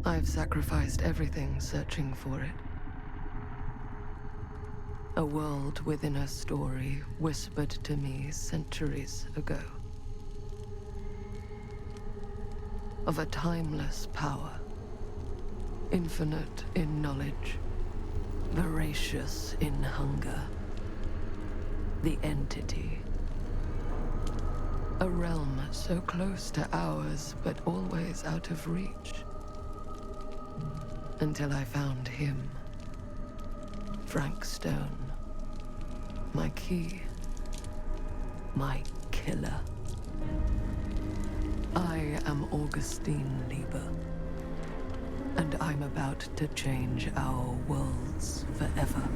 I've sacrificed everything searching for it. A world within a story whispered to me centuries ago. Of a timeless power, infinite in knowledge, voracious in hunger. The entity. A realm so close to ours, but always out of reach. Until I found him. Frank Stone. My key. My killer. I am Augustine Lieber. And I'm about to change our worlds forever.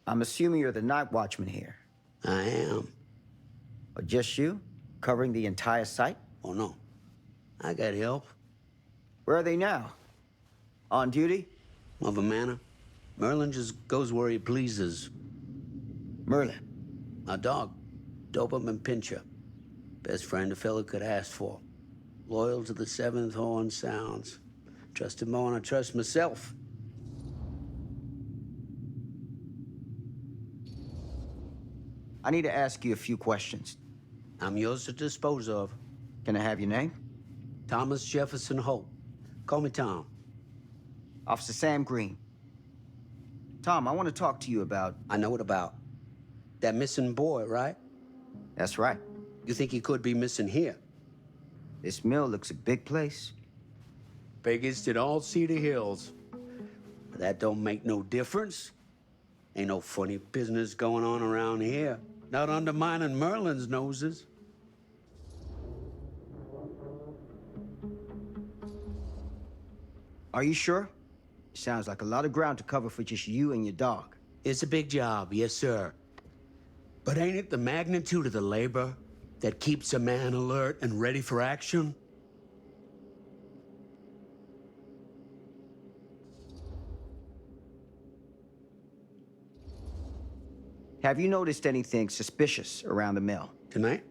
I'm assuming you're the night watchman here. I am. Or just you? Covering the entire site? Oh, no. I got help. Where are they now? On duty? Of a manner. Merlin just goes where he pleases. Merlin? My dog. Doberman Pinscher. Best friend a fella could ask for. Loyal to the seventh horn sounds. Trust him more than I trust myself. I need to ask you a few questions. I'm yours to dispose of. Can I have your name? Thomas Jefferson Hope. Call me Tom. Officer Sam Green. Tom, I want to talk to you about... I know what about. That missing boy, right? That's right. You think he could be missing here? This mill looks a big place. Biggest in all Cedar Hills. But that don't make no difference. Ain't no funny business going on around here. Not undermining Merlin's noses. Are you sure? Sounds like a lot of ground to cover for just you and your dog. It's a big job, yes, sir. But ain't it the magnitude of the labor that keeps a man alert and ready for action? Have you noticed anything suspicious around the mill? Tonight?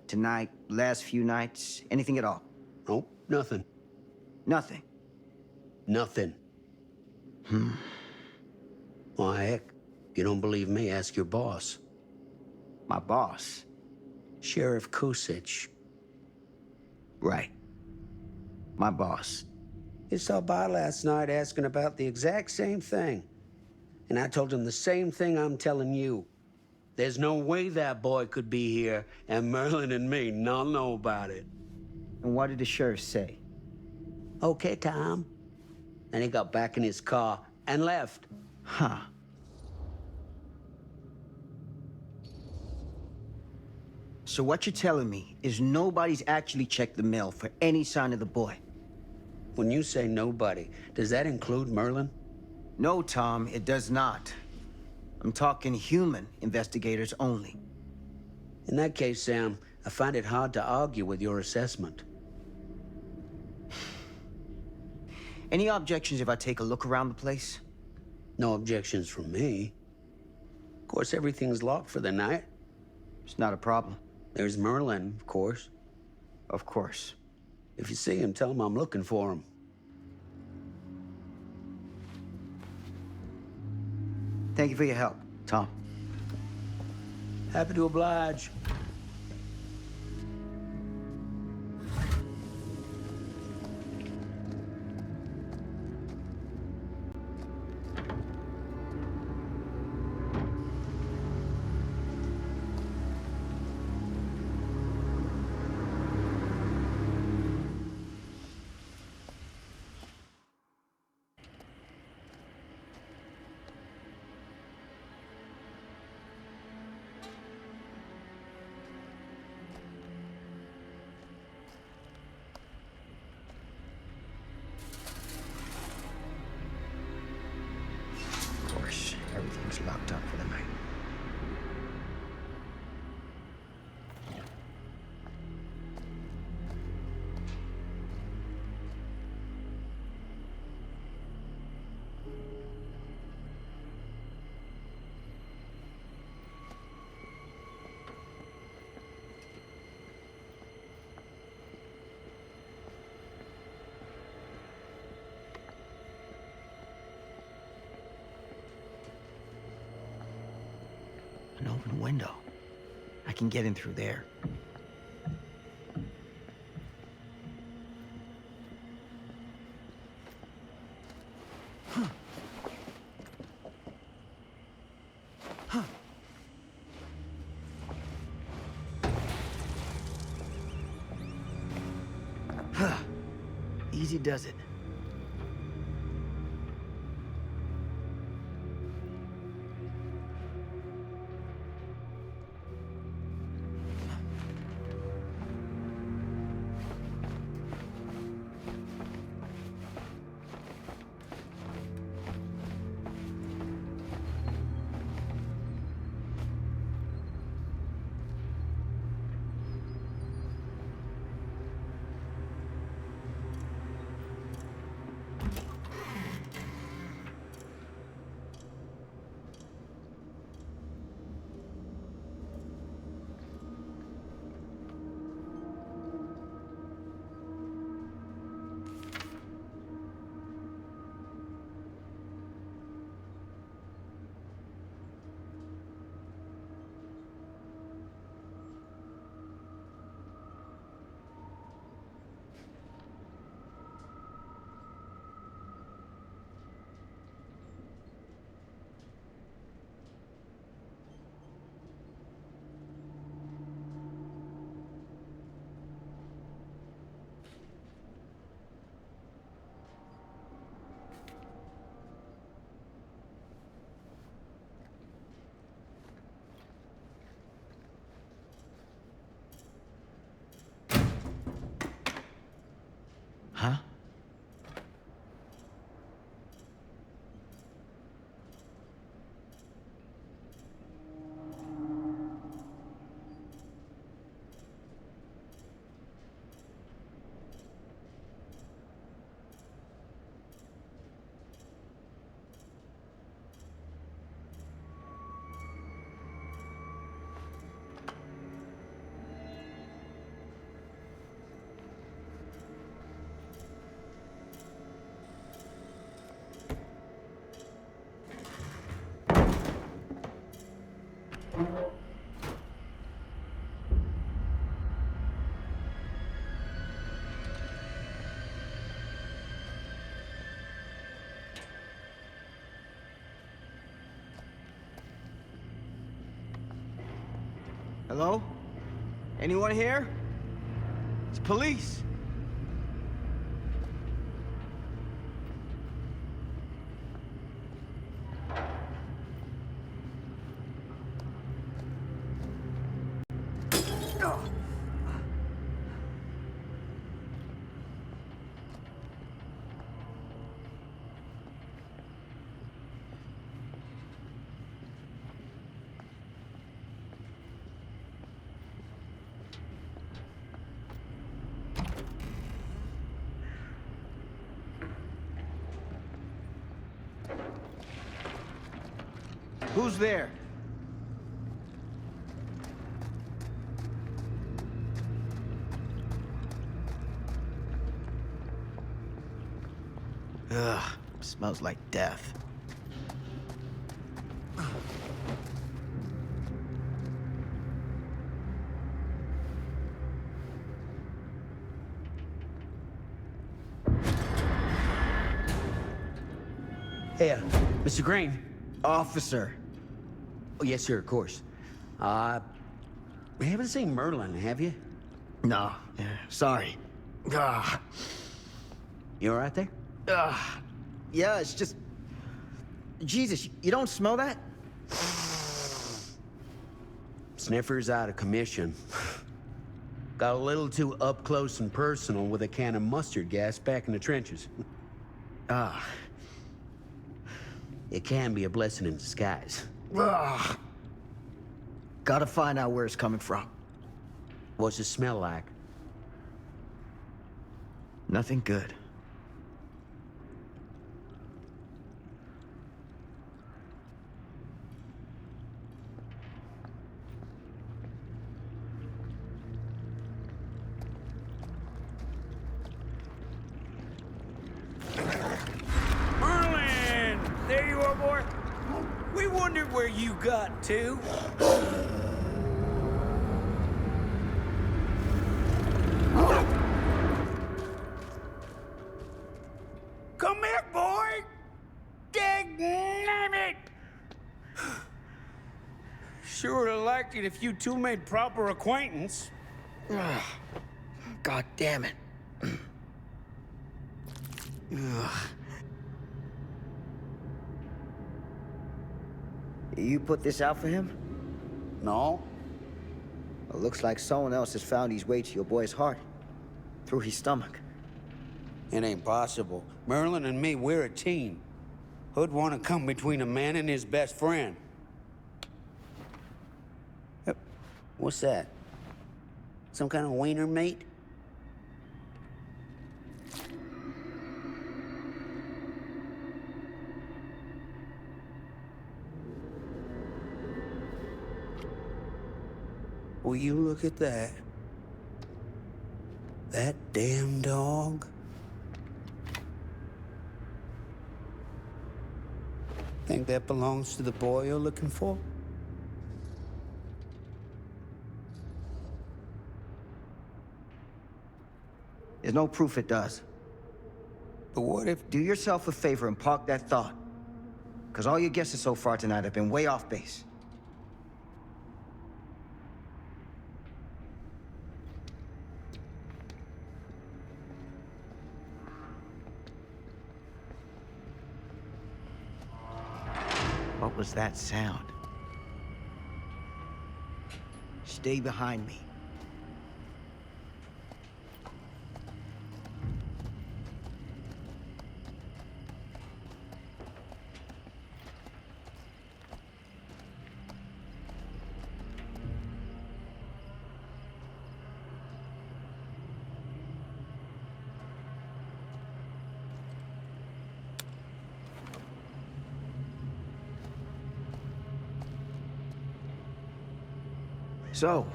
Tonight, last few nights, anything at all? Nope, nothing. Nothing. Nothing. Why, heck, if you don't believe me, ask your boss. My boss? Sheriff Kusich. Right. My boss. He stopped by last night asking about the exact same thing. And I told him the same thing I'm telling you. There's no way that boy could be here, and Merlin and me not know about it. And what did the sheriff say? Okay, Tom. Then he got back in his car and left. Huh. So what you're telling me is nobody's actually checked the mill for any sign of the boy? When you say nobody, does that include Merlin? No, Tom, it does not. I'm talking human investigators only. In that case, Sam, I find it hard to argue with your assessment. Any objections if I take a look around the place? No objections from me. Of course, everything's locked for the night. It's not a problem. There's Merlin, of course. Of course. If you see him, tell him I'm looking for him. Thank you for your help, Tom. Happy to oblige. Of course, everything's locked up for the night. An open window. I can get in through there. Easy does it. Hello? Anyone here? It's police. Who's there? Ugh, smells like death. Hey, Mr. Green. Officer. Oh, yes, sir, of course. We haven't seen Merlin, have you? No, yeah, sorry. Ugh. You all right there? Yeah, it's just... Jesus, you don't smell that? Sniffer's out of commission. Got a little too up close and personal with a can of mustard gas back in the trenches. It can be a blessing in disguise. Ugh. Gotta find out where it's coming from. What's it smell like? Nothing good. Merlin! There you are, boy. We wondered where you got to. Come here, boy! Dang it! Sure would have liked it if you two made proper acquaintance. Ugh. God damn it. Ugh. You put this out for him? No. Well, looks like someone else has found his way to your boy's heart. Through his stomach. It ain't possible. Merlin and me, we're a team. Who'd want to come between a man and his best friend? What's that? Some kind of wiener meat? Will you look at that? That damn dog? Think that belongs to the boy you're looking for? There's no proof it does. But what if... Do yourself a favor and park that thought. Because all your guesses so far tonight have been way off base. What was that sound? Stay behind me. So,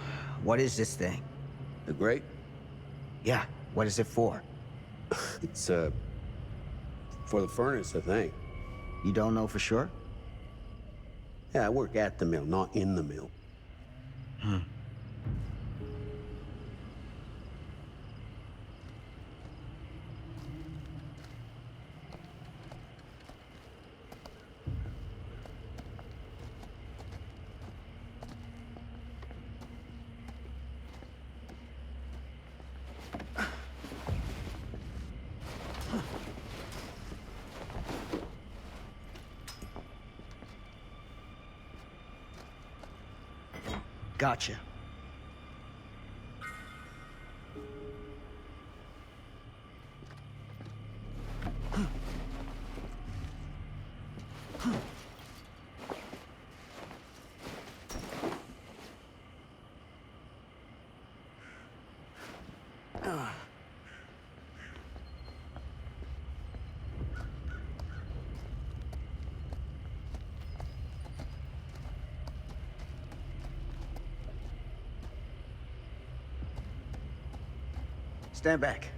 what is this thing? The grate? Yeah, what is it for? It's, for the furnace, I think. You don't know for sure? Yeah, I work at the mill, not in the mill. Gotcha. Stand back.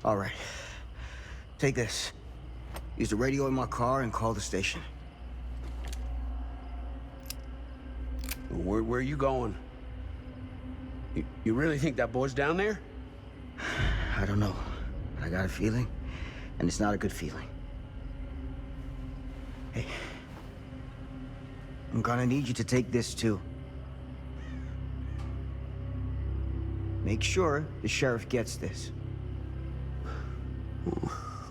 All right. Take this. Use the radio in my car and call the station. Where are you going? You really think that boy's down there? I don't know. I got a feeling, and it's not a good feeling. Hey. I'm gonna need you to take this too. Make sure the sheriff gets this.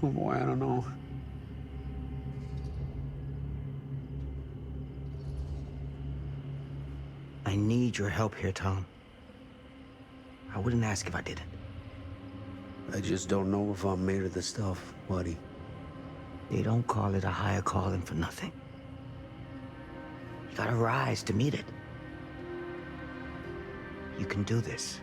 Oh boy, I don't know. I need your help here, Tom. I wouldn't ask if I didn't. I just don't know if I'm made of the stuff, buddy. They don't call it a higher calling for nothing. You gotta rise to meet it. You can do this.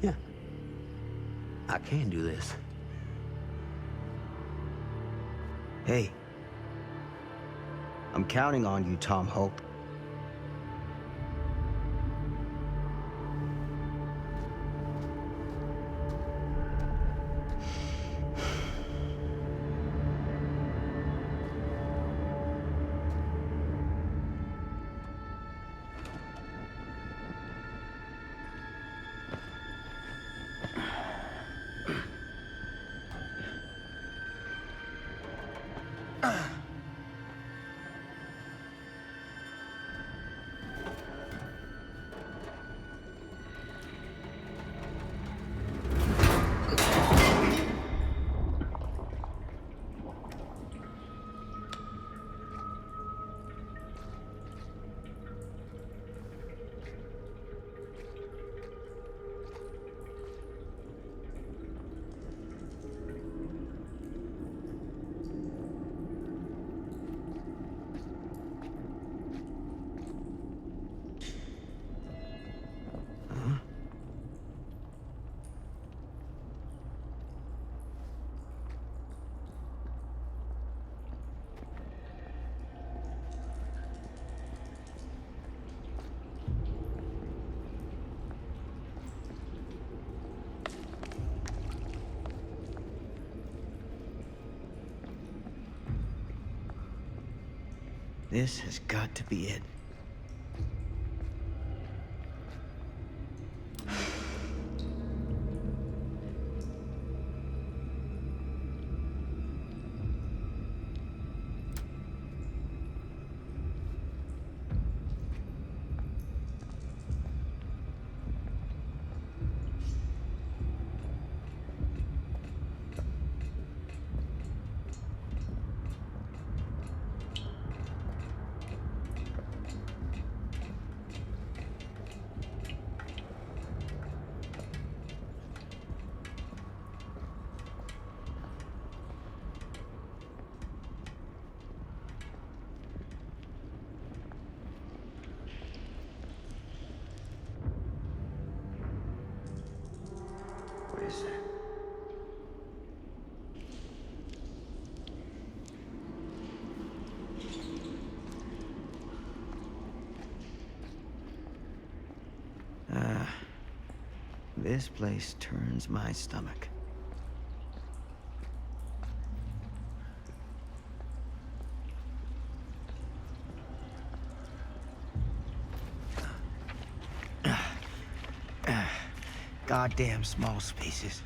Yeah. I can do this. Hey. I'm counting on you, Tom Hope. This has got to be it. What is that? This place turns my stomach. goddamn small spaces.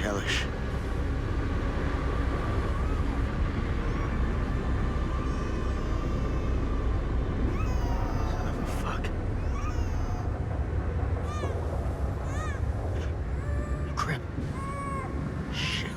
Hellish. Son of a fuck. Crap. Shit.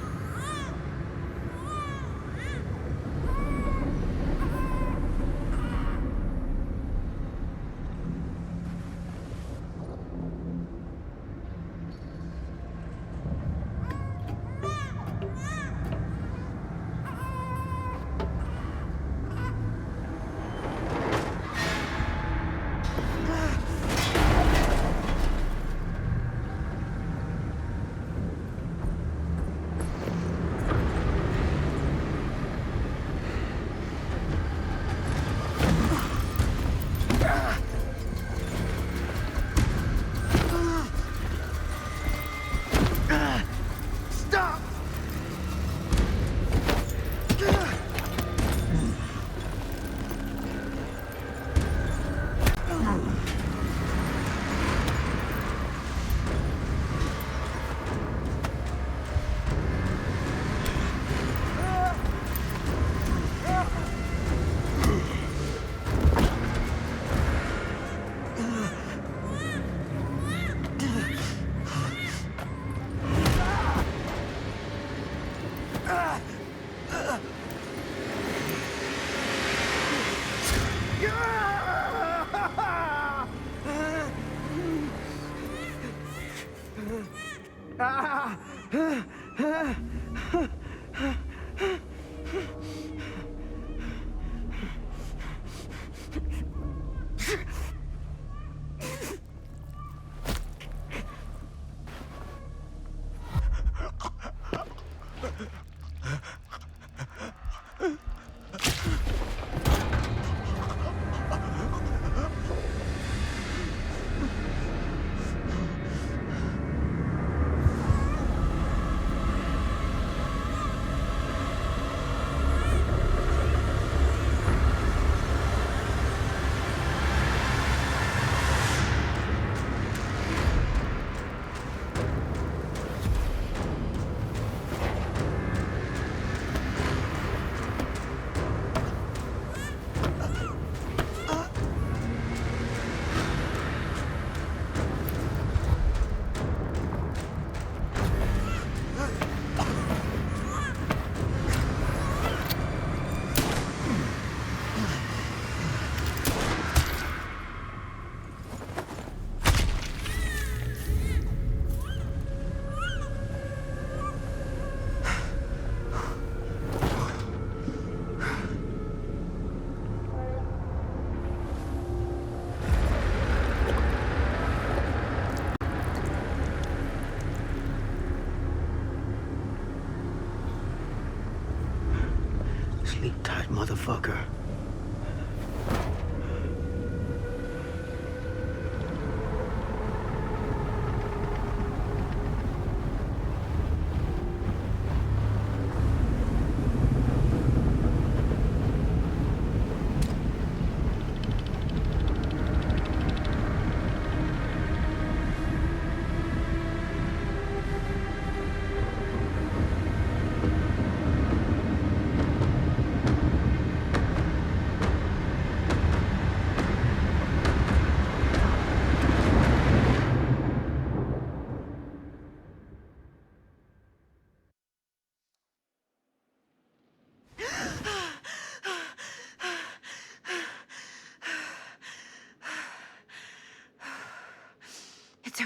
Sleep tight, motherfucker.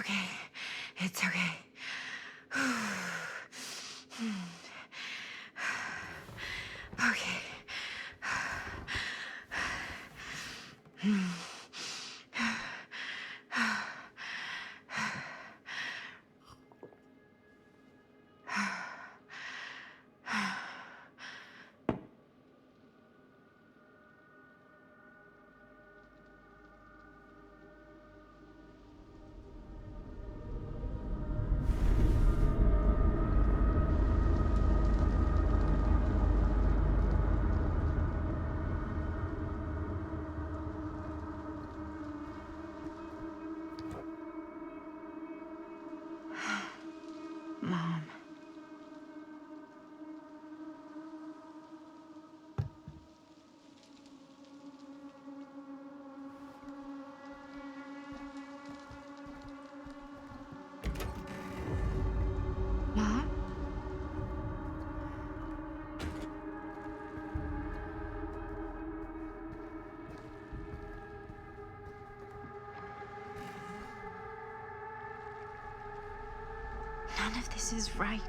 okay. It's okay. Okay. Mom. Mom? None of this is right.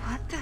What the?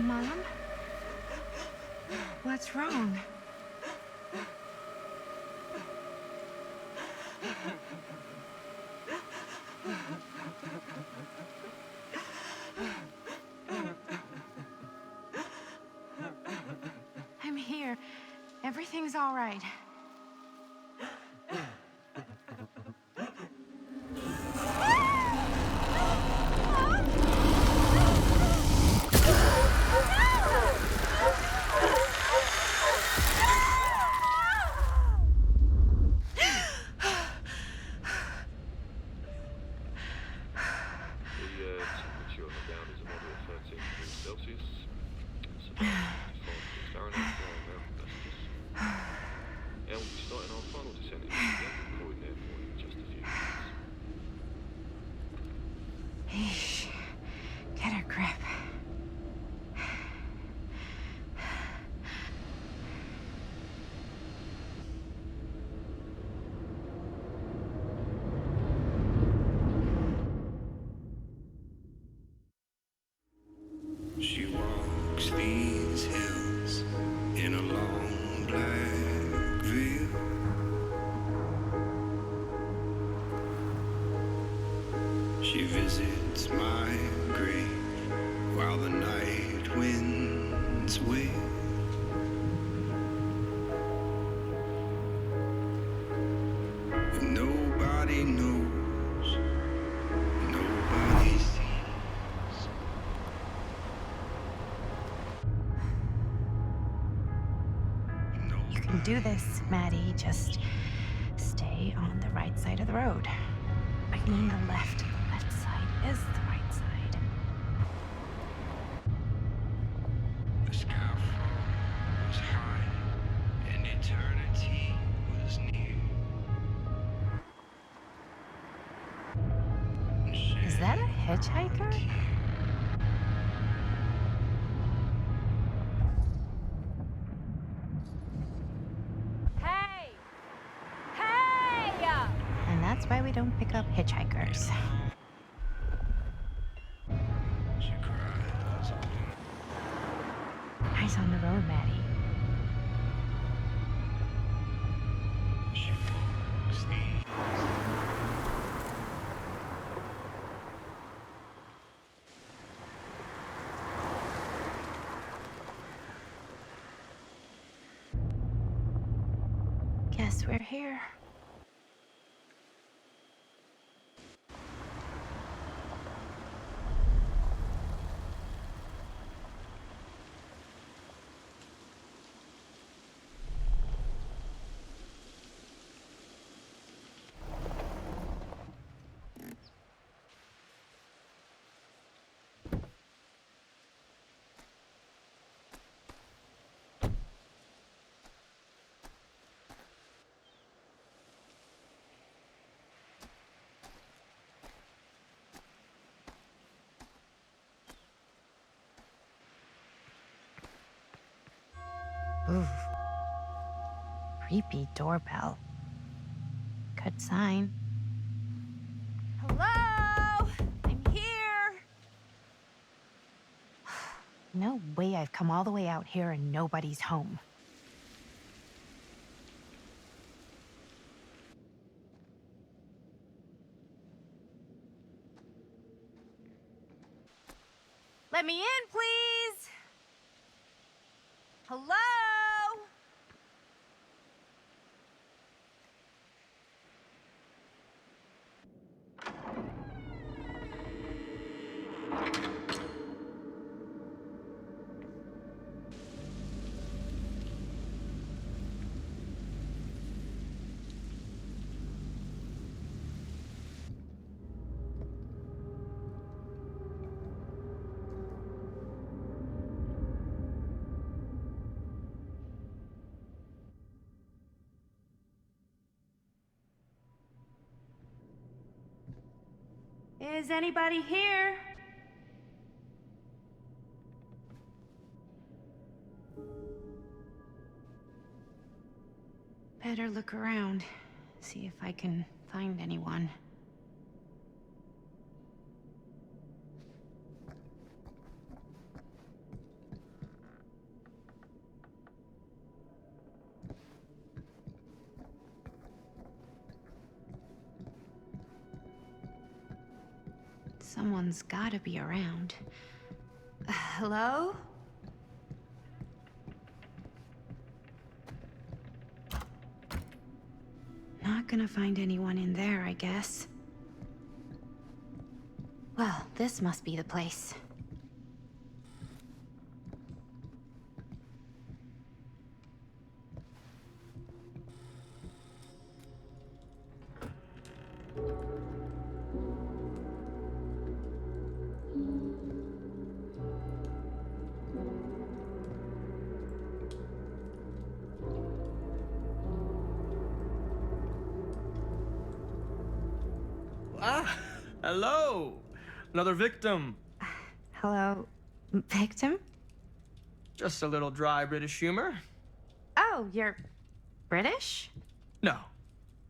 Mom? What's wrong? I'm here. Everything's all right. Eesh. Get a grip. She walks these hills in She visits my grave while the night winds wail. But nobody knows, nobody sees. You can do this, Maddie. Just stay on the right side of the road. I mean the left. The left side is the right side. The scaffold was high, and eternity was near. Is that a hitchhiker? Hey! Hey! And that's why we don't pick up hitchhikers. She cries. Eyes on the road, Maddie. She walks the Guess we're here. Ooh. Creepy doorbell. Good sign. Hello? I'm here. No way I've come all the way out here and nobody's home. Let me in, please. Hello? Is anybody here? Better look around. See if I can find anyone. Someone's gotta be around. Hello? Not gonna find anyone in there, I guess. Well, this must be the place. Ah, hello. Another victim. Hello, victim? Just a little dry British humor. Oh, you're British? No,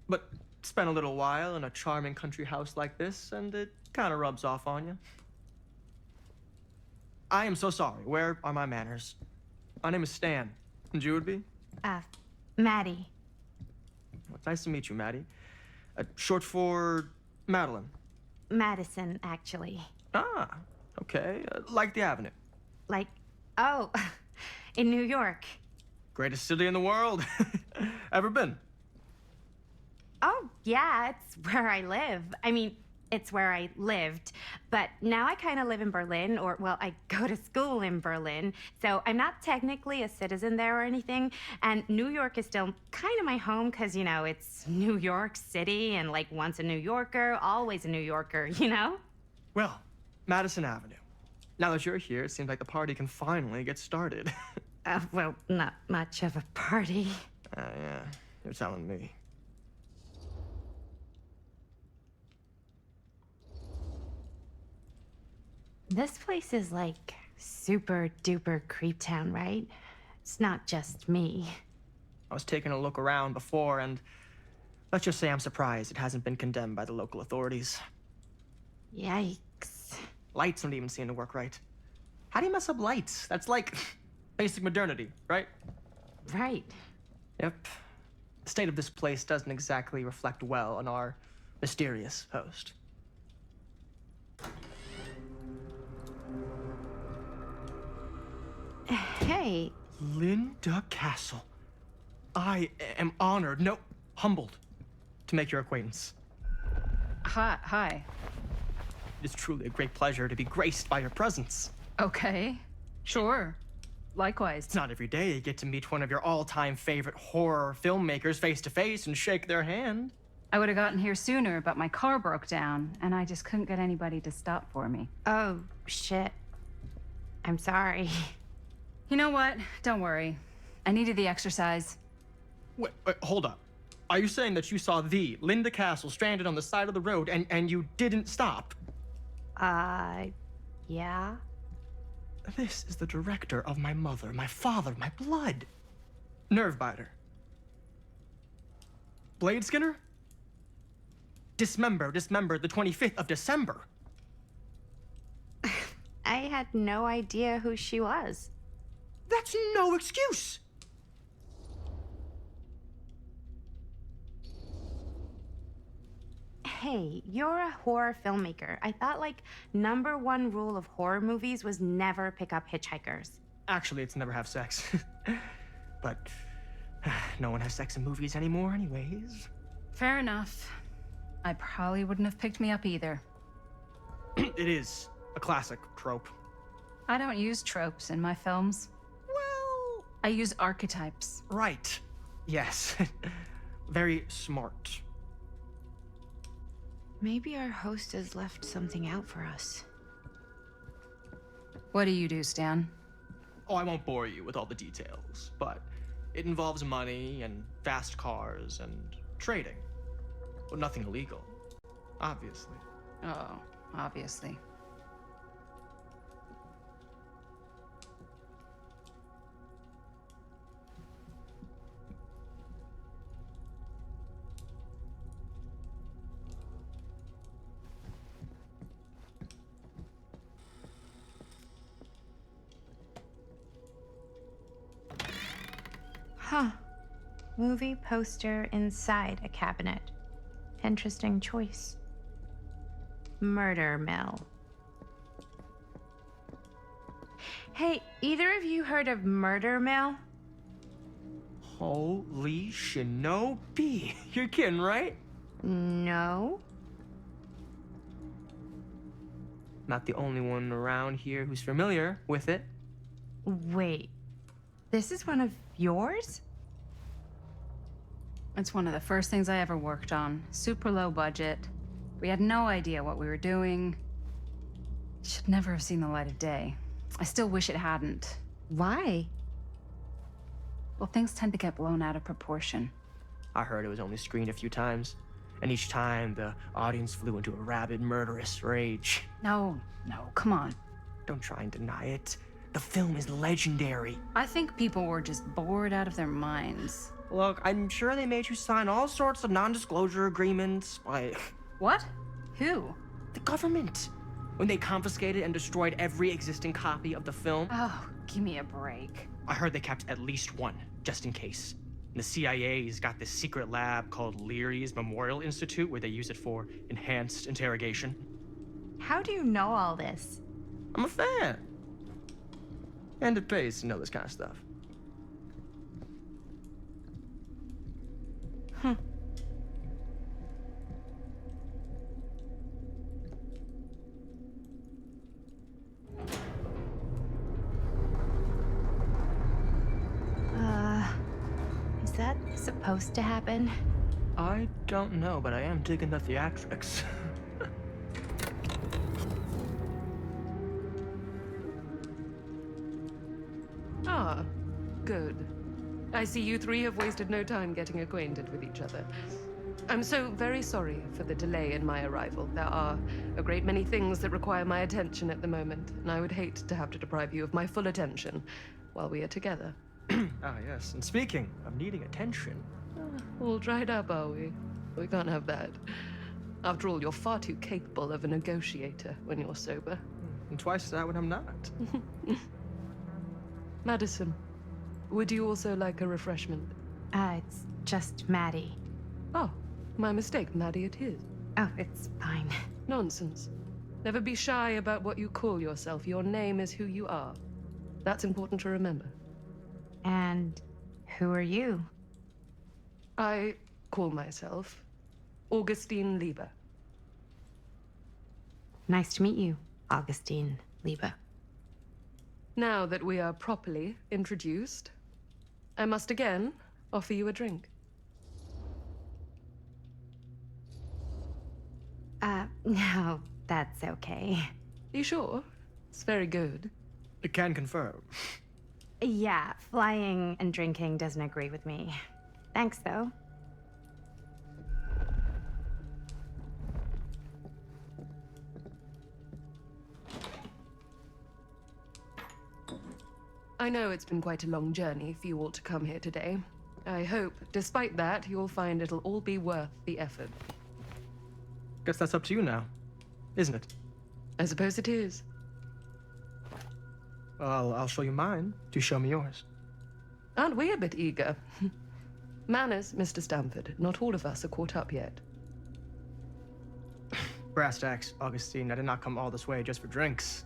but spent a little while in a charming country house like this, and it kind of rubs off on you. I am so sorry. Where are my manners? My name is Stan. And you would be? Maddie. Well, it's nice to meet you, Maddie. Short for Madeline. Madison, actually. Ah, okay. Like the Avenue. Like, oh, in New York. Greatest city in the world. Ever been? Oh, yeah, it's where I live. I mean, it's where I lived. But now I kind of live in Berlin, or, well, I go to school in Berlin. So I'm not technically a citizen there or anything. And New York is still kind of my home because, you know, it's New York City and, like, once a New Yorker, always a New Yorker, you know? Well, Madison Avenue. Now that you're here, it seems like the party can finally get started. Well, not much of a party. Yeah, you're telling me. This place is like super duper creep town, right? It's not just me. I was taking a look around before, and let's just say I'm surprised it hasn't been condemned by the local authorities. Yikes. Lights don't even seem to work right. How do you mess up lights? That's like basic modernity, right? Right. Yep. The state of this place doesn't exactly reflect well on our mysterious host. Hey. Linda Castle. I am honored, no, humbled, to make your acquaintance. Hi. It is truly a great pleasure to be graced by your presence. Okay. Sure. Likewise. It's not every day you get to meet one of your all-time favorite horror filmmakers face to face and shake their hand. I would have gotten here sooner, but my car broke down, and I just couldn't get anybody to stop for me. Oh, shit. I'm sorry. You know what? Don't worry. I needed the exercise. Wait, hold up. Are you saying that you saw the Linda Castle stranded on the side of the road and you didn't stop? Yeah? This is the director of my mother, my father, my blood. Nerve biter. Blade Skinner? Dismember the 25th of December. I had no idea who she was. That's no excuse. Hey, you're a horror filmmaker. I thought, like, #1 rule of horror movies was never pick up hitchhikers. Actually, it's never have sex. But no one has sex in movies anymore anyways. Fair enough. I probably wouldn't have picked me up either. It is a classic trope. I don't use tropes in my films. Well, I use archetypes. right. Yes. Very smart. Maybe our host has left something out for us. What do you do, Stan? Oh, I won't bore you with all the details, but it involves money and fast cars and trading. But nothing illegal, obviously. Oh, obviously. Huh. Movie poster inside a cabinet. Interesting choice. Murder mill. Hey, either of you heard of murder mill? Holy shinobi. You're kidding, right? No. Not the only one around here who's familiar with it. Wait. This is one of yours? It's one of the first things I ever worked on. Super low budget. We had no idea what we were doing. It should never have seen the light of day. I still wish it hadn't. Why? Well, things tend to get blown out of proportion. I heard it was only screened a few times, and each time the audience flew into a rabid, murderous rage. No, come on. Don't try and deny it. The film is legendary. I think people were just bored out of their minds. Look, I'm sure they made you sign all sorts of non-disclosure agreements, like... What? Who? The government. When they confiscated and destroyed every existing copy of the film. Oh, give me a break. I heard they kept at least one, just in case. And the CIA's got this secret lab called Leary's Memorial Institute where they use it for enhanced interrogation. How do you know all this? I'm a fan. And it pays to know this kind of stuff. Is that supposed to happen? I don't know, but I am digging the theatrics. Ah, good. I see you three have wasted no time getting acquainted with each other. I'm so very sorry for the delay in my arrival. There are a great many things that require my attention at the moment, and I would hate to have to deprive you of my full attention while we are together. Ah, yes. And speaking of needing attention. All dried up, are we? We can't have that. After all, you're far too capable of a negotiator when you're sober. And twice that when I'm not. Madison, would you also like a refreshment? It's just Maddie. Oh, my mistake. Maddie it is. Oh, it's fine. Nonsense. Never be shy about what you call yourself. Your name is who you are. That's important to remember. And who are you? I call myself Augustine Lieber. Nice to meet you, Augustine Lieber. Now that we are properly introduced, I must again offer you a drink. No, that's okay. You sure? It's very good. I can confirm. Yeah, flying and drinking doesn't agree with me. Thanks, though. I know it's been quite a long journey for you all to come here today. I hope, despite that, you'll find it'll all be worth the effort. Guess that's up to you now, isn't it? I suppose it is. Well, I'll show you mine. Do show me yours. Aren't we a bit eager? Manners, Mr. Stamford. Not all of us are caught up yet. Brass tacks, Augustine. I did not come all this way just for drinks.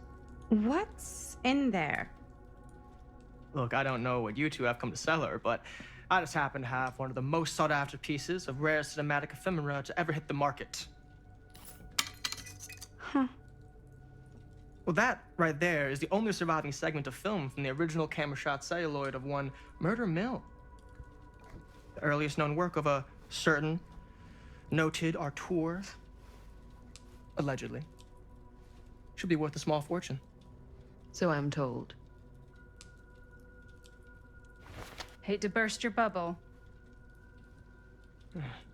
What's in there? Look, I don't know what you two have come to cellar, but I just happen to have one of the most sought-after pieces of rare cinematic ephemera to ever hit the market. Well, that right there is the only surviving segment of film from the original camera shot celluloid of one Murder Mill. The earliest known work of a certain noted auteur, allegedly. Should be worth a small fortune. So I'm told. Hate to burst your bubble.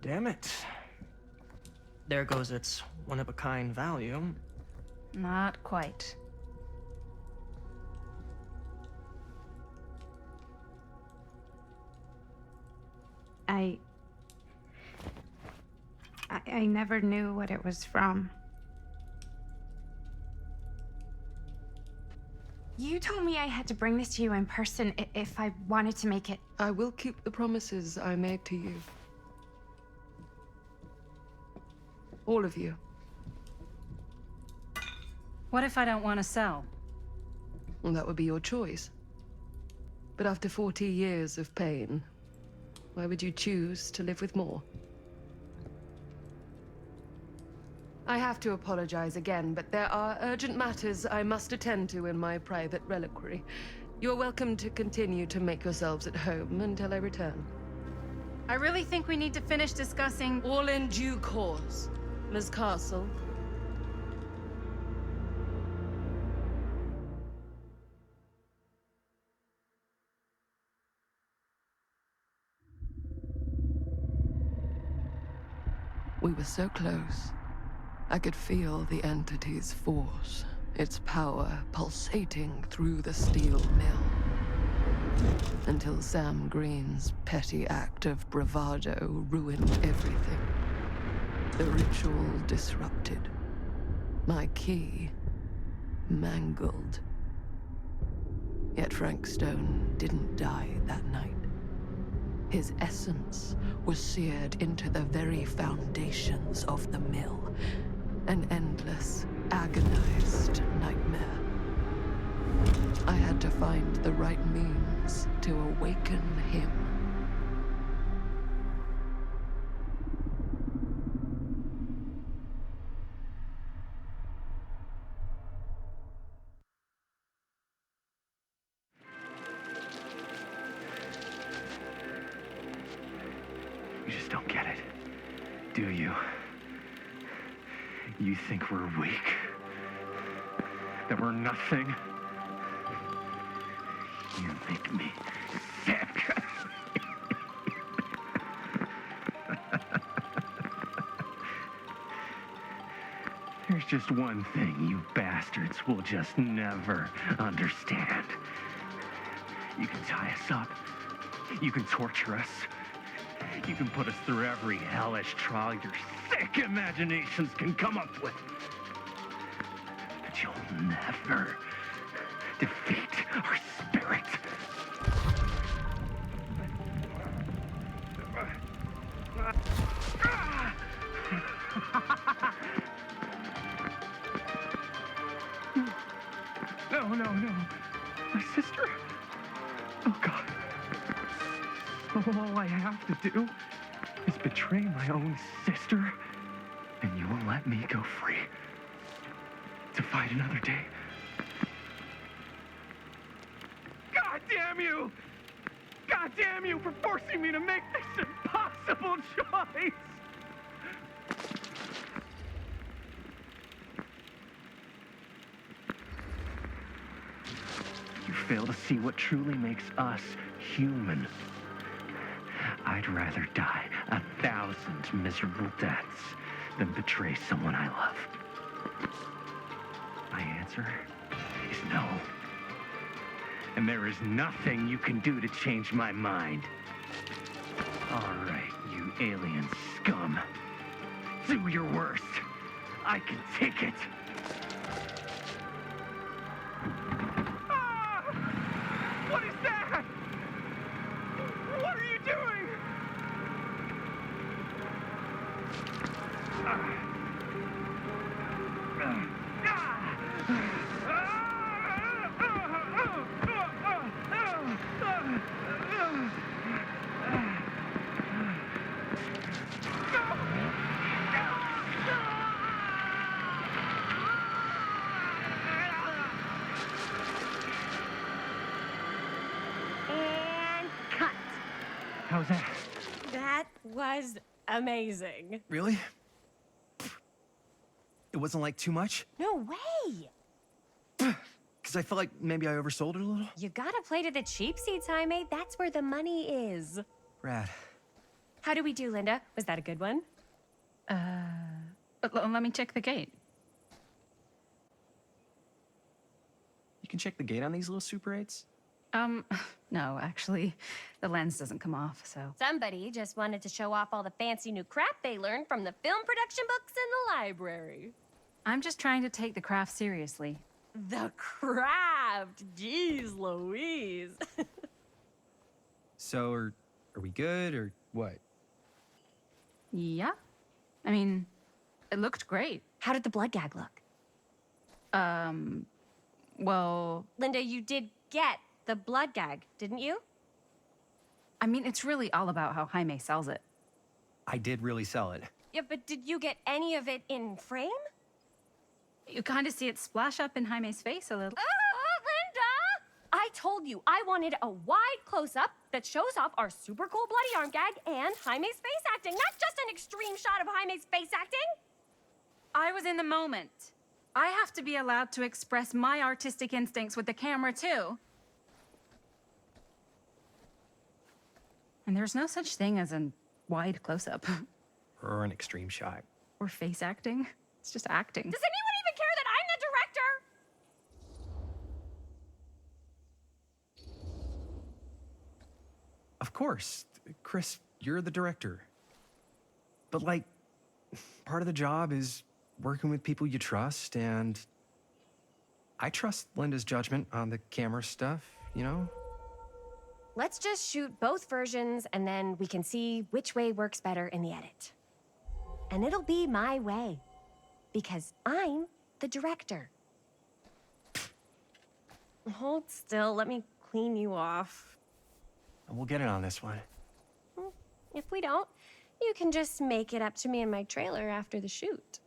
Damn it. There goes its one-of-a-kind value. Not quite. I never knew what it was from. You told me I had to bring this to you in person if I wanted to make it. I will keep the promises I made to you. All of you. What if I don't want to sell? Well, that would be your choice. But after 40 years of pain, why would you choose to live with more? I have to apologize again, but there are urgent matters I must attend to in my private reliquary. You're welcome to continue to make yourselves at home until I return. I really think we need to finish discussing. All in due course, Ms. Castle. We were so close. I could feel the entity's force, its power pulsating through the steel mill. Until Sam Green's petty act of bravado ruined everything. The ritual disrupted. My key mangled. Yet Frank Stone didn't die that night. His essence was seared into the very foundations of the mill, An endless, agonized nightmare. I had to find the right means to awaken him. You just don't get it, do you? You think we're weak? That we're nothing? You make me sick. There's just one thing you bastards will just never understand. You can tie us up. You can torture us. You can put us through every hellish trial your sick imaginations can come up with. But you'll never defeat our spirit. No. My sister? Oh, God. All I have to do is betray my own sister, and you will let me go free to fight another day. God damn you! God damn you for forcing me to make this impossible choice! You fail to see what truly makes us human. I'd rather die 1,000 miserable deaths than betray someone I love. My answer is no. And there is nothing you can do to change my mind. All right, you alien scum. Do your worst. I can take it. What is that? What are you doing? And cut. How's that? That was amazing. Really? It wasn't like too much? No way. Because I felt like maybe I oversold it a little? You gotta play to the cheap seats, Jaime. That's where the money is. Rad. How do we do, Linda? Was that a good one? Let me check the gate. You can check the gate on these little Super 8s? No, actually, the lens doesn't come off, so. Somebody just wanted to show off all the fancy new crap they learned from the film production books in the library. I'm just trying to take the craft seriously. The craft! Jeez Louise. So, are we good, or what? Yeah. I mean, it looked great. How did the blood gag look? Well... Linda, you did get the blood gag, didn't you? I mean, it's really all about how Jaime sells it. I did really sell it. Yeah, but did you get any of it in frame? You kind of see it splash up in Jaime's face a little. Linda! I told you I wanted a wide close-up that shows off our super cool bloody arm gag and Jaime's face acting, not just an extreme shot of Jaime's face acting. I was in the moment. I have to be allowed to express my artistic instincts with the camera, too. And there's no such thing as a wide close-up. Or an extreme shot. Or face acting. It's just acting. Does anyone even care that I'm the director? Of course. Chris, you're the director. But, like, part of the job is working with people you trust, and I trust Linda's judgment on the camera stuff, you know? Let's just shoot both versions, and then we can see which way works better in the edit. And it'll be my way. Because I'm the director. Hold still, let me clean you off. We'll get it on this one. If we don't, you can just make it up to me in my trailer after the shoot.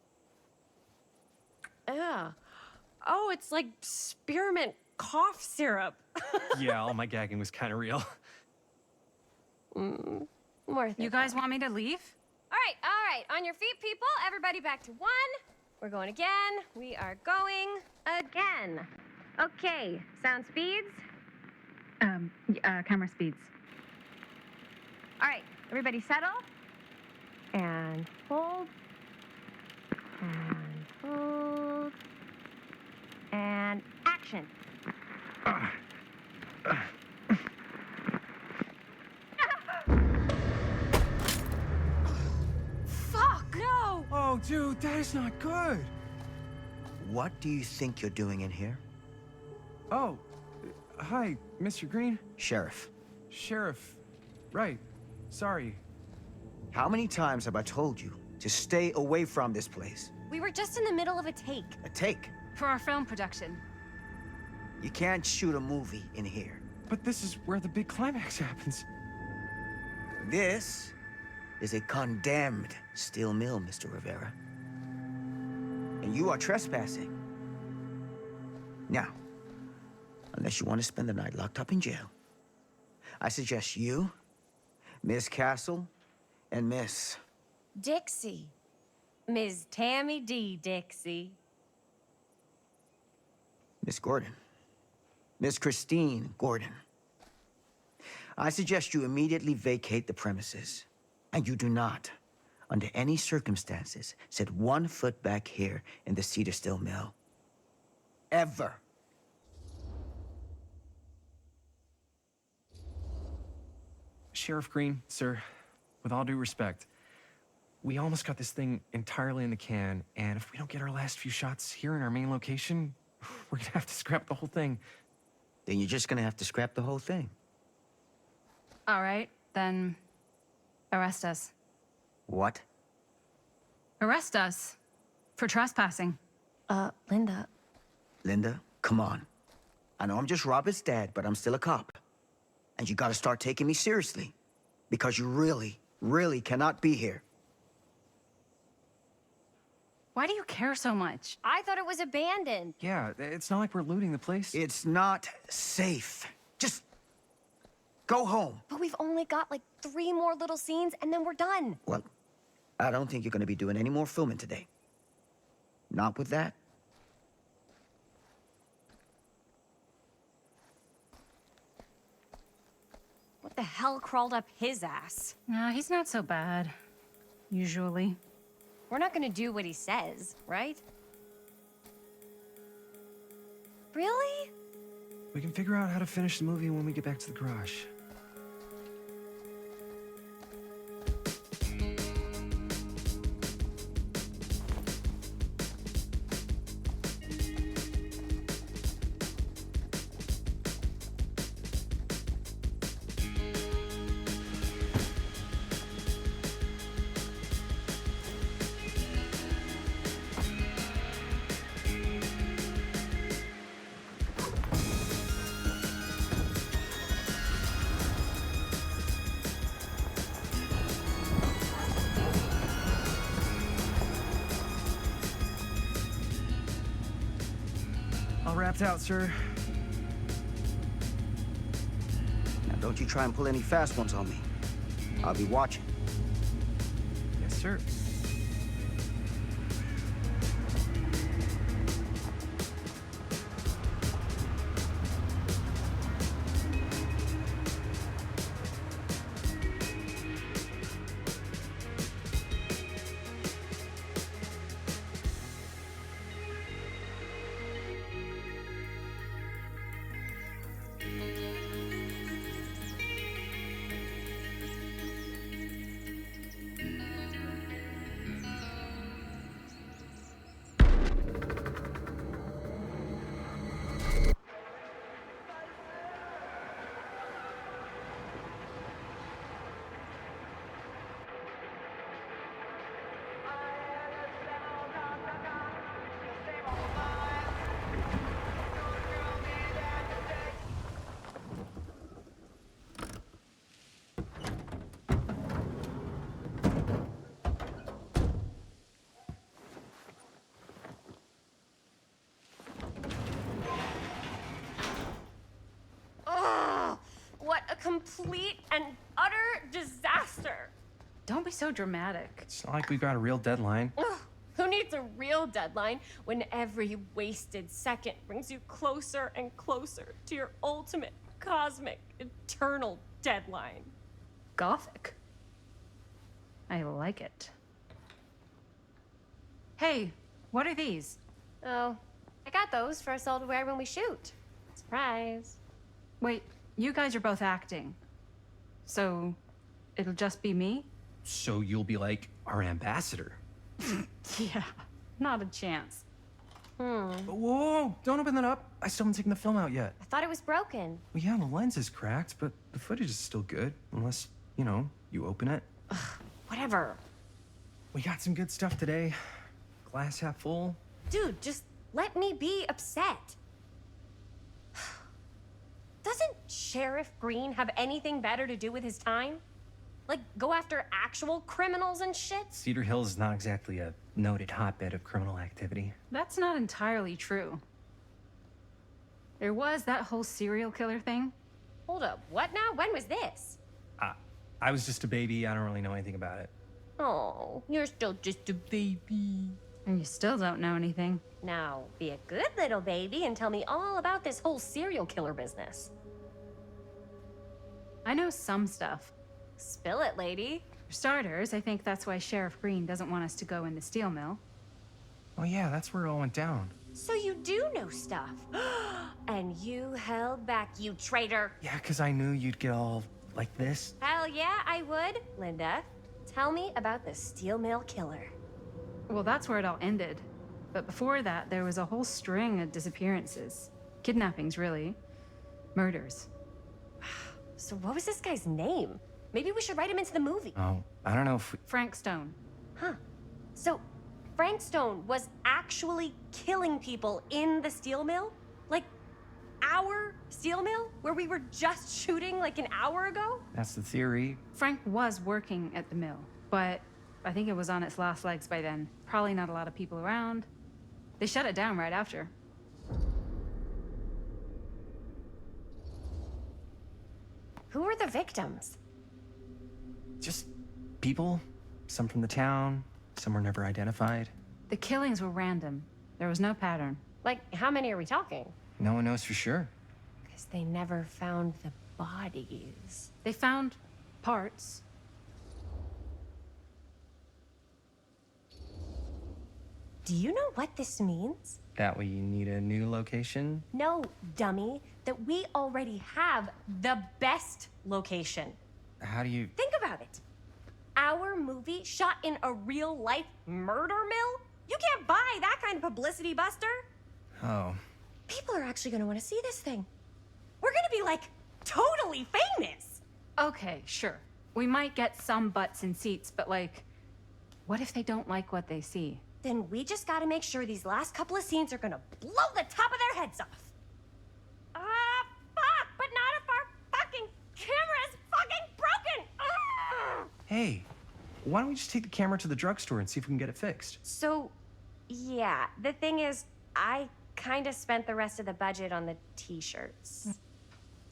Yeah. Oh, it's like spearmint cough syrup. Yeah, all my gagging was kind of real. Worth it. You guys want me to leave? All right. On your feet, people. Everybody back to 1. We're going again. We are going again. Okay, sound speeds. Camera speeds. All right, everybody settle. And hold. And hold. And action. Fuck, no! Oh, dude, that is not good. What do you think you're doing in here? Oh, hi, Mr. Green. Sheriff. Sheriff. Right. Sorry. How many times have I told you to stay away from this place? We were just in the middle of a take. A take? For our film production. You can't shoot a movie in here. But this is where the big climax happens. This is a condemned steel mill, Mr. Rivera. And you are trespassing. Now, unless you want to spend the night locked up in jail, I suggest you, Miss Castle, and Miss... Dixie. Ms. Tammy D. Dixie. Miss Gordon. Miss Christine Gordon. I suggest you immediately vacate the premises. And you do not, under any circumstances, set 1 foot back here in the Cedar Steel Mill. Ever. Sheriff Green, sir, with all due respect, we almost got this thing entirely in the can, and if we don't get our last few shots here in our main location, we're gonna have to scrap the whole thing. Then you're just gonna have to scrap the whole thing. All right, then arrest us. What? Arrest us for trespassing. Linda. Linda, come on. I know I'm just Robert's dad, but I'm still a cop. And you gotta start taking me seriously. Because you really, really cannot be here. Why do you care so much? I thought it was abandoned. Yeah, it's not like we're looting the place. It's not safe. Just go home. But we've only got like 3 more little scenes and then we're done. Well, I don't think you're gonna be doing any more filming today. Not with that. What the hell crawled up his ass? No, he's not so bad. Usually. We're not gonna do what he says, right? Really? We can figure out how to finish the movie when we get back to the garage. All wrapped out, sir. Now don't you try and pull any fast ones on me. I'll be watching. Yes, sir. complete and utter disaster. Don't be so dramatic. It's not like we've got a real deadline. Ugh, who needs a real deadline when every wasted second brings you closer and closer to your ultimate, cosmic, eternal deadline? Gothic. I like it. Hey, what are these? Oh, I got those for us all to wear when we shoot. Surprise. Wait, you guys are both acting. So, it'll just be me? So you'll be like our ambassador. Yeah, not a chance. Whoa, don't open that up. I still haven't taken the film out yet. I thought it was broken. Well, yeah, the lens is cracked, but the footage is still good. Unless, you know, you open it. Whatever. We got some good stuff today. Glass half full. Dude, just let me be upset. Doesn't Sheriff Green have anything better to do with his time? Like, go after actual criminals and shit? Cedar Hills is not exactly a noted hotbed of criminal activity. That's not entirely true. There was that whole serial killer thing. Hold up, what now? When was this? I was just a baby. I don't really know anything about it. Oh, you're still just a baby. And you still don't know anything. Now, be a good little baby and tell me all about this whole serial killer business. I know some stuff. Spill it, lady. For starters, I think that's why Sheriff Green doesn't want us to go in the steel mill. Oh yeah, that's where it all went down. So you do know stuff. And you held back, you traitor. Yeah, because I knew you'd get all like this. Hell yeah, I would. Linda, tell me about the steel mill killer. Well, that's where it all ended. But before that, there was a whole string of disappearances. Kidnappings, really. Murders. So what was this guy's name? Maybe we should write him into the movie. Oh, I don't know if we... Frank Stone. Huh. So Frank Stone was actually killing people in the steel mill? Like, our steel mill? Where we were just shooting like an hour ago? That's the theory. Frank was working at the mill, but I think it was on its last legs by then. Probably not a lot of people around. They shut it down right after. Who were the victims? Just people. Some from the town. Some were never identified. The killings were random. There was no pattern. Like, how many are we talking? No one knows for sure. Because they never found the bodies. They found parts. Do you know what this means? That way you need a new location? No, dummy. That we already have the best location. How do you... Think about it. Our movie shot in a real-life murder mill? You can't buy that kind of publicity, Buster. Oh. People are actually gonna want to see this thing. We're gonna be, like, totally famous. Okay, sure. We might get some butts in seats, but like, what if they don't like what they see? Then we just gotta make sure these last couple of scenes are gonna blow the top of their heads off. Fuck, but not if our fucking camera is fucking broken. Hey, why don't we just take the camera to the drugstore and see if we can get it fixed? So, yeah, the thing is, I kinda spent the rest of the budget on the t-shirts.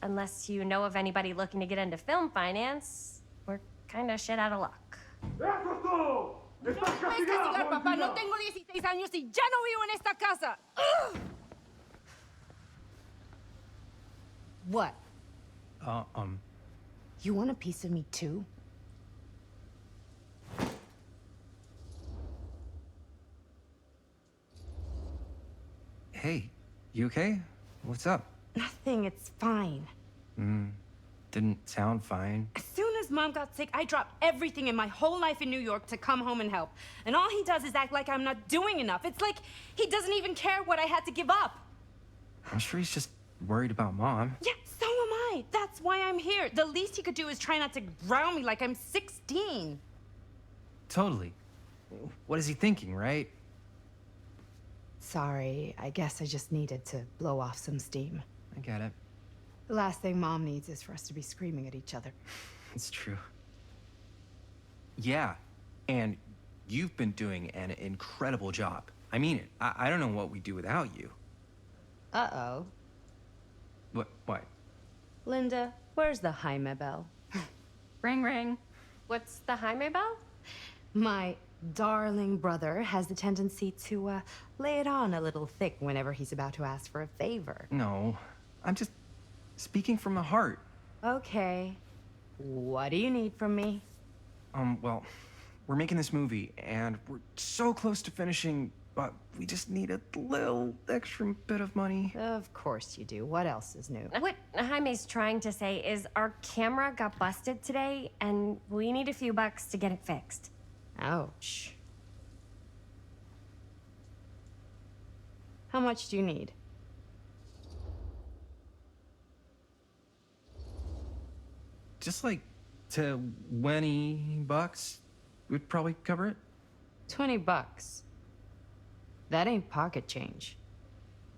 Unless you know of anybody looking to get into film finance, we're kinda shit out of luck. No me puedes castigar, papá. No tengo 16 años y ya no vivo en esta casa. Ugh. What? You want a piece of me too? Hey, you okay? What's up? Nothing, it's fine. Didn't sound fine. As soon as Mom got sick, I dropped everything in my whole life in New York to come home and help. And all he does is act like I'm not doing enough. It's like he doesn't even care what I had to give up. I'm sure he's just worried about Mom. Yeah, so am I. That's why I'm here. The least he could do is try not to ground me like I'm 16. Totally. What is he thinking, right? Sorry, I guess I just needed to blow off some steam. I get it. The last thing Mom needs is for us to be screaming at each other. It's true. Yeah, and you've been doing an incredible job. I mean it. I don't know what we'd do without you. Uh-oh. What? Linda, where's the Jaime bell? Ring, ring. What's the Jaime bell? My darling brother has the tendency to lay it on a little thick whenever he's about to ask for a favor. No, I'm just speaking from the heart. Okay. What do you need from me? Well, we're making this movie, and we're so close to finishing, but we just need a little extra bit of money. Of course you do. What else is new? What Jaime's trying to say is our camera got busted today, and we need a few bucks to get it fixed. Ouch. How much do you need? Just like $20 would probably cover it. $20. That ain't pocket change.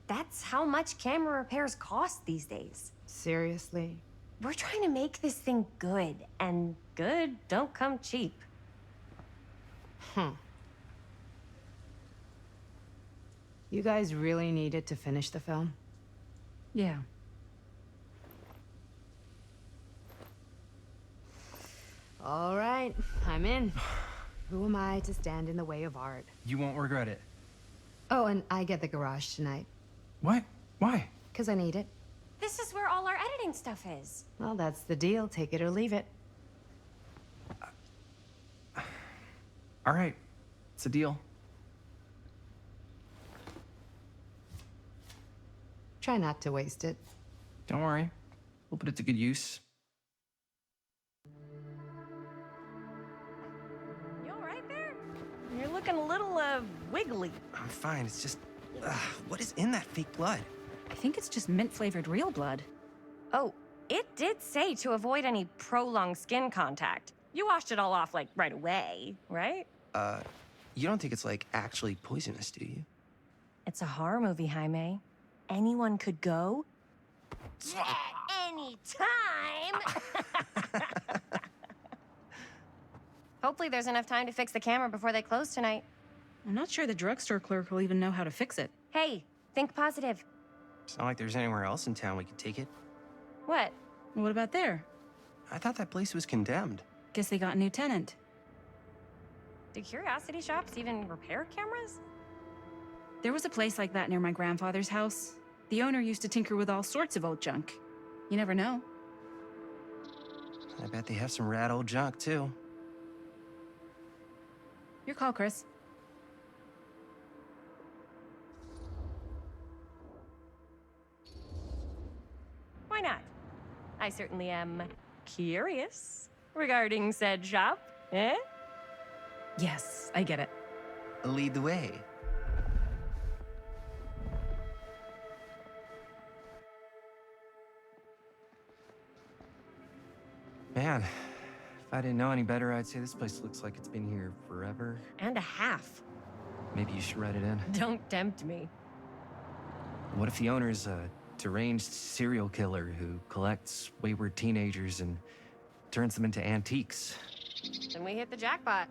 That's how much camera repairs cost these days. Seriously? We're trying to make this thing good, and good don't come cheap. You guys really need it to finish the film? Yeah. All right, I'm in. Who am I to stand in the way of art? You won't regret it. Oh, and I get the garage tonight. What? Why? Because I need it. This is where all our editing stuff is. Well, that's the deal. Take it or leave it. All right, it's a deal. Try not to waste it. Don't worry, we'll put it to good use. You all right there? You're looking a little, wiggly. I'm fine, it's just, what is in that fake blood? I think it's just mint-flavored real blood. Oh, it did say to avoid any prolonged skin contact. You washed it all off, like, right away, right? You don't think it's, like, actually poisonous, do you? It's a horror movie, Jaime. Anyone could go. At any time! Hopefully there's enough time to fix the camera before they close tonight. I'm not sure the drugstore clerk will even know how to fix it. Hey, think positive. It's not like there's anywhere else in town we could take it. What? What about there? I thought that place was condemned. Guess they got a new tenant. Do curiosity shops even repair cameras? There was a place like that near my grandfather's house. The owner used to tinker with all sorts of old junk. You never know. I bet they have some rad old junk, too. Your call, Chris. Why not? I certainly am curious regarding said shop, eh? Yes, I get it. Lead the way. Man, if I didn't know any better, I'd say this place looks like it's been here forever. And a half. Maybe you should write it in. Don't tempt me. What if the owner's a deranged serial killer who collects wayward teenagers and turns them into antiques? Then we hit the jackpot.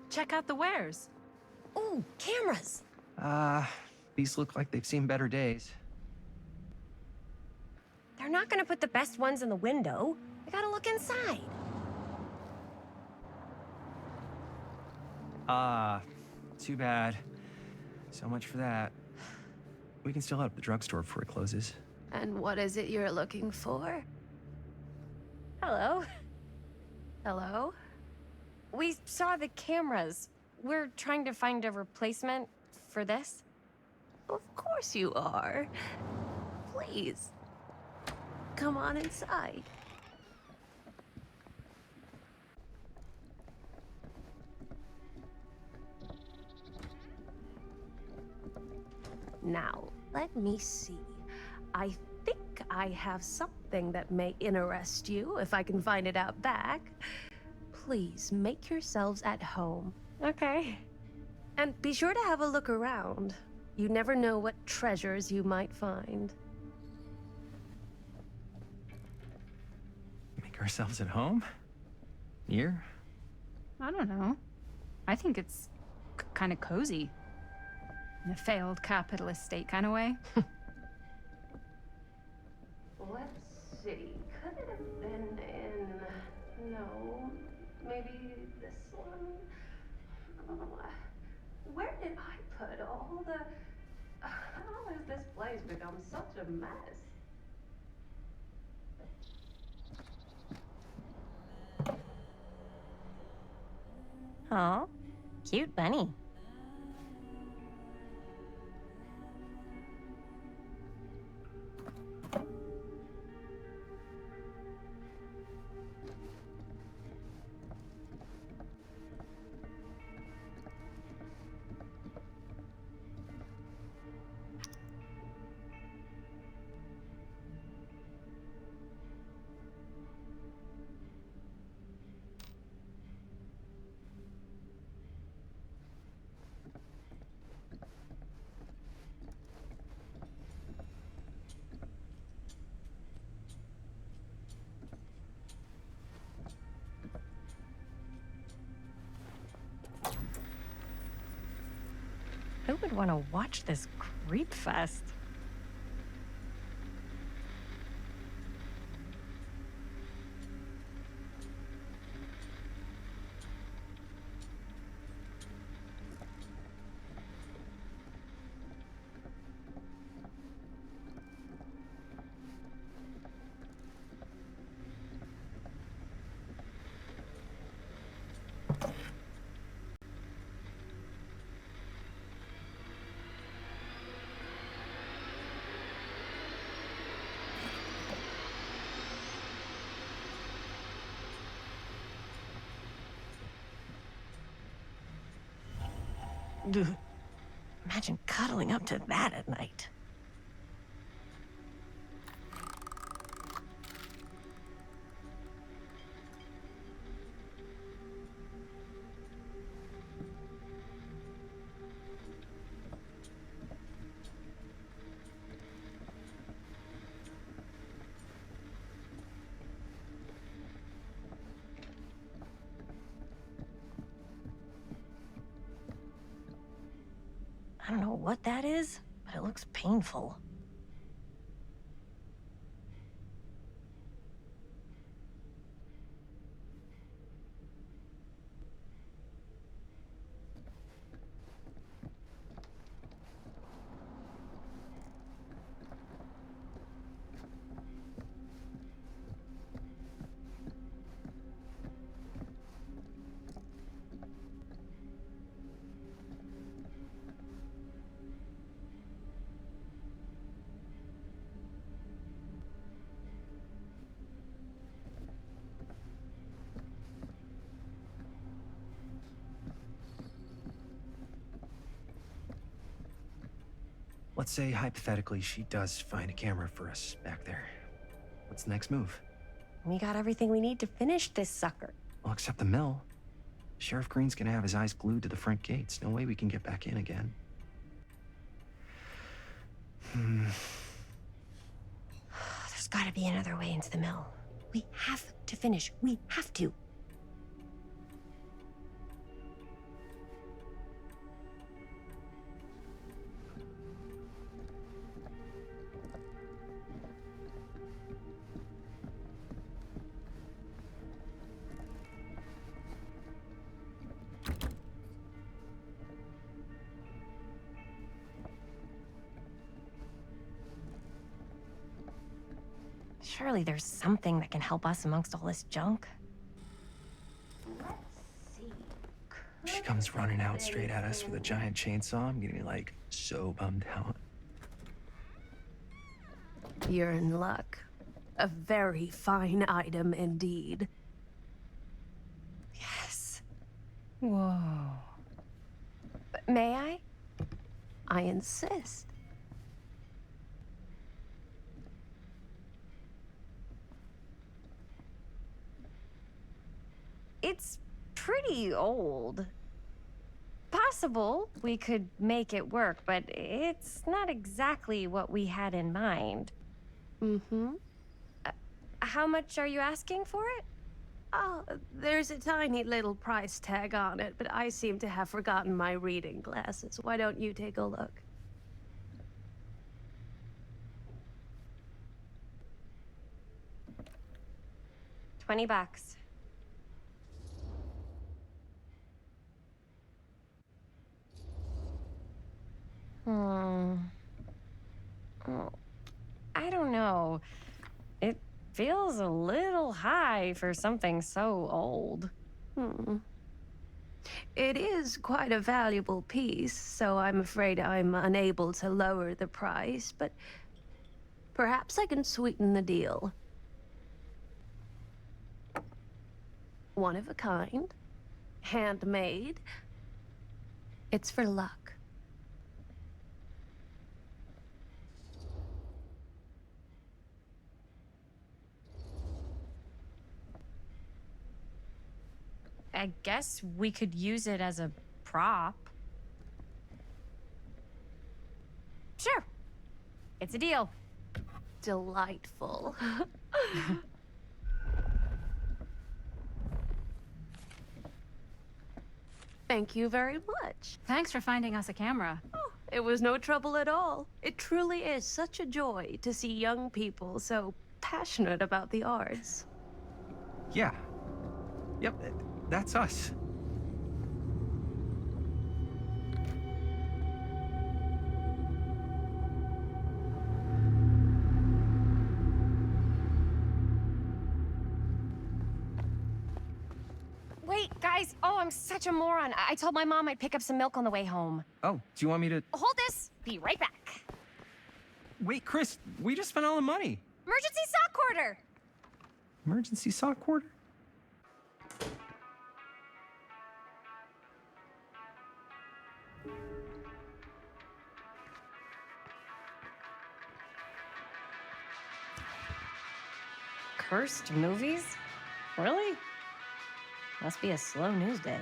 Check out the wares. Ooh, cameras. These look like they've seen better days. They're not gonna put the best ones in the window. I gotta look inside. Too bad. So much for that. We can still head up the drugstore before it closes. And what is it you're looking for? Hello. Hello? We saw the cameras. We're trying to find a replacement for this. Of course you are. Please. Come on inside. Now, let me see. I think I have something that may interest you, if I can find it out back. Please make yourselves at home. Okay. And be sure to have a look around. You never know what treasures you might find. Make ourselves at home? Here? I don't know. I think it's kind of cozy. In a failed capitalist state kind of way. Let's see. Could it have been in... No, maybe this one? Oh, where did I put all the... How has this place become such a mess? Aw, cute bunny. Who would want to watch this creep fest? Ugh. Imagine cuddling up to that at night. I don't know what that is, but it looks painful. Let's say, hypothetically, she does find a camera for us back there. What's the next move? We got everything we need to finish this sucker. Well, except the mill. Sheriff Green's gonna have his eyes glued to the front gates. No way we can get back in again. There's gotta be another way into the mill. We have to finish. We have to. Surely there's something that can help us amongst all this junk. She comes running out straight at us with a giant chainsaw. I'm gonna be like so bummed out. You're in luck. A very fine item indeed. Yes. Whoa. May I? I insist. It's pretty old. Possible we could make it work, but it's not exactly what we had in mind. Mm-hmm. How much are you asking for it? Oh, there's a tiny little price tag on it, but I seem to have forgotten my reading glasses. Why don't you take a look? $20. Hmm. Oh, I don't know. It feels a little high for something so old. It is quite a valuable piece, so I'm afraid I'm unable to lower the price, but perhaps I can sweeten the deal. One of a kind, handmade. It's for luck. I guess we could use it as a prop. Sure. It's a deal. Delightful. Thank you very much. Thanks for finding us a camera. Oh, it was no trouble at all. It truly is such a joy to see young people so passionate about the arts. Yeah. Yep, that's us. Wait, guys. Oh, I'm such a moron. I told my mom I'd pick up some milk on the way home. Oh, do you want me to... Hold this. Be right back. Wait, Chris, we just spent all the money. Emergency sock quarter. Emergency sock quarter? Cursed movies? Really? Must be a slow news day.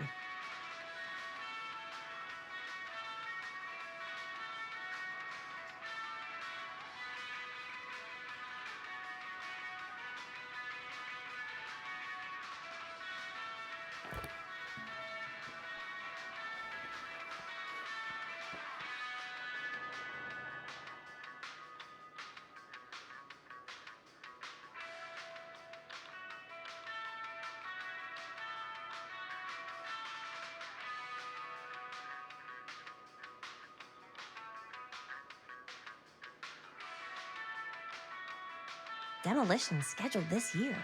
Demolition scheduled this year.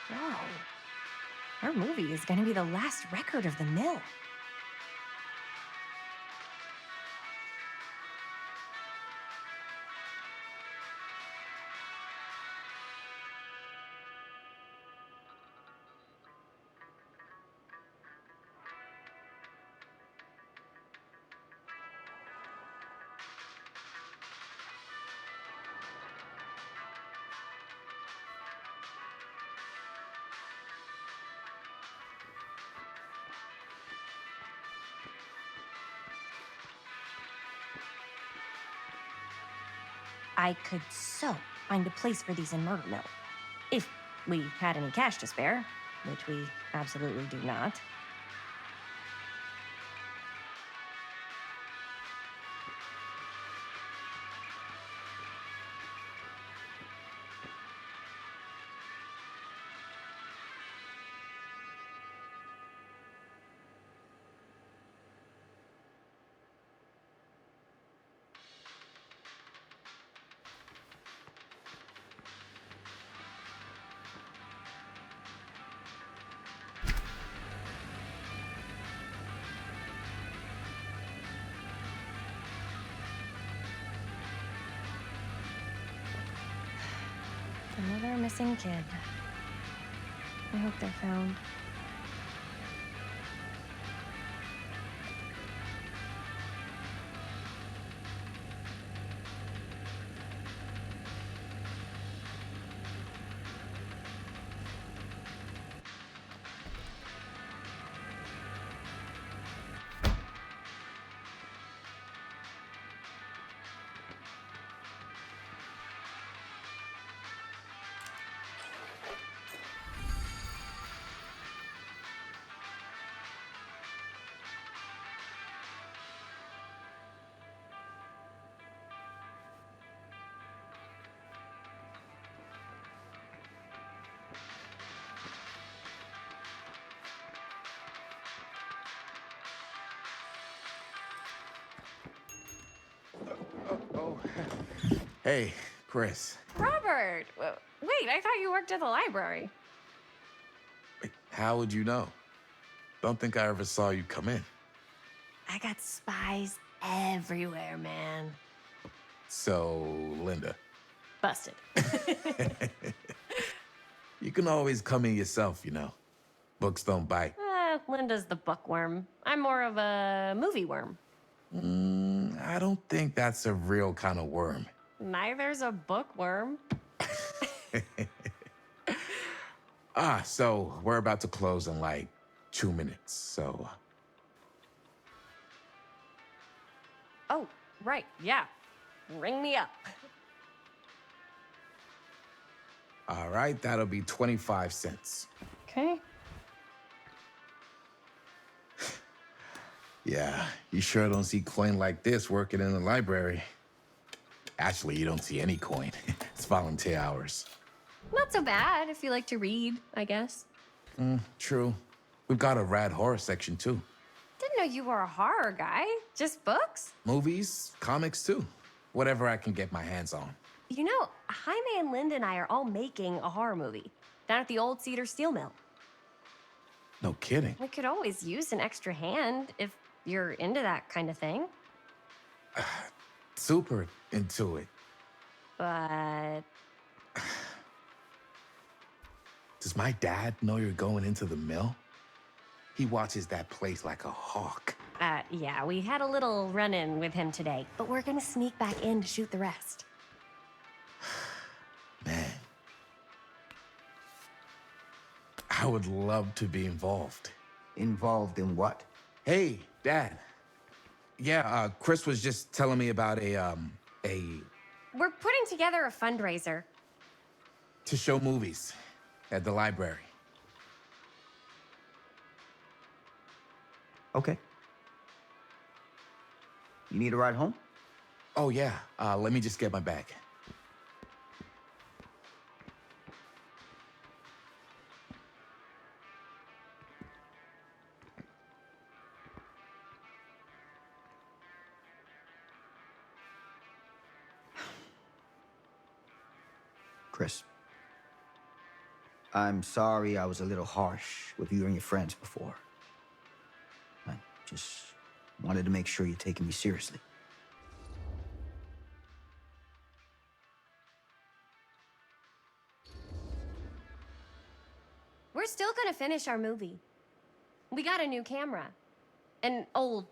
Whoa. Our movie is gonna be the last record of the mill. I could so find a place for these in Murder Mill. If we had any cash to spare, which we absolutely do not. Another missing kid. I hope they're found. Hey, Chris. Robert! Wait, I thought you worked at the library. How would you know? Don't think I ever saw you come in. I got spies everywhere, man. So, Linda. Busted. You can always come in yourself, you know. Books don't bite. Linda's the bookworm. I'm more of a movie worm. I don't think that's a real kind of worm. Neither's a bookworm. So we're about to close in like 2 minutes, so... Oh, right, yeah. Ring me up. All right, that'll be 25 cents. Okay. Yeah, you sure don't see coin like this working in the library. Actually, you don't see any coin. It's volunteer hours. Not so bad if you like to read, I guess. True. We've got a rad horror section, too. Didn't know you were a horror guy. Just books? Movies, comics, too. Whatever I can get my hands on. You know, Jaime and Linda and I are all making a horror movie down at the old Cedar Steel Mill. No kidding. We could always use an extra hand if you're into that kind of thing. Super into it. But... Does my dad know you're going into the mill? He watches that place like a hawk. Yeah, we had a little run-in with him today, but we're gonna sneak back in to shoot the rest. Man. I would love to be involved. Involved in what? Hey, Dad. Yeah, Chris was just telling me about a... We're putting together a fundraiser. to show movies at the library. Okay. You need a ride home? Oh, yeah. Let me just get my bag. Chris, I'm sorry I was a little harsh with you and your friends before. I just wanted to make sure you're taking me seriously. We're still gonna finish our movie. We got a new camera. An old,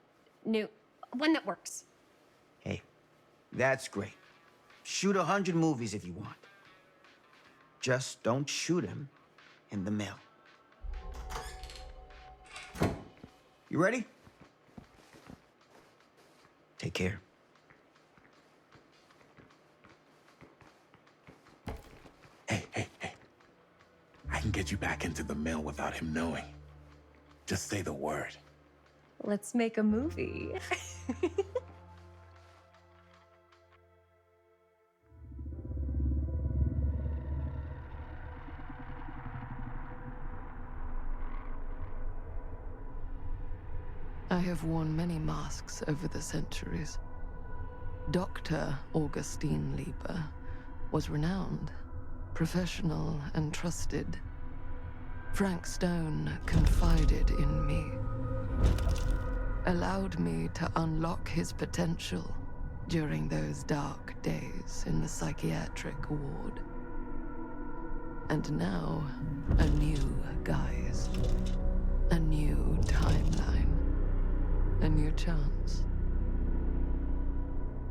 new, one that works. Hey, that's great. Shoot 100 movies if you want. Just don't shoot them in the mill. You ready? Take care. Hey. I can get you back into the mill without him knowing. Just say the word. Let's make a movie. I have worn many masks over the centuries. Dr. Augustine Lieber was renowned, professional, and trusted. Frank Stone confided in me, allowed me to unlock his potential during those dark days in the psychiatric ward. And now, a new guise, a new timeline. A new chance.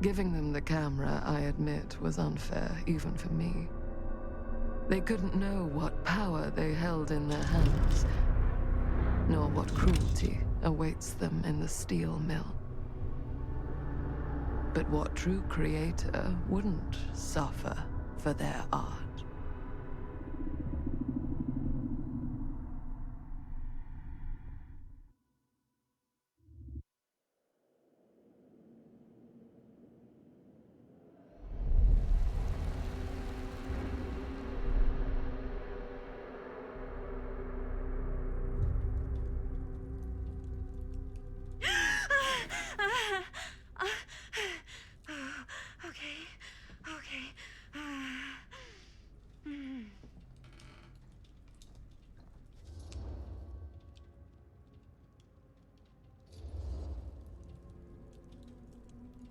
Giving them the camera, I admit, was unfair, even for me. They couldn't know what power they held in their hands, nor what cruelty awaits them in the steel mill. But what true creator wouldn't suffer for their art? Okay.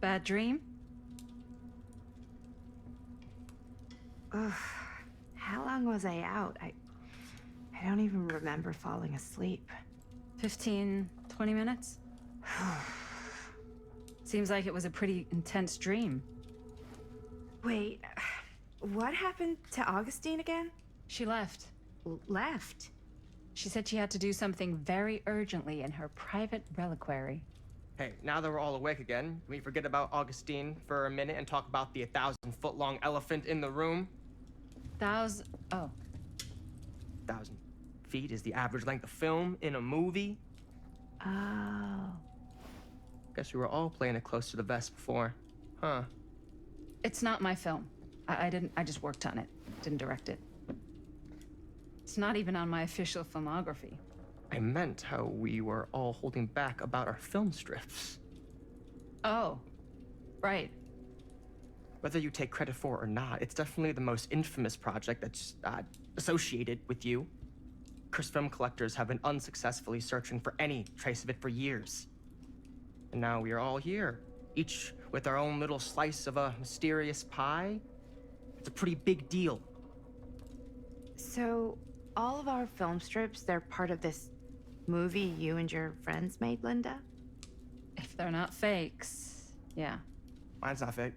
Bad dream? Ugh. How long was I out? I don't even remember falling asleep. 15, 20 minutes? Seems like it was a pretty intense dream. Wait, what happened to Augustine again? She left. Left? She said she had to do something very urgently in her private reliquary. Hey, now that we're all awake again, can we forget about Augustine for a minute and talk about the 1,000-foot-long elephant in the room? Oh. 1,000 feet is the average length of film in a movie. Oh. Guess we were all playing it close to the vest before. Huh. It's not my film. I just worked on it. Didn't direct it. It's not even on my official filmography. I meant how we were all holding back about our film strips. Oh. Right. Whether you take credit for it or not, it's definitely the most infamous project that's associated with you. Cursed film collectors have been unsuccessfully searching for any trace of it for years. And now we are all here, each with our own little slice of a mysterious pie. It's a pretty big deal. So, all of our film strips, they're part of this movie you and your friends made, Linda? If they're not fakes, yeah. Mine's not fake.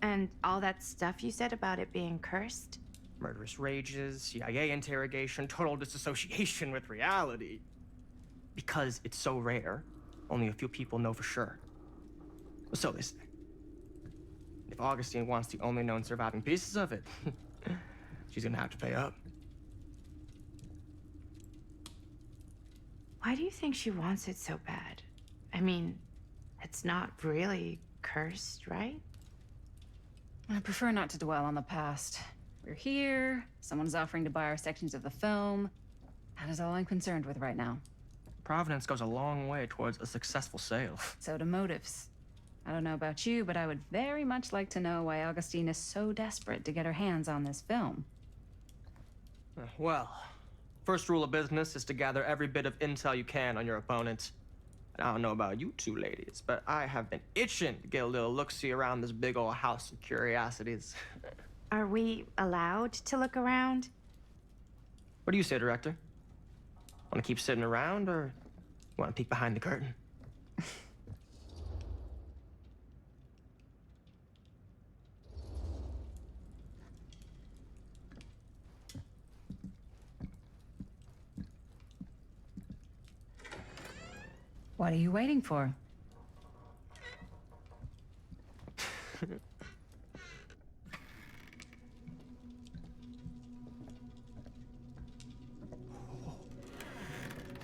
And all that stuff you said about it being cursed? Murderous rages, CIA interrogation, total disassociation with reality. Because it's so rare, only a few people know for sure. So they say. If Augustine wants the only known surviving pieces of it, she's gonna have to pay up. Why do you think she wants it so bad? I mean, it's not really cursed, right? I prefer not to dwell on the past. We're here, someone's offering to buy our sections of the film. That is all I'm concerned with right now. Providence goes a long way towards a successful sale. So do motives. I don't know about you, but I would very much like to know why Augustine is so desperate to get her hands on this film. Well, first rule of business is to gather every bit of intel you can on your opponent. And I don't know about you two ladies, but I have been itching to get a little look-see around this big old house of curiosities. Are we allowed to look around? What do you say, director? Want to keep sitting around, or want to peek behind the curtain? What are you waiting for?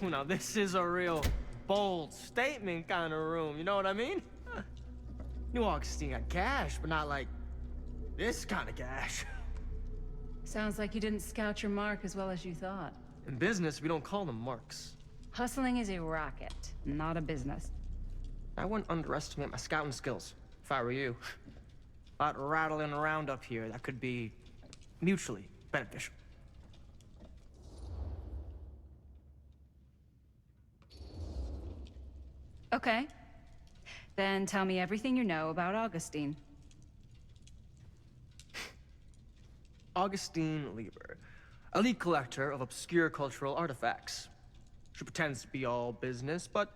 Now, this is a real bold statement kind of room, you know what I mean? Knew Augustine got cash, but not like this kind of cash. Sounds like you didn't scout your mark as well as you thought. In business, we don't call them marks. Hustling is a racket, not a business. I wouldn't underestimate my scouting skills, if I were you. A lot rattling around up here that could be mutually beneficial. Okay. Then tell me everything you know about Augustine. Augustine Lieber, elite collector of obscure cultural artifacts. She pretends to be all business, but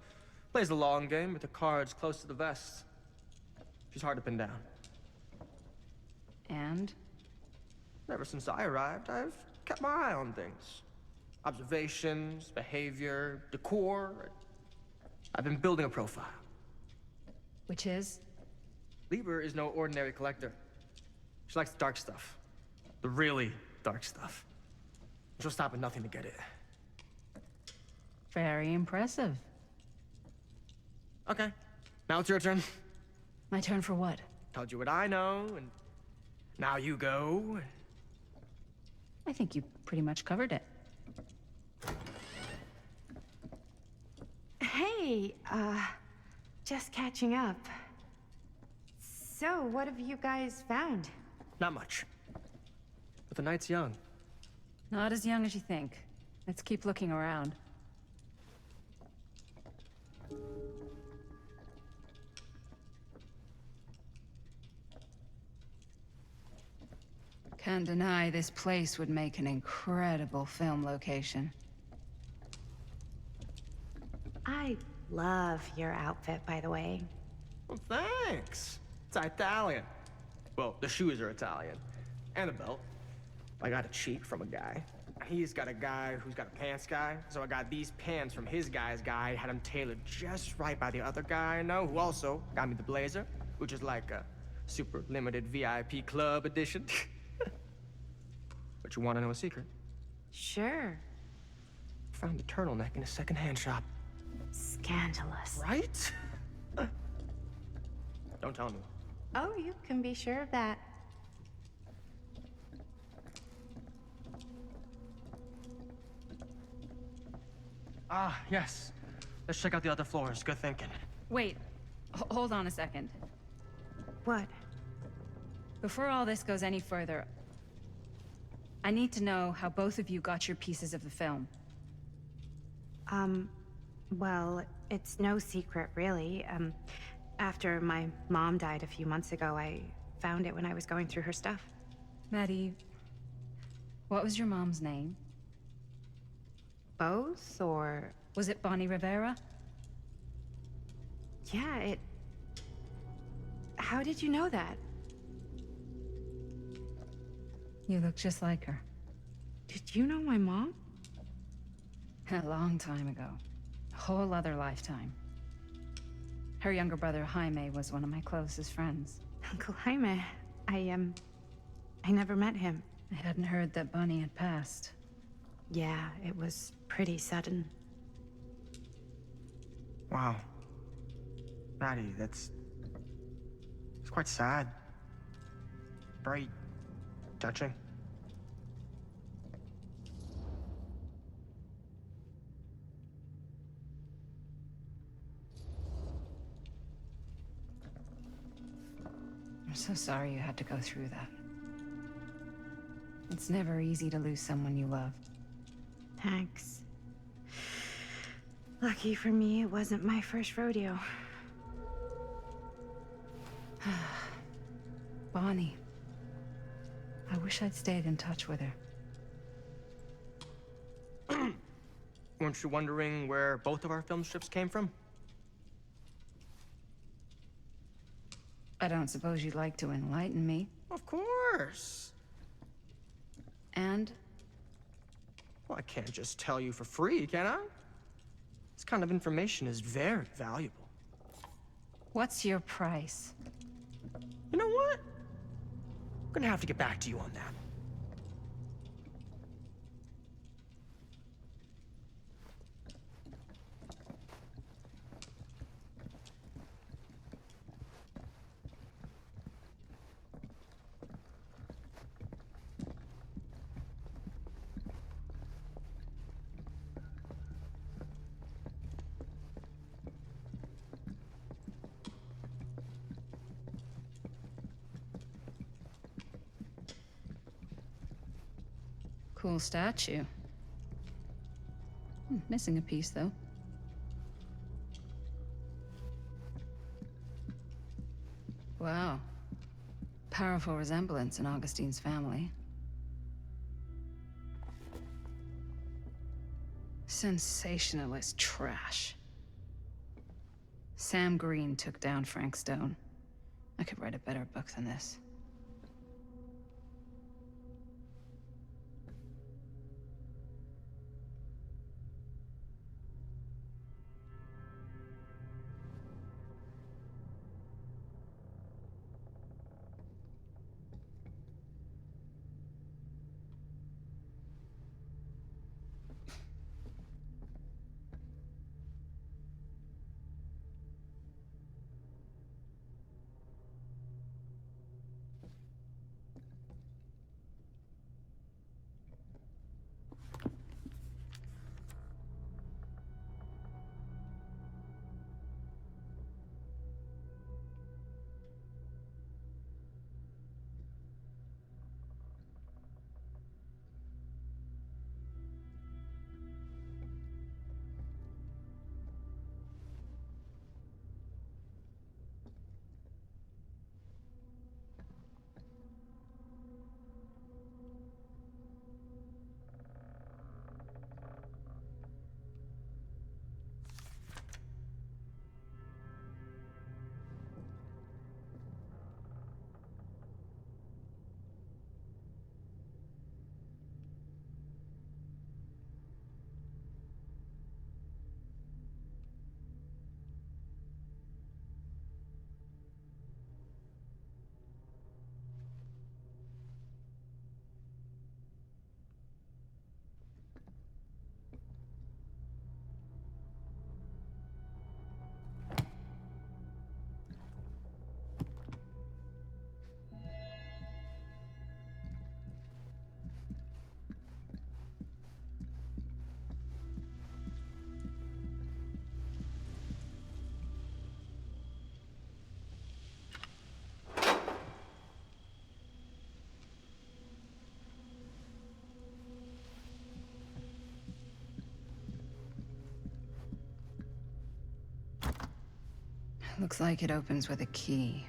plays the long game with the cards close to the vest. She's hard to pin down. And? Ever since I arrived, I've kept my eye on things. Observations, behavior, decor. I've been building a profile. Which is? Lieber is no ordinary collector. She likes the dark stuff. The really dark stuff. She'll stop at nothing to get it. Very impressive. Okay, now it's your turn. My turn for what? Told you what I know, and now you go. I think you pretty much covered it. Hey, just catching up. So, what have you guys found? Not much. But the night's young. Not as young as you think. Let's keep looking around. Can't deny this place would make an incredible film location. I love your outfit, by the way. Well, thanks. It's Italian. Well, the shoes are Italian. And the belt. I got a cheat from a guy. He's got a guy who's got a pants guy, so I got these pants from his guy's guy, had them tailored just right by the other guy I know, who also got me the blazer, which is like a super limited VIP club edition. But you want to know a secret? Sure. Found a turtleneck in a secondhand shop. Scandalous. Right? Don't tell me. Oh, you can be sure of that. Ah, yes. Let's check out the other floors. Good thinking. Wait, hold on a second. What? Before all this goes any further, I need to know how both of you got your pieces of the film. Well, it's no secret, really. After my mom died a few months ago, I found it when I was going through her stuff. Maddie, what was your mom's name? Both, or... Was it Bonnie Rivera? Yeah, How did you know that? You look just like her. Did you know my mom? A long time ago. A whole other lifetime. Her younger brother, Jaime, was one of my closest friends. Uncle Jaime. I never met him. I hadn't heard that Bonnie had passed. Yeah, it was pretty sudden. Wow. Maddie, it's quite sad. Very touching. I'm so sorry you had to go through that. It's never easy to lose someone you love. Thanks. Lucky for me, it wasn't my first rodeo. Bonnie. I wish I'd stayed in touch with her. Weren't you wondering where both of our film strips came from? I don't suppose you'd like to enlighten me. Of course. And? Well, I can't just tell you for free, can I? This kind of information is very valuable. What's your price? You know what? I'm gonna have to get back to you on that. Cool statue. Missing a piece, though. Wow. Powerful resemblance in Augustine's family. Sensationalist trash. Sam Green took down Frank Stone. I could write a better book than this. Looks like it opens with a key.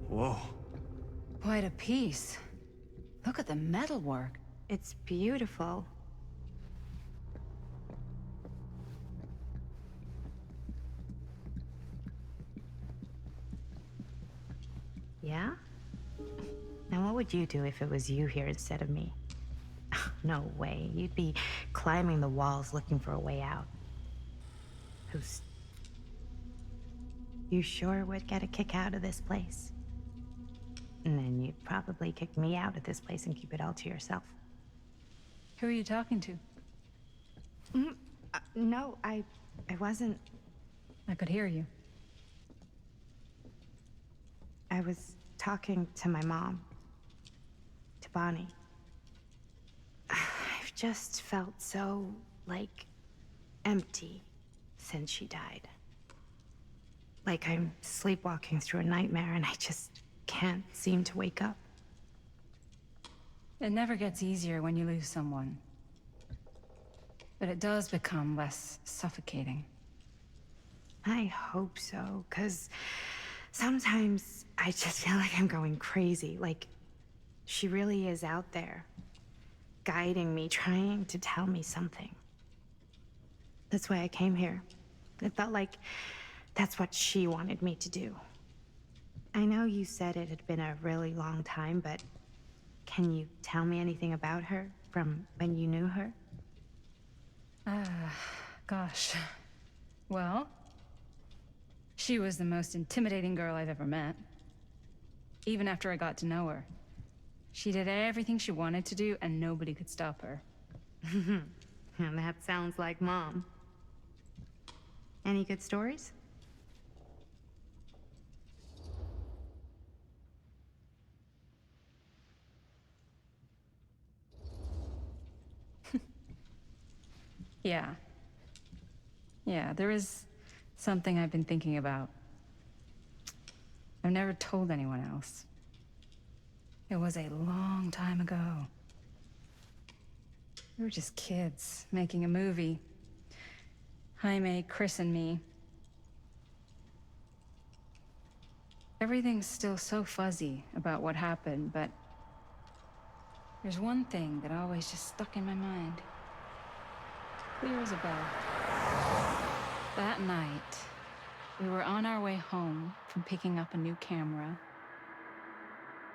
Whoa. Quite a piece. Look at the metalwork. It's beautiful. Yeah? Now what would you do if it was you here instead of me? No way. You'd be climbing the walls looking for a way out. Who's... You sure would get a kick out of this place? And then you'd probably kick me out of this place and keep it all to yourself. Who are you talking to? No, I wasn't. I could hear you. I was talking to my mom. To Bonnie. I've just felt so, like, empty since she died. Like I'm sleepwalking through a nightmare and I just can't seem to wake up. It never gets easier when you lose someone. But it does become less suffocating. I hope so, 'cause sometimes I just feel like I'm going crazy. Like, she really is out there, guiding me, trying to tell me something. That's why I came here. It felt like that's what she wanted me to do. I know you said it had been a really long time, but can you tell me anything about her from when you knew her? Gosh. Well, she was the most intimidating girl I've ever met. Even after I got to know her. She did everything she wanted to do, and nobody could stop her. And that sounds like Mom. Any good stories? Yeah. Yeah, there is something I've been thinking about. I've never told anyone else. It was a long time ago. We were just kids, making a movie. Jaime, Chris, and me. Everything's still so fuzzy about what happened, but there's one thing that always just stuck in my mind. Clear as a bell. That night, we were on our way home from picking up a new camera.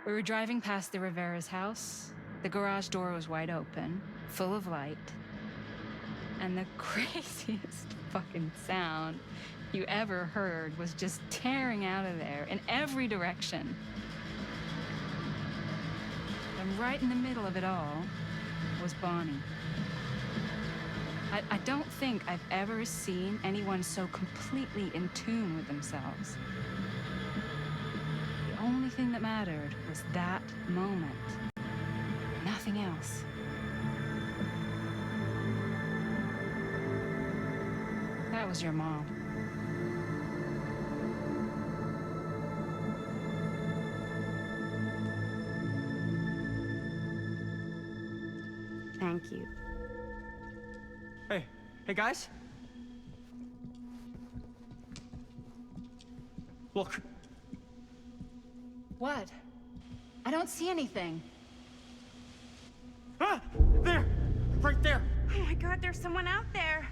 We were driving past the Rivera's house. The garage door was wide open, full of light. And the craziest fucking sound you ever heard was just tearing out of there in every direction. And right in the middle of it all was Bonnie. I don't think I've ever seen anyone so completely in tune with themselves. The only thing that mattered was that moment. Nothing else. That was your mom. Thank you. Hey guys. Look. What? I don't see anything. Ah! There! Right there! Oh my God, there's someone out there.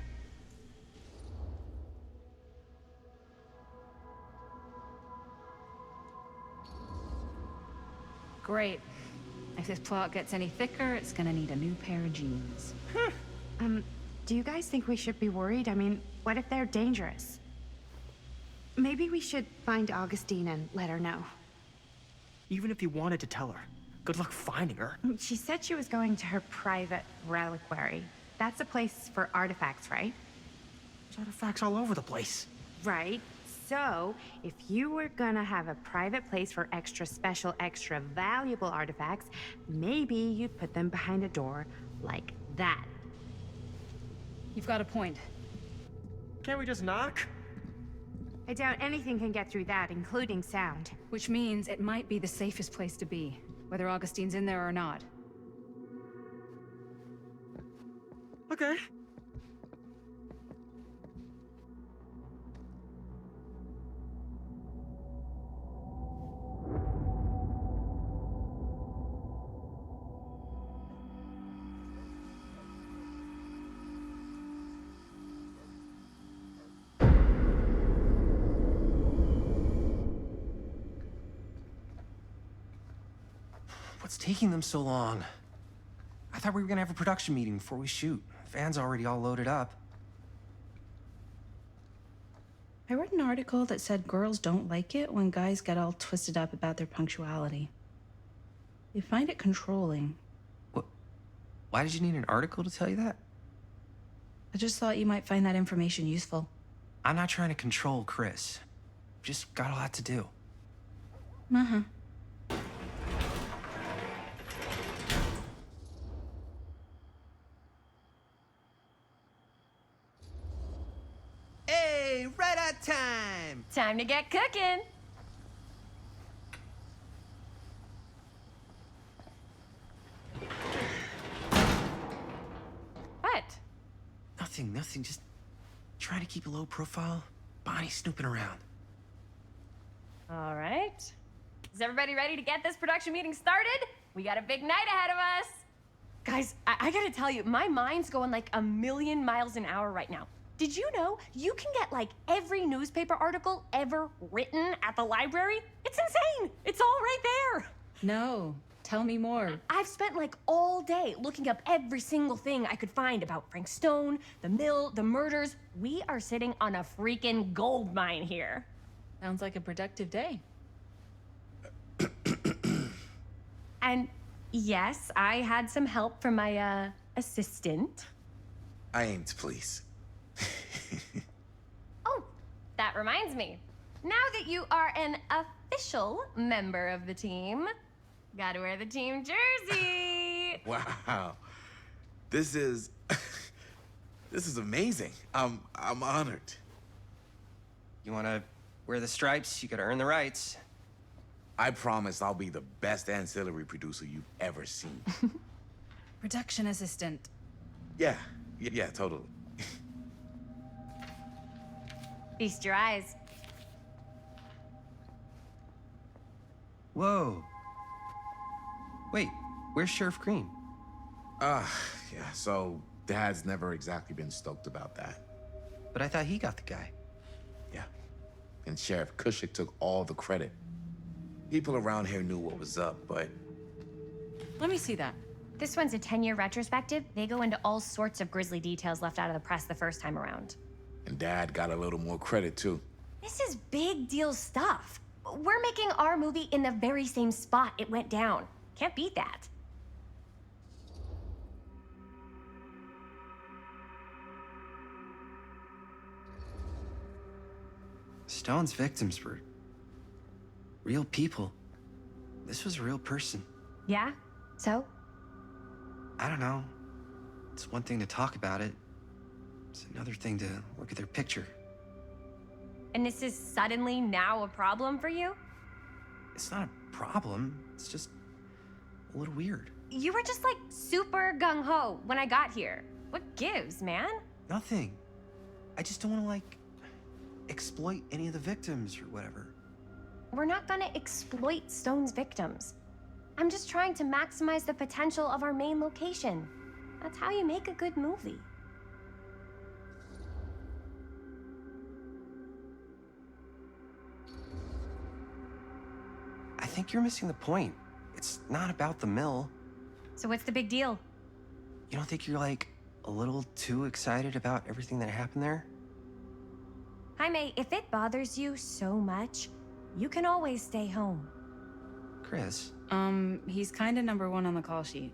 Great. If this plot gets any thicker, it's gonna need a new pair of jeans. Do you guys think we should be worried? I mean, what if they're dangerous? Maybe we should find Augustine and let her know. Even if you wanted to tell her, good luck finding her. She said she was going to her private reliquary. That's a place for artifacts, right? There's artifacts all over the place. Right. So, if you were gonna have a private place for extra special, extra valuable artifacts, maybe you'd put them behind a door like that. You've got a point. Can't we just knock? I doubt anything can get through that, including sound. Which means it might be the safest place to be, whether Augustine's in there or not. Okay. What's taking them so long? I thought we were gonna have a production meeting before we shoot. Van's already all loaded up. I read an article that said girls don't like it when guys get all twisted up about their punctuality. They find it controlling. What? Why did you need an article to tell you that? I just thought you might find that information useful. I'm not trying to control Chris. Just got a lot to do. Uh-huh. Hey, right on time! Time to get cooking. What? Nothing. Just trying to keep a low profile. Bonnie snooping around. All right. Is everybody ready to get this production meeting started? We got a big night ahead of us. Guys, I gotta tell you, my mind's going like a million miles an hour right now. Did you know you can get like every newspaper article ever written at the library? It's insane. It's all right there. No, tell me more. I've spent like all day looking up every single thing I could find about Frank Stone, the mill, the murders. We are sitting on a freaking gold mine here. Sounds like a productive day. And yes, I had some help from my assistant. I aim to please. Oh, that reminds me. Now that you are an official member of the team, gotta wear the team jersey. Wow. This is this is amazing. I'm honored. You wanna wear the stripes? You gotta earn the rights. I promise I'll be the best ancillary producer you've ever seen. Production assistant. Yeah, totally. Feast your eyes. Whoa. Wait, where's Sheriff Green? Yeah, so Dad's never exactly been stoked about that. But I thought he got the guy. Yeah, and Sheriff Cushik took all the credit. People around here knew what was up, but... Let me see that. This one's a 10-year retrospective. They go into all sorts of grisly details left out of the press the first time around. And Dad got a little more credit, too. This is big deal stuff. We're making our movie in the very same spot it went down. Can't beat that. Stone's victims were real people. This was a real person. Yeah? So? I don't know. It's one thing to talk about it. It's another thing to look at their picture. And this is suddenly now a problem for you? It's not a problem. It's just a little weird. You were just like super gung-ho when I got here. What gives, man? Nothing. I just don't want to like exploit any of the victims or whatever. We're not gonna exploit Stone's victims. I'm just trying to maximize the potential of our main location. That's how you make a good movie. I think you're missing the point. It's not about the mill. So what's the big deal? You don't think you're like a little too excited about everything that happened there? Jaime, if it bothers you so much, you can always stay home. Chris? He's kinda #1 on the call sheet.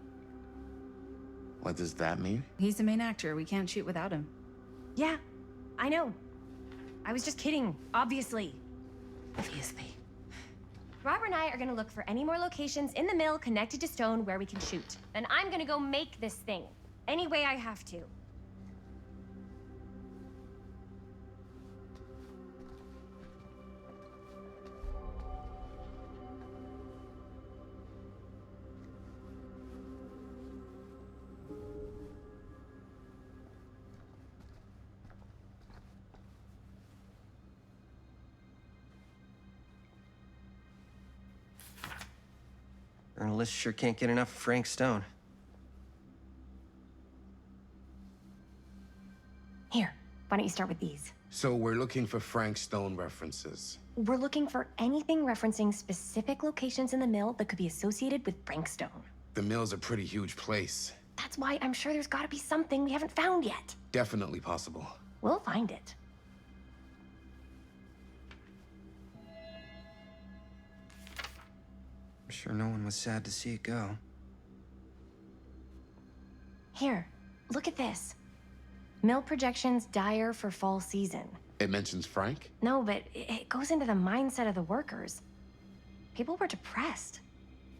What does that mean? He's the main actor. We can't shoot without him. Yeah, I know. I was just kidding, obviously. Obviously. Robert and I are gonna look for any more locations in the mill connected to Stone where we can shoot. Then I'm gonna go make this thing, any way I have to. journalists sure can't get enough of Frank Stone. Here, why don't you start with these? So we're looking for Frank Stone references. We're looking for anything referencing specific locations in the mill that could be associated with Frank Stone. The mill's a pretty huge place. That's why I'm sure there's gotta be something we haven't found yet. Definitely possible. We'll find it. I'm sure no one was sad to see it go. Here, look at this. Mill projections dire for fall season. It mentions Frank? No, but it goes into the mindset of the workers. People were depressed.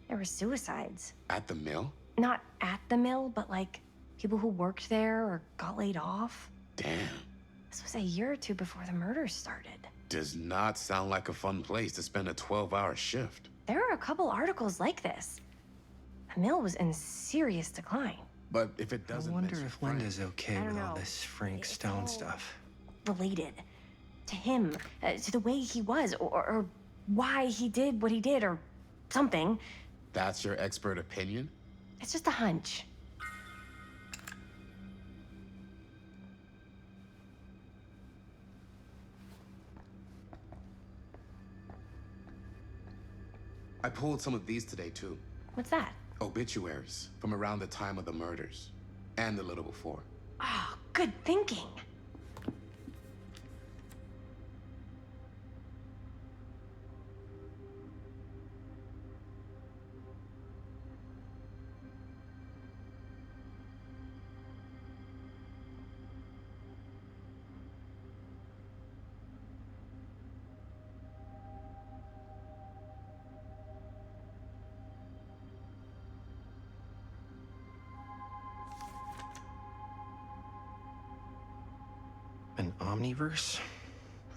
There were suicides. At the mill? Not at the mill, but like people who worked there or got laid off. Damn. This was a year or two before the murders started. Does not sound like a fun place to spend a 12-hour shift. There are a couple articles like this. The mill was in serious decline. But if it doesn't I wonder mention if Frank... Linda's okay I don't with all know. this Frank Stone stuff. Related to him, to the way he was, or why he did what he did, or something. That's your expert opinion? It's just a hunch. I pulled some of these today, too. What's that? Obituaries from around the time of the murders. And a little before. Oh, good thinking. An omniverse?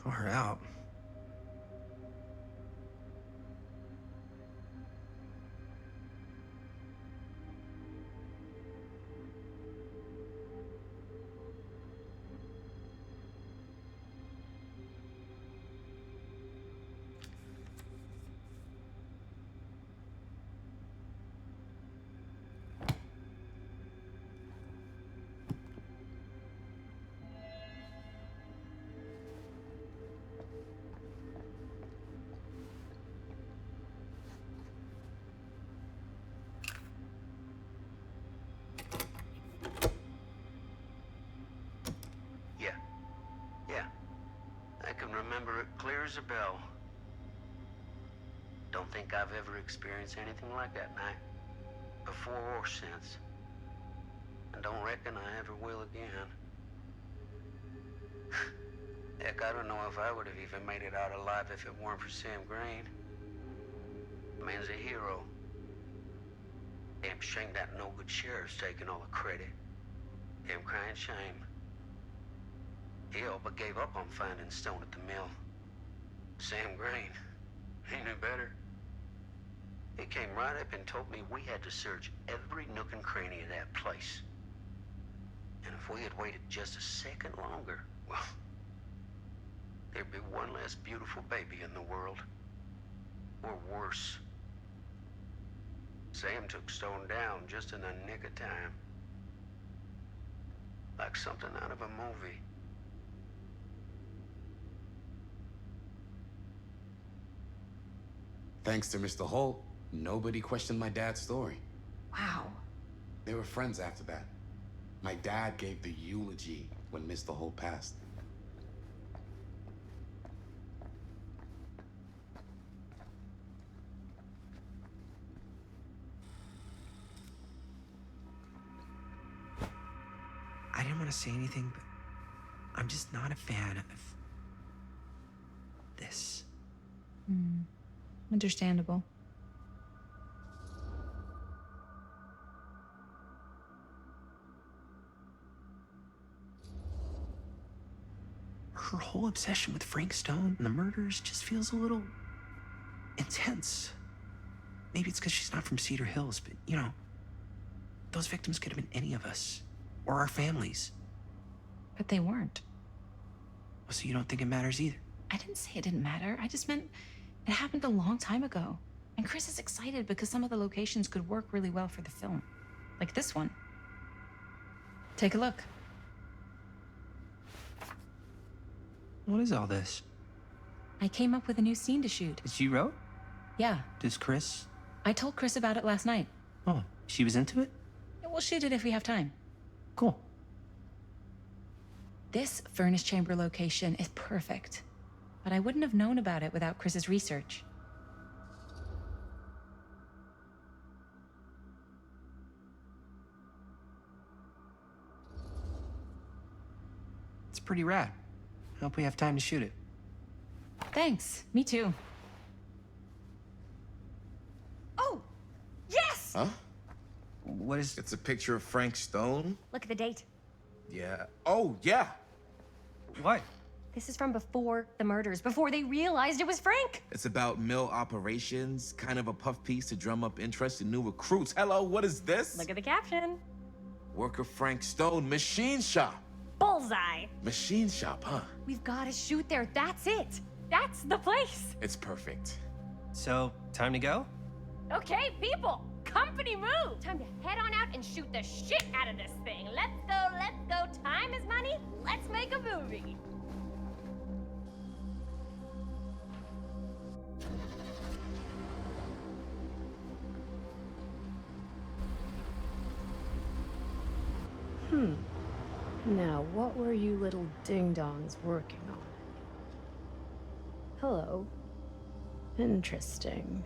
Far out. Yeah. I can remember it clear as a bell. Don't think I've ever experienced anything like that night. Before or since. And don't reckon I ever will again. Heck, I don't know if I would have even made it out alive if it weren't for Sam Green. The man's a hero. Damn shame that no-good sheriff's taking all the credit. Damn crying shame. He all but gave up on finding Stone at the mill. Sam Green, he knew better. He came right up and told me we had to search every nook and cranny of that place. And if we had waited just a second longer, well, there'd be one less beautiful baby in the world. Or worse. Sam took Stone down just in the nick of time. Like something out of a movie. Thanks to Mr. Holt, nobody questioned my dad's story. Wow. They were friends after that. My dad gave the eulogy when Mr. Holt passed. I didn't want to say anything, but I'm just not a fan of this. Understandable. Her whole obsession with Frank Stone and the murders just feels a little intense. Maybe it's because she's not from Cedar Hills, but you know, those victims could have been any of us or our families. But they weren't. Oh, so you don't think it matters either? I didn't say it didn't matter. I just meant it happened a long time ago. And Chris is excited because some of the locations could work really well for the film. Like this one. Take a look. What is all this? I came up with a new scene to shoot. That you wrote? Yeah. Does Chris? I told Chris about it last night. Oh, she was into it? Yeah, we'll shoot it if we have time. Cool. This furnace chamber location is perfect. But I wouldn't have known about it without Chris's research. It's pretty rad. I hope we have time to shoot it. Thanks. Me too. Oh! Yes! Huh? What is... It's a picture of Frank Stone? Look at the date. Yeah. Oh, yeah. What? This is from before the murders, before they realized it was Frank. It's about mill operations, kind of a puff piece to drum up interest in new recruits. Hello, what is this? Look at the caption. Worker Frank Stone, machine shop. Bullseye. Machine shop, huh? We've got to shoot there. That's it. That's the place. It's perfect. So, time to go? Okay, people. Company move. Time to head on out and shoot the shit out of this thing. Let's go, let's go. Time is money. Let's make a movie. Now, what were you little ding-dongs working on? Hello. Interesting.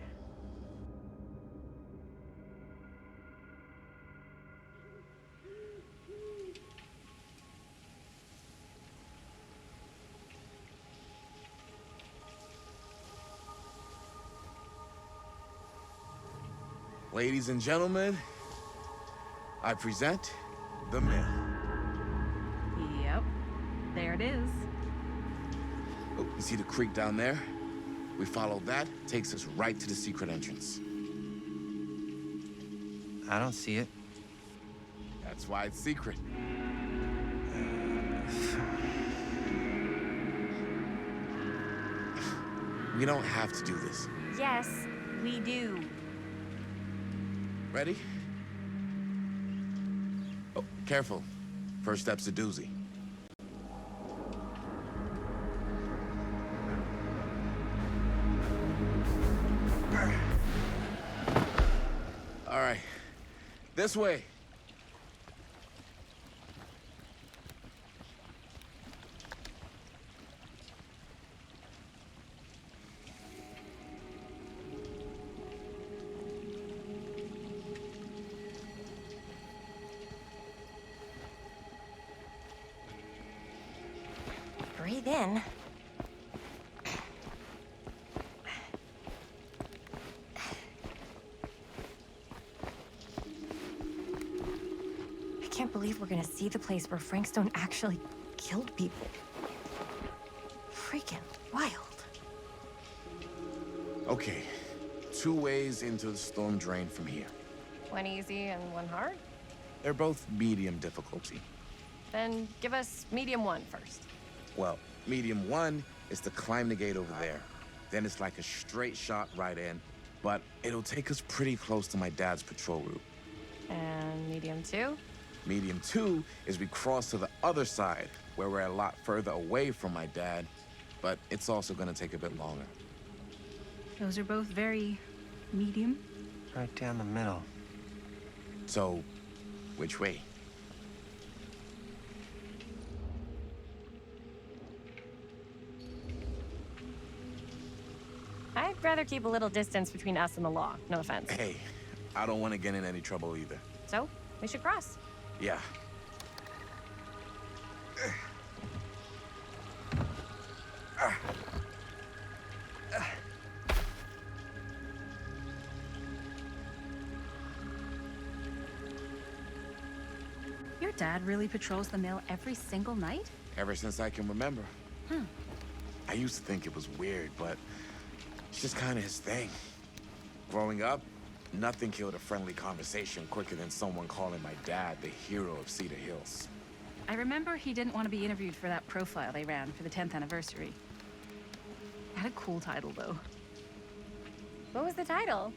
Ladies and gentlemen, I present the mill. Yep. There it is. Oh, you see the creek down there? We follow that, takes us right to the secret entrance. I don't see it. That's why it's secret. We don't have to do this. Yes, we do. Ready? Oh, careful. First step's a doozy. All right. This way. Breathe in. I can't believe we're gonna see the place where Frank Stone actually killed people. Freaking wild. Okay. 2 ways into the storm drain from here. One easy and one hard? They're both medium difficulty. Then give us medium one first. Well, medium 1 is to climb the gate over there. Then it's like a straight shot right in, but it'll take us pretty close to my dad's patrol route. And medium two? Medium 2 is we cross to the other side, where we're a lot further away from my dad, but it's also gonna take a bit longer. Those are both very medium. Right down the middle. So, which way? I'd rather keep a little distance between us and the law. No offense. Hey, I don't want to get in any trouble either. So, we should cross. Yeah. Your dad really patrols the mill every single night? Ever since I can remember. Hmm. I used to think it was weird, but it's just kind of his thing. Growing up, nothing killed a friendly conversation quicker than someone calling my dad the hero of Cedar Hills. I remember he didn't want to be interviewed for that profile they ran for the 10th anniversary. Had a cool title, though. What was the title?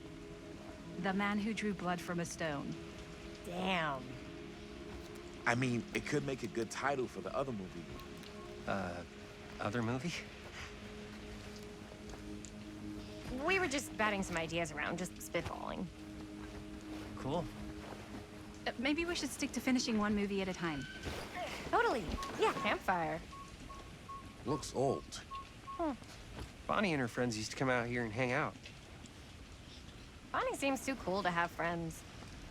The Man Who Drew Blood from a Stone. Damn. I mean, it could make a good title for the other movie. Other movie? We were just batting some ideas around, just spitballing. Cool. Maybe we should stick to finishing one movie at a time. Totally. Yeah, campfire. Looks old. Bonnie and her friends used to come out here and hang out. Bonnie seems too cool to have friends.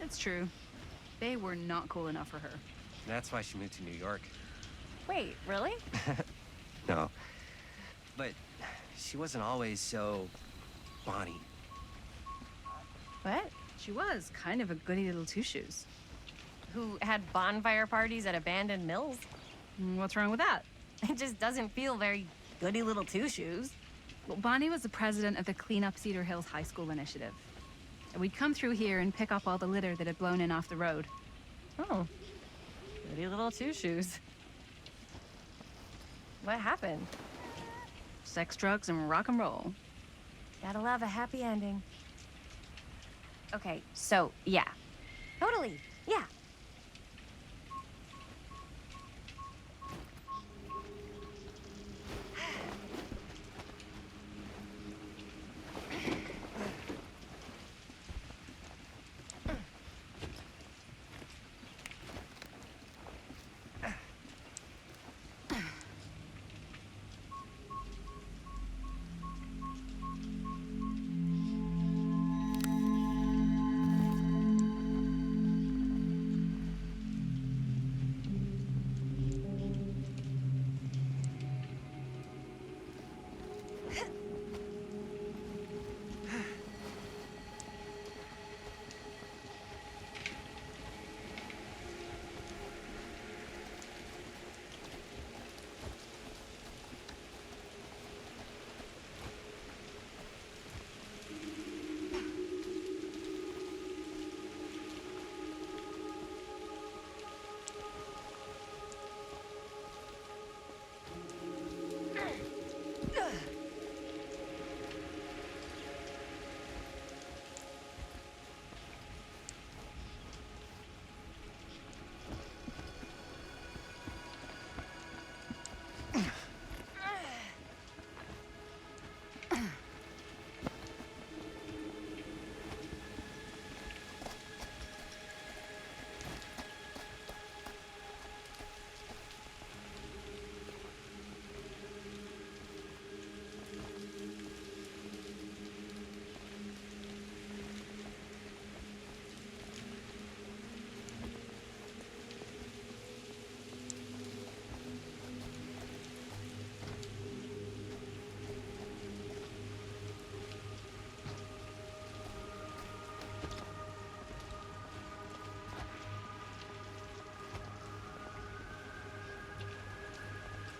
It's true. They were not cool enough for her. That's why she moved to New York. Wait, really? No. But she wasn't always so Bonnie. What? She was kind of a goody little two-shoes. Who had bonfire parties at abandoned mills? What's wrong with that? It just doesn't feel very goody little two-shoes. Well, Bonnie was the president of the Clean Up Cedar Hills High School initiative. And we'd come through here and pick up all the litter that had blown in off the road. Oh. Goody little two-shoes. What happened? Sex, drugs, and rock and roll. Gotta love a happy ending. Okay, so, yeah. Totally, yeah.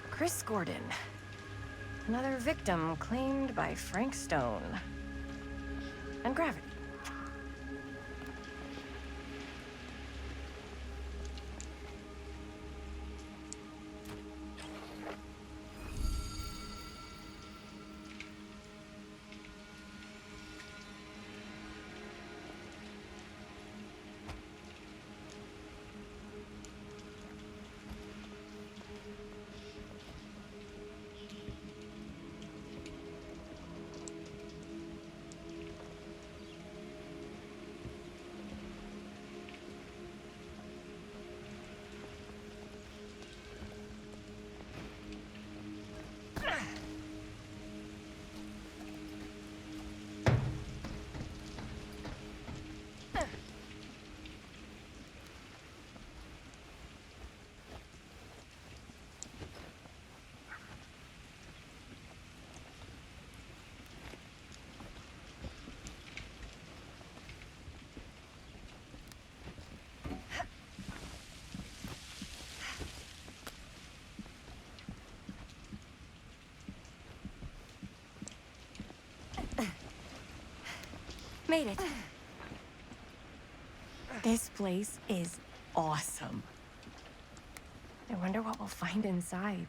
Chris Gordon. Another victim claimed by Frank Stone. And gravity. Made it. This place is awesome. I wonder what we'll find inside.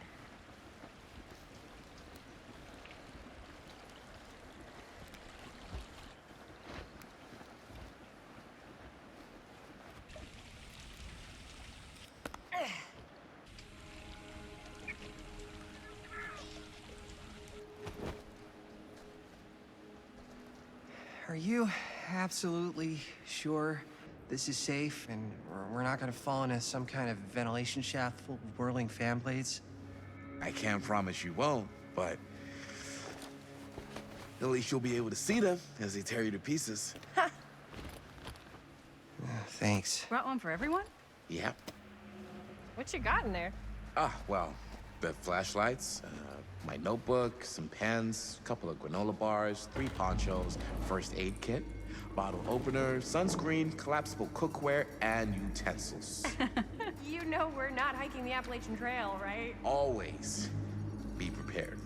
you absolutely sure this is safe and we're not gonna fall into some kind of ventilation shaft full of whirling fan blades? I can't promise you won't, but at least you'll be able to see them as they tear you to pieces. Thanks. Brought one for everyone? Yep. What you got in there? Well, the flashlights, my notebook, some pens, a couple of granola bars, 3 ponchos, first aid kit, bottle opener, sunscreen, collapsible cookware, and utensils. You know we're not hiking the Appalachian Trail, right? Always be prepared.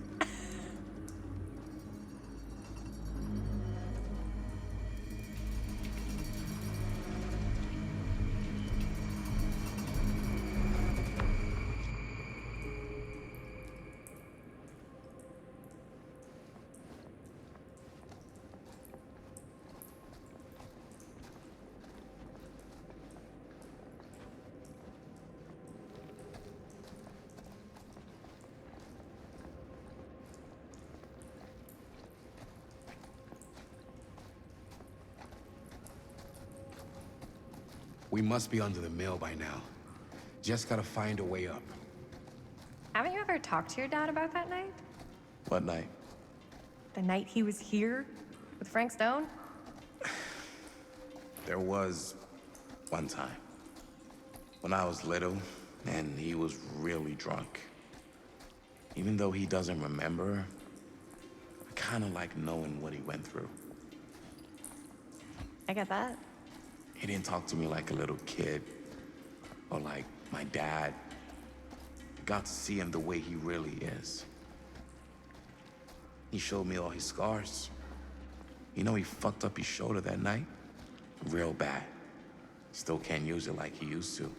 We must be under the mill by now. Just gotta find a way up. Haven't you ever talked to your dad about that night? What night? The night he was here with Frank Stone? There was one time when I was little and he was really drunk. Even though he doesn't remember, I kind of like knowing what he went through. I get that. He didn't talk to me like a little kid or like my dad. I got to see him the way he really is. He showed me all his scars. You know, he fucked up his shoulder that night? Real bad. Still can't use it like he used to.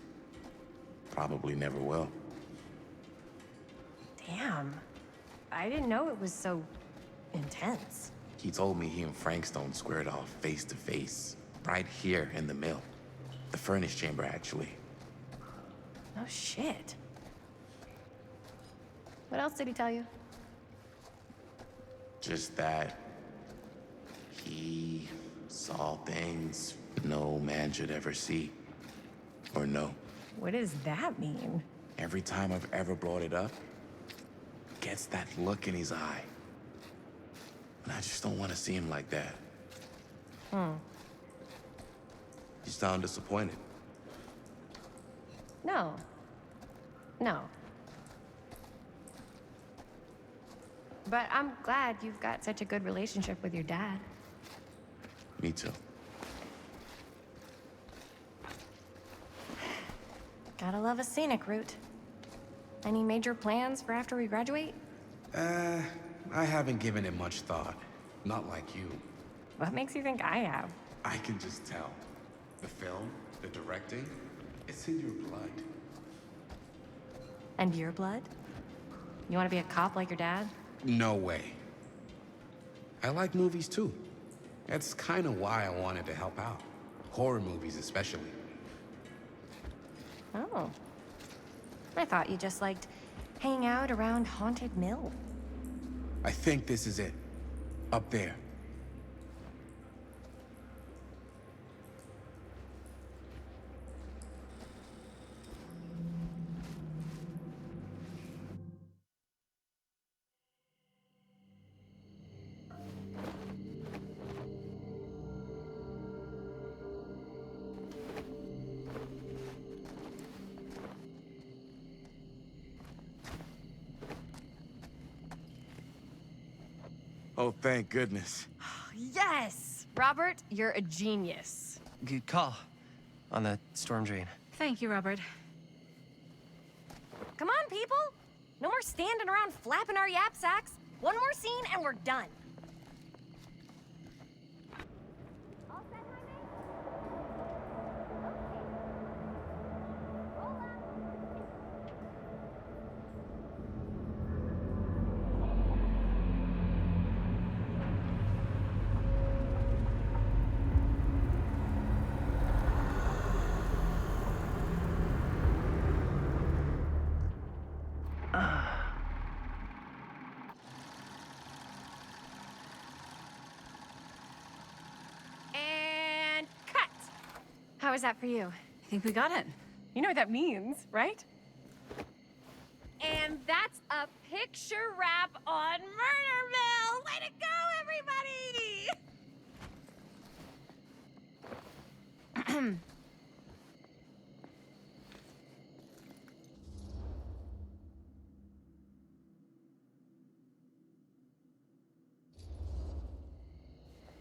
Probably never will. Damn. I didn't know it was so intense. He told me he and Frank Stone squared off face to face. Right here in the mill. The furnace chamber, actually. No shit. What else did he tell you? Just that he saw things no man should ever see or know. What does that mean? Every time I've ever brought it up, gets that look in his eye. And I just don't want to see him like that. You sound disappointed. No. No. But I'm glad you've got such a good relationship with your dad. Me too. Gotta love a scenic route. Any major plans for after we graduate? I haven't given it much thought. Not like you. What makes you think I have? I can just tell. The film, the directing, it's in your blood. And your blood? You want to be a cop like your dad? No way. I like movies too. That's kind of why I wanted to help out. Horror movies especially. Oh. I thought you just liked hanging out around Haunted Mill. I think this is it. Up there. Oh, thank goodness. Yes! Robert, you're a genius. Good call on the storm drain. Thank you, Robert. Come on, people! No more standing around flapping our yap sacks. One more scene and we're done. was that for you? I think we got it. You know what that means, right? And that's a picture wrap on Murder Mill! Way to go, everybody!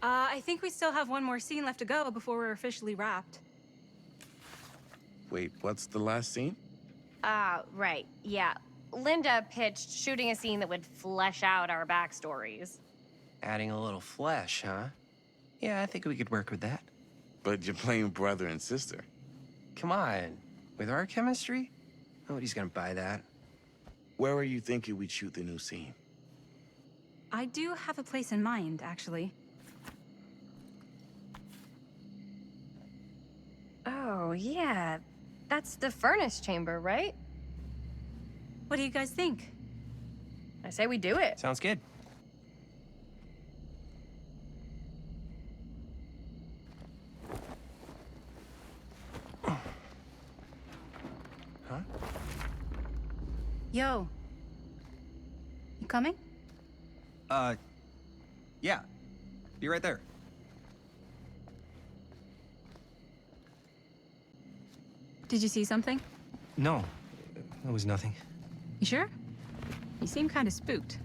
I think we still have one more scene left to go before we're officially wrapped. Wait, what's the last scene? Right, yeah. Linda pitched shooting a scene that would flesh out our backstories. Adding a little flesh, huh? Yeah, I think we could work with that. But you're playing brother and sister. Come on. With our chemistry? Nobody's gonna buy that. Where are you thinking we'd shoot the new scene? I do have a place in mind, actually. Oh, yeah. That's the furnace chamber, right? What do you guys think? I say we do it. Sounds good. Huh? Yo. You coming? Yeah. Be right there. Did you see something? No, that was nothing. You sure? You seem kind of spooked.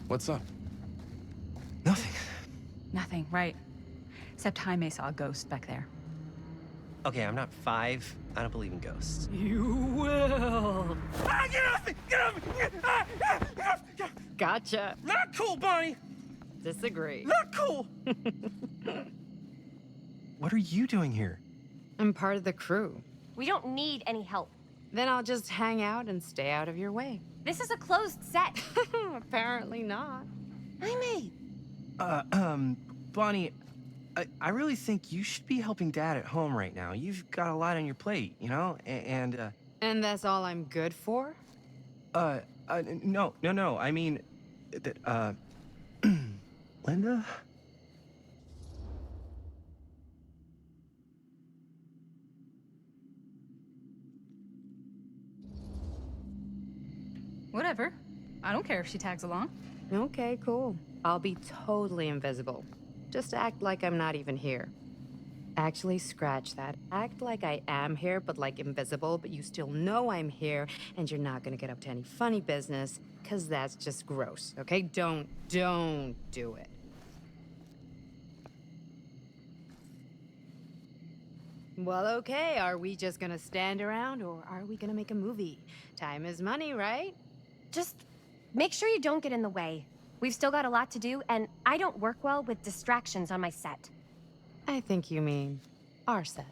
What's up? Nothing. Nothing, right. Except Jaime saw a ghost back there. Okay, I'm not 5. I don't believe in ghosts. You will. Ah, get off me! Get off me! Ah, ah, ah, ah. Gotcha. Not cool, Bonnie! Disagree. Not cool! What are you doing here? I'm part of the crew. We don't need any help. Then I'll just hang out and stay out of your way. This is a closed set. Apparently not. Jaime! Bonnie, I really think you should be helping Dad at home right now. You've got a lot on your plate, you know? And that's all I'm good for? No. I mean, that, Linda? Whatever. I don't care if she tags along. Okay, cool. I'll be totally invisible. Just act like I'm not even here. Actually, scratch that. Act like I am here, but like invisible, but you still know I'm here, and you're not gonna get up to any funny business, because that's just gross, okay? Don't do it. Well, okay, are we just gonna stand around, or are we gonna make a movie? Time is money, right? Just make sure you don't get in the way. We've still got a lot to do, and I don't work well with distractions on my set. I think you mean our set.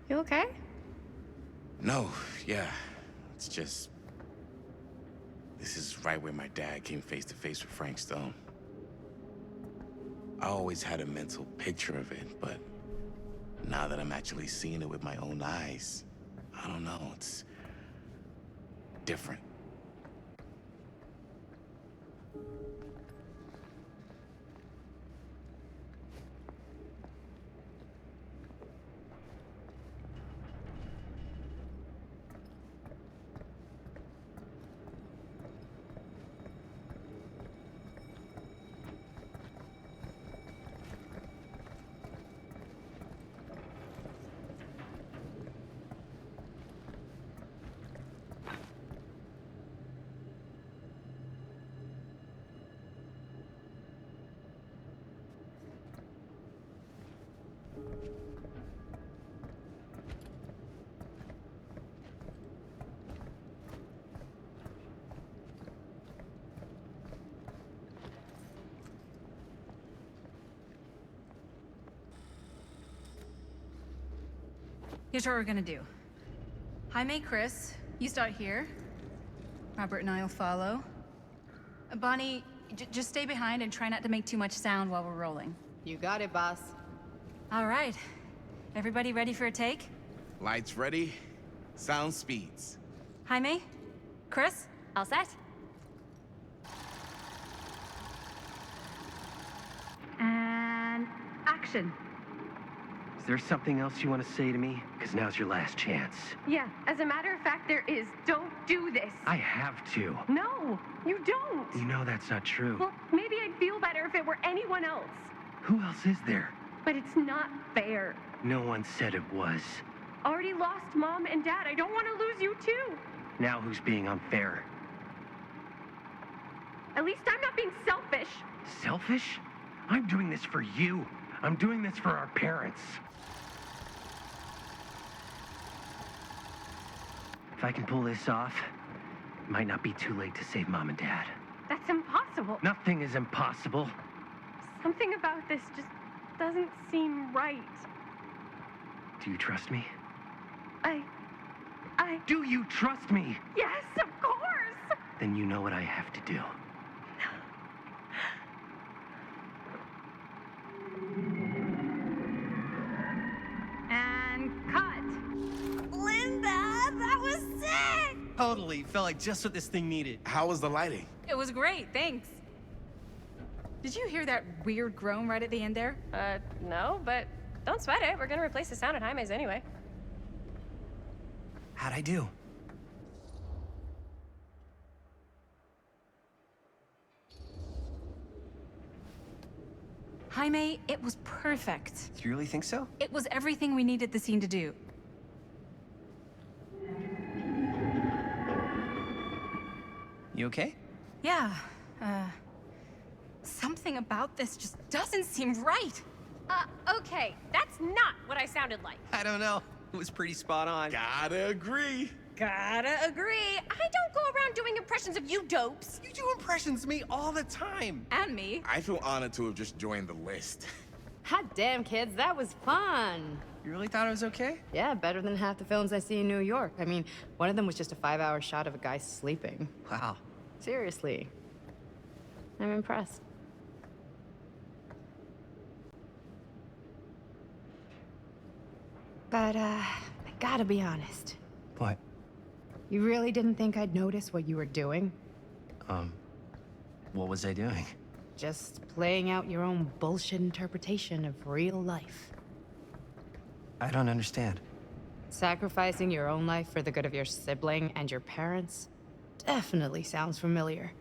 You okay? No, yeah. It's just... This is right where my dad came face to face with Frank Stone. I always had a mental picture of it, but now that I'm actually seeing it with my own eyes, I don't know, it's different. Here's what we're gonna do. Jaime, Chris, you start here. Robert and I will follow. Bonnie, just stay behind and try not to make too much sound while we're rolling. You got it, boss. All right. Everybody ready for a take? Lights ready, sound speeds. Jaime? Chris? All set? And action. Is there something else you want to say to me? Because now's your last chance. Yeah, as a matter of fact, there is. Don't do this. I have to. No, you don't. You know that's not true. Well, maybe I'd feel better if it were anyone else. Who else is there? But it's not fair. No one said it was. Already lost Mom and Dad. I don't want to lose you too. Now who's being unfair? At least I'm not being selfish. Selfish? I'm doing this for you. I'm doing this for our parents. If I can pull this off, it might not be too late to save Mom and Dad. That's impossible. Nothing is impossible. Something about this just doesn't seem right. Do you trust me? Do you trust me? Yes, of course! Then you know what I have to do. And cut. Linda, that was sick! Totally. Felt like just what this thing needed. How was the lighting? It was great, thanks. Did you hear that weird groan right at the end there? No, but don't sweat it. We're gonna replace the sound at Jaime's anyway. How'd I do? Jaime, it was perfect. Do you really think so? It was everything we needed the scene to do. You okay? Yeah, something about this just doesn't seem right. Okay, that's not what I sounded like. I don't know. It was pretty spot on. Gotta agree. Gotta agree. I don't go around doing impressions of you dopes. You do impressions of me all the time. And me. I feel honored to have just joined the list. Hot damn, kids, that was fun. You really thought it was okay? Yeah, better than half the films I see in New York. I mean, one of them was just a 5-hour shot of a guy sleeping. Wow. Seriously. I'm impressed. But, I gotta be honest. What? You really didn't think I'd notice what you were doing? What was I doing? Just playing out your own bullshit interpretation of real life. I don't understand. Sacrificing your own life for the good of your sibling and your parents definitely sounds familiar.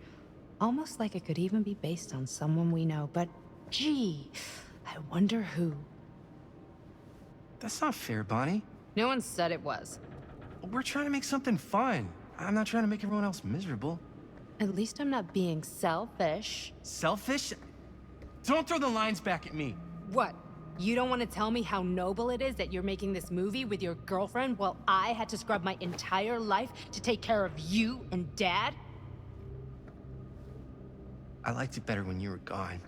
Almost like it could even be based on someone we know, but gee, I wonder who. That's not fair, Bonnie. No one said it was. We're trying to make something fun. I'm not trying to make everyone else miserable. At least I'm not being selfish. Selfish? Don't throw the lines back at me. What? You don't want to tell me how noble it is that you're making this movie with your girlfriend while I had to scrub my entire life to take care of you and Dad? I liked it better when you were gone.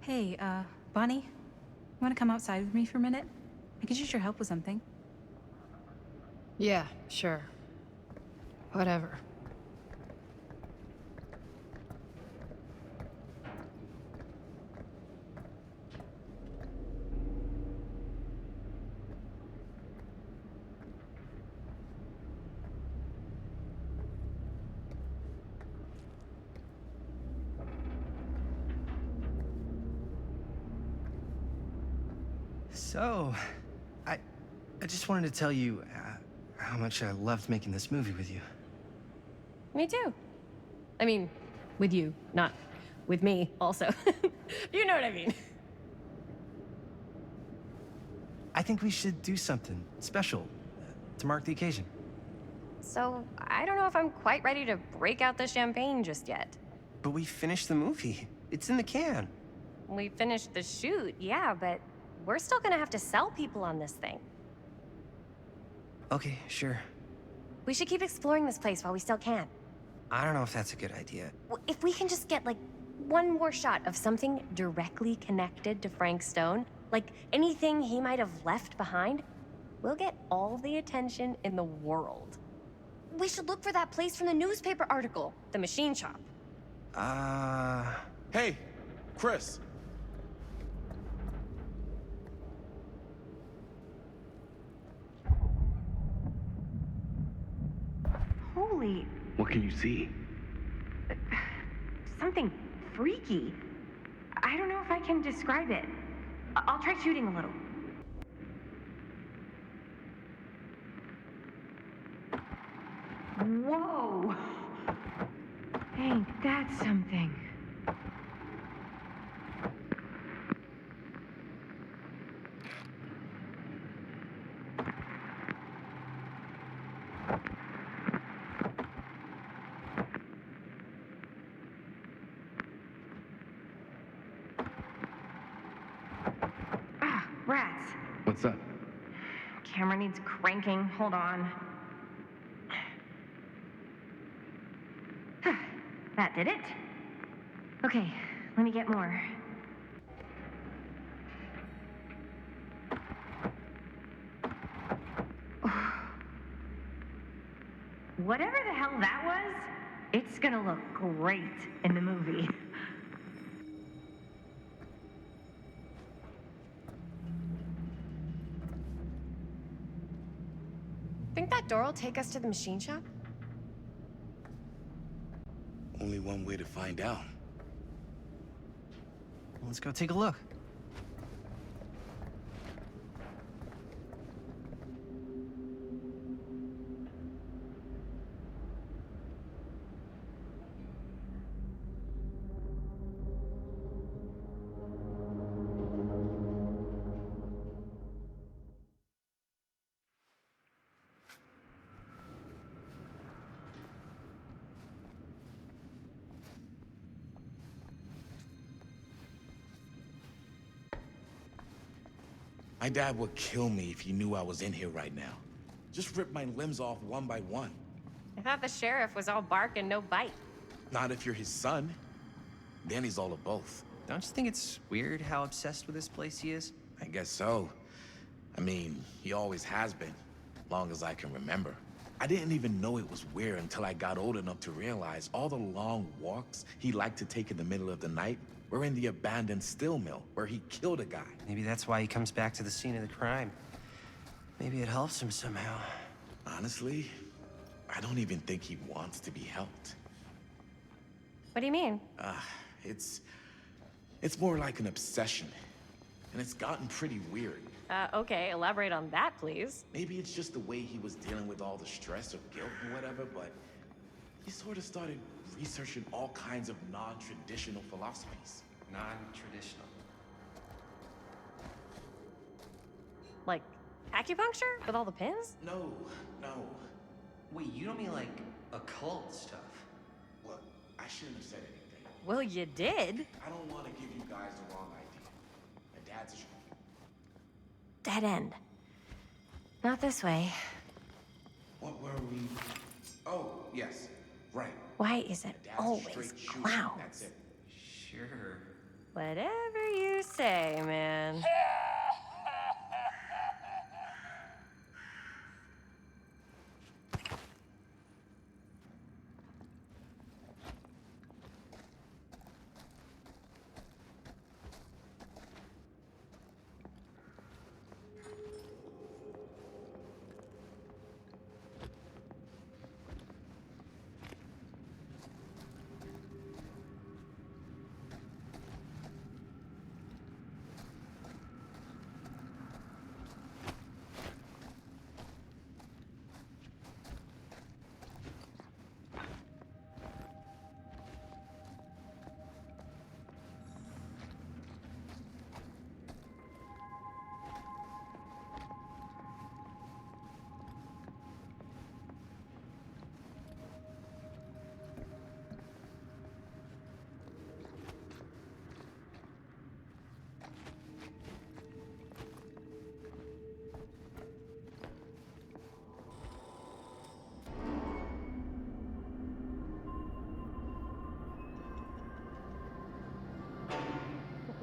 Hey, Bonnie, you wanna come outside with me for a minute? I could use your help with something. Yeah, sure. Whatever. So, I just wanted to tell you how much I loved making this movie with you. Me too. I mean, with you, not with me, also. You know what I mean. I think we should do something special to mark the occasion. So, I don't know if I'm quite ready to break out the champagne just yet. But we finished the movie. It's in the can. We finished the shoot, yeah, but we're still gonna have to sell people on this thing. Okay, sure. We should keep exploring this place while we still can. I don't know if that's a good idea. If we can just get, like, one more shot of something directly connected to Frank Stone, like anything he might have left behind, we'll get all the attention in the world. We should look for that place from the newspaper article, the machine shop. Hey, Chris. Holy, What can you see? something freaky. I don't know if I can describe it. I'll try shooting a little. Whoa! Ain't that something? Ah, rats. What's up? Camera needs cranking. Hold on. That did it. Okay, let me get more. Whatever the hell that was, it's gonna look great in the movie. Think that door will take us to the machine shop? Only one way to find out. Let's go take a look. My dad would kill me if he knew I was in here right now. Just rip my limbs off one by one. I thought the sheriff was all bark and no bite. Not if you're his son. Then he's all of both. Don't you think it's weird how obsessed with this place he is? I guess so. I mean, he always has been, long as I can remember. I didn't even know it was weird until I got old enough to realize all the long walks he liked to take in the middle of the night were in the abandoned steel mill where he killed a guy. Maybe that's why he comes back to the scene of the crime. Maybe it helps him somehow. Honestly, I don't even think he wants to be helped. What do you mean? It's more like an obsession. And it's gotten pretty weird. Okay, elaborate on that, please. Maybe it's just the way he was dealing with all the stress or guilt or whatever, but he sort of started researching all kinds of non-traditional philosophies. Non-traditional? Like acupuncture with all the pins? No. Wait, you don't mean like occult stuff? Look, I shouldn't have said anything. Well, you did. I don't want to give you guys the wrong idea. My dad's a... Dead end. Not this way. What were we... Oh, yes. Right. Why is it Dad's a always straight shooter, clowns? That's it. Sure. Whatever you say, man.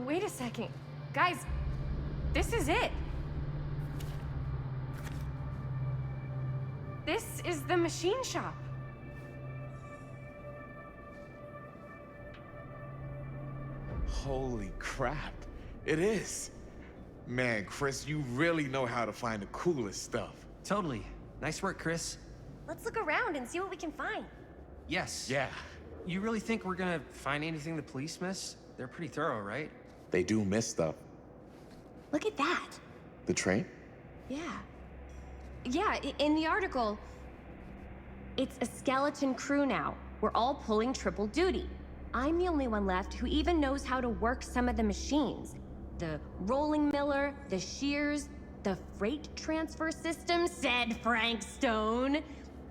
wait a second. Guys, this is it. This is the machine shop. Holy crap. It is. Man, Chris, you really know how to find the coolest stuff. Totally. Nice work, Chris. Let's look around and see what we can find. Yes. Yeah. You really think we're gonna find anything the police miss? They're pretty thorough, right? They do miss stuff. Look at that. The train? Yeah. Yeah, in the article, it's a skeleton crew now. We're all pulling triple duty. I'm the only one left who even knows how to work some of the machines. The rolling miller, the shears, the freight transfer system, said Frank Stone.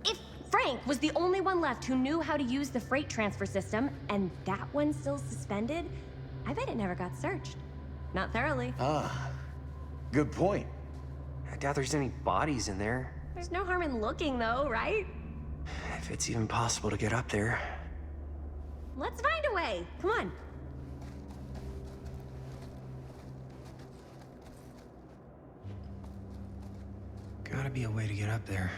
If Frank was the only one left who knew how to use the freight transfer system, and that one's still suspended, I bet it never got searched. Not thoroughly. Ah, good point. I doubt there's any bodies in there. There's no harm in looking, though, right? If it's even possible to get up there. Let's find a way. Come on. Gotta be a way to get up there.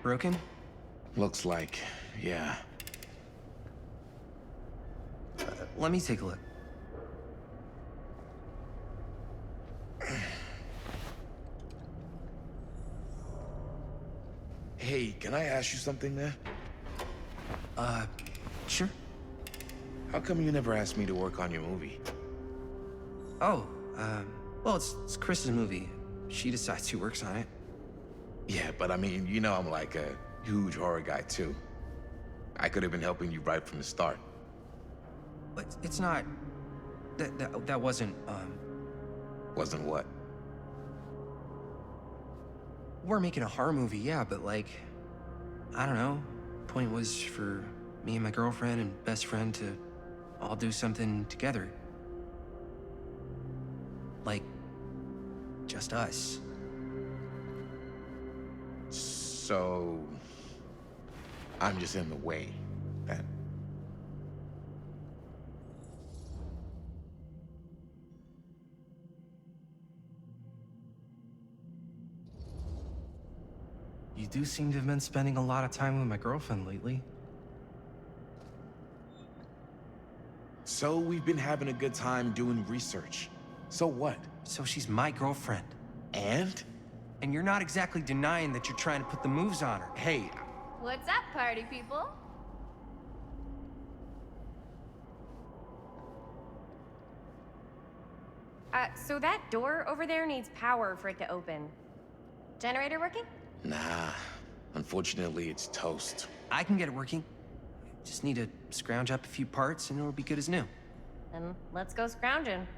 Broken? Looks like, yeah. Let me take a look. Hey, can I ask you something, man? Sure. How come you never asked me to work on your movie? Oh, well, it's Chris's movie. She decides who works on it. Yeah, but I mean, you know I'm like a huge horror guy, too. I could have been helping you right from the start. But it's not... That wasn't, Wasn't what? We're making a horror movie, yeah, but like... I don't know. Point was for me and my girlfriend and best friend to all do something together. Like... just us. So... I'm just in the way, then. You do seem to have been spending a lot of time with my girlfriend lately. So we've been having a good time doing research. So what? So she's my girlfriend. And? And you're not exactly denying that you're trying to put the moves on her. Hey. What's up, party people? So that door over there needs power for it to open. Generator working? Nah. Unfortunately, it's toast. I can get it working. Just need to scrounge up a few parts and it'll be good as new. Then let's go scrounging.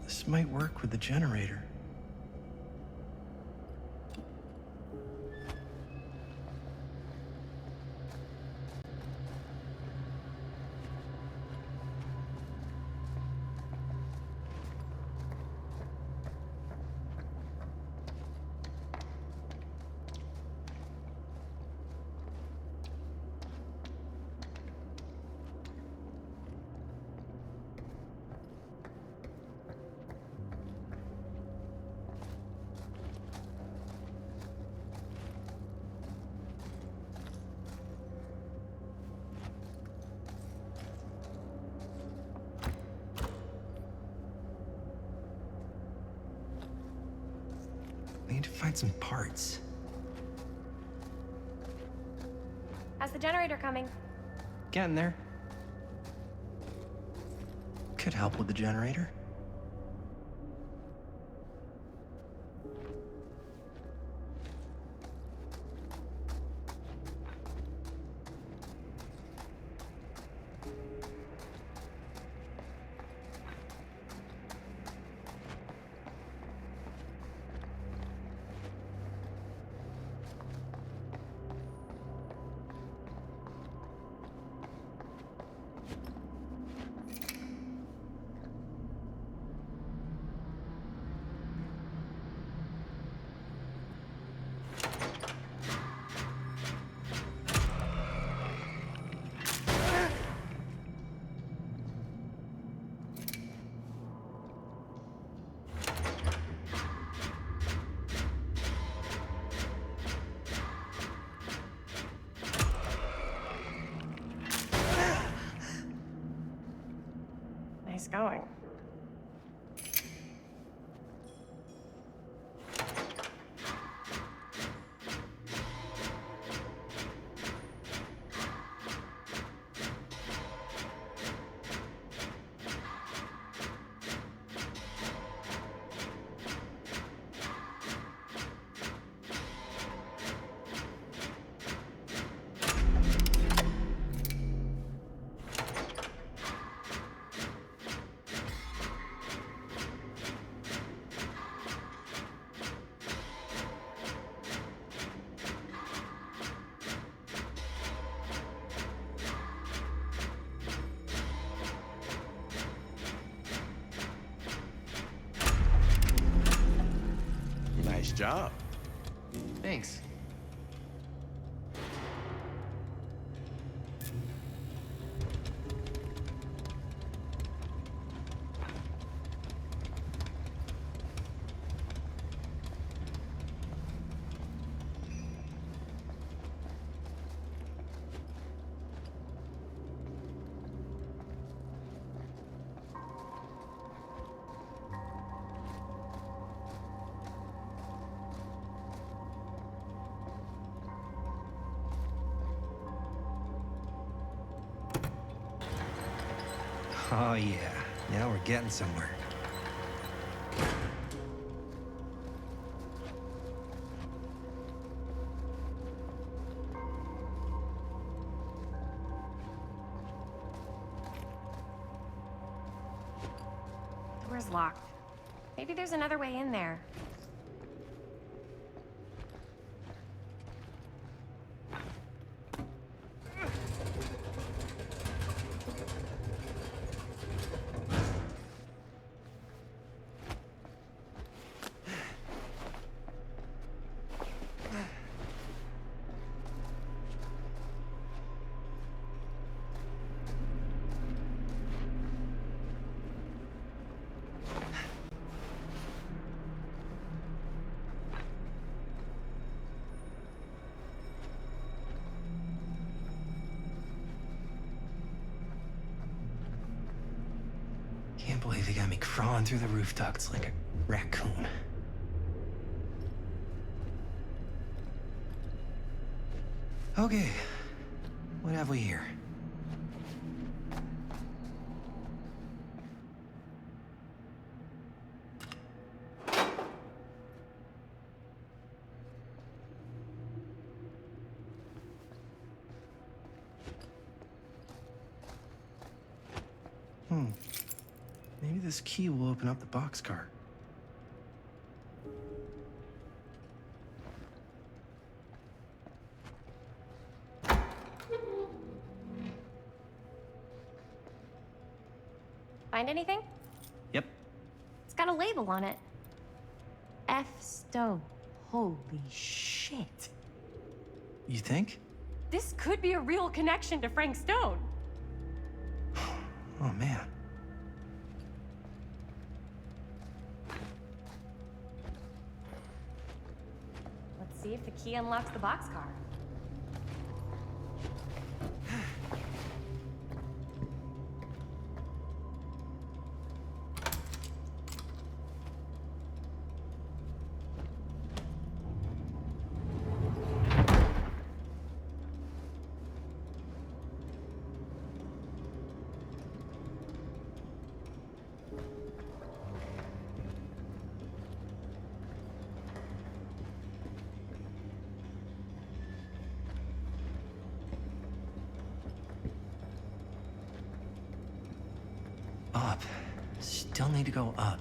This might work with the generator. We need to find some parts. How's the generator coming? Getting there. Could help with the generator. Nice going. Nice job. Thanks. Oh yeah, now we're getting somewhere. Door's locked. Maybe there's another way in there. Can't believe they got me crawling through the roof ducts like a raccoon. Okay, what have we here? Maybe this key will open up the boxcar. Find anything? Yep. It's got a label on it. F. Stone. Holy shit. You think? This could be a real connection to Frank Stone. Oh man. Let's see if the key unlocks the boxcar. Still need to go up.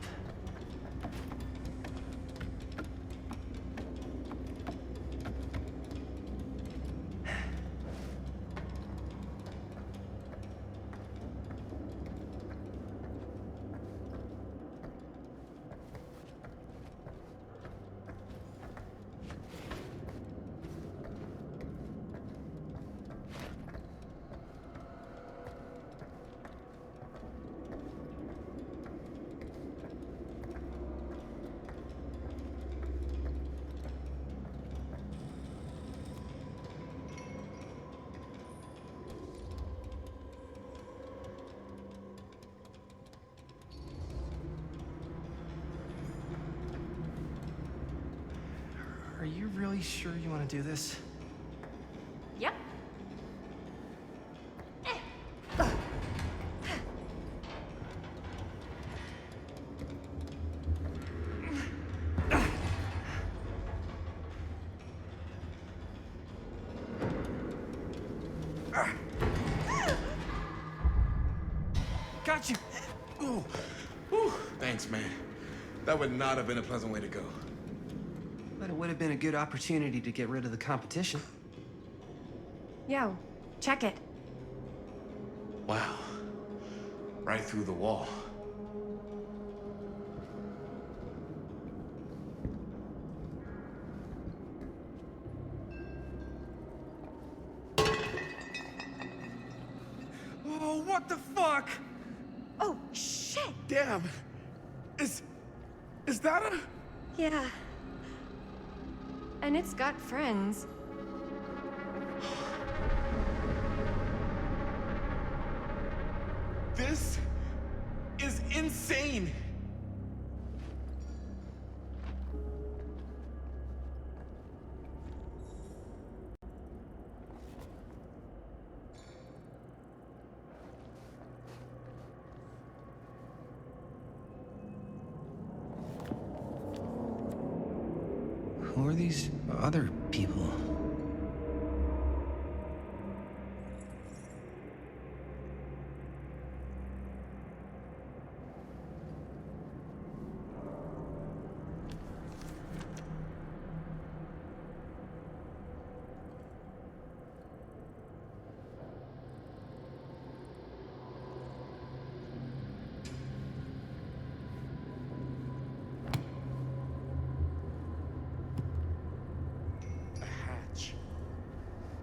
Are you really sure you want to do this? Yep. Got you! Ooh. Ooh. Thanks, man. That would not have been a pleasant way to go. But it would have been a good opportunity to get rid of the competition. Yo, check it. Wow. Right through the wall. Oh, what the fuck? Oh, shit! Damn. Is that a... Yeah. And it's got friends. This is insane. Who are these other people?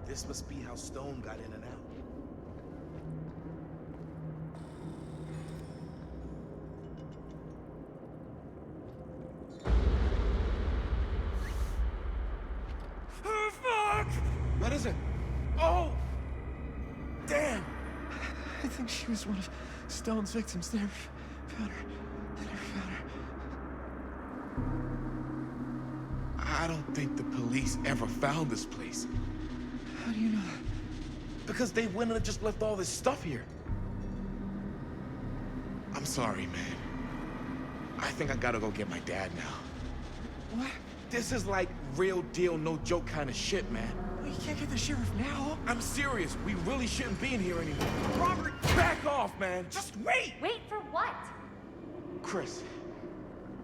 This must be how Stone got in and out. Oh, fuck! What is it? Oh! Damn! I think she was one of Stone's victims. They never found her. They never found her. I don't think the police ever found this place. How do you know that? Because they wouldn't have just left all this stuff here. I'm sorry, man. I think I gotta go get my dad now. What? This is like real deal, no joke kind of shit, man. Well, you can't get the sheriff now. I'm serious. We really shouldn't be in here anymore. Robert, back off, man. Just wait. Wait for what? Chris,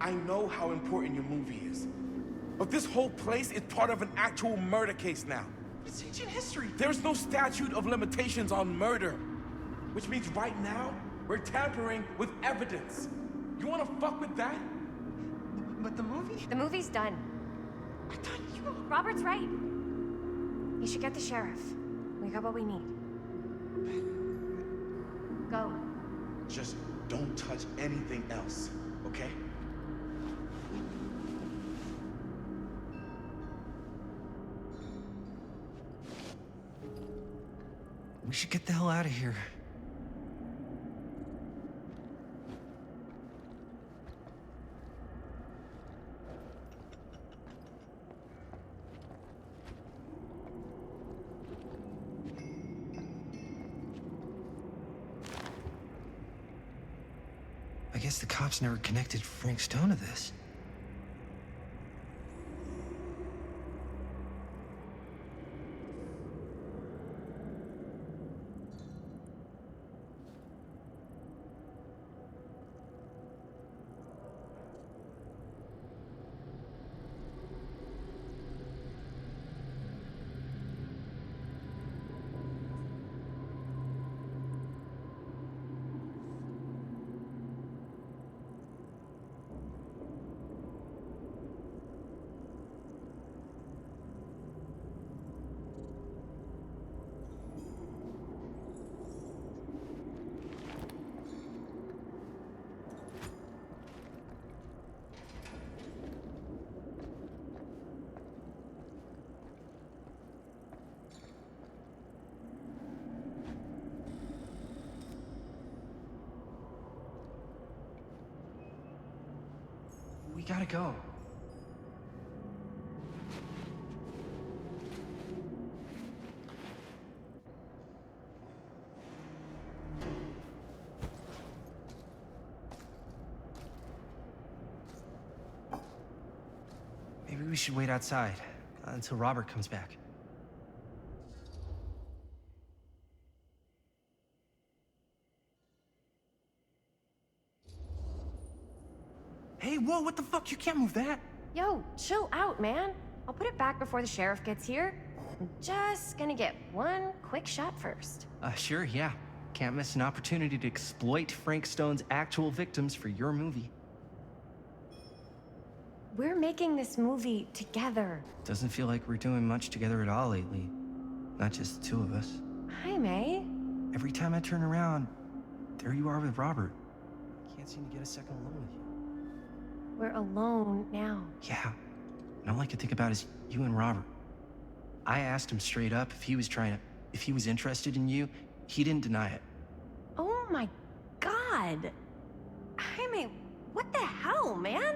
I know how important your movie is. But this whole place is part of an actual murder case now. It's ancient history. There's no statute of limitations on murder. Which means right now, we're tampering with evidence. You wanna fuck with that? But the movie? The movie's done. I thought you... Robert's right. You should get the sheriff. We got what we need. Go. Just don't touch anything else, okay? We should get the hell out of here. I guess the cops never connected Frank Stone to this. We gotta go. Maybe we should wait outside until Robert comes back. Hey, whoa, what the fuck? You can't move that. Yo, chill out, man. I'll put it back before the sheriff gets here. I'm just gonna get one quick shot first. Sure, yeah. Can't miss an opportunity to exploit Frank Stone's actual victims for your movie. We're making this movie together. Doesn't feel like we're doing much together at all lately. Not just the two of us. Hi, May. Every time I turn around, there you are with Robert. Can't seem to get a second alone with you. We're alone now. Yeah. And all I could think about is you and Robert. I asked him straight up if he was interested in you. He didn't deny it. Oh my God. Jaime, what the hell, man?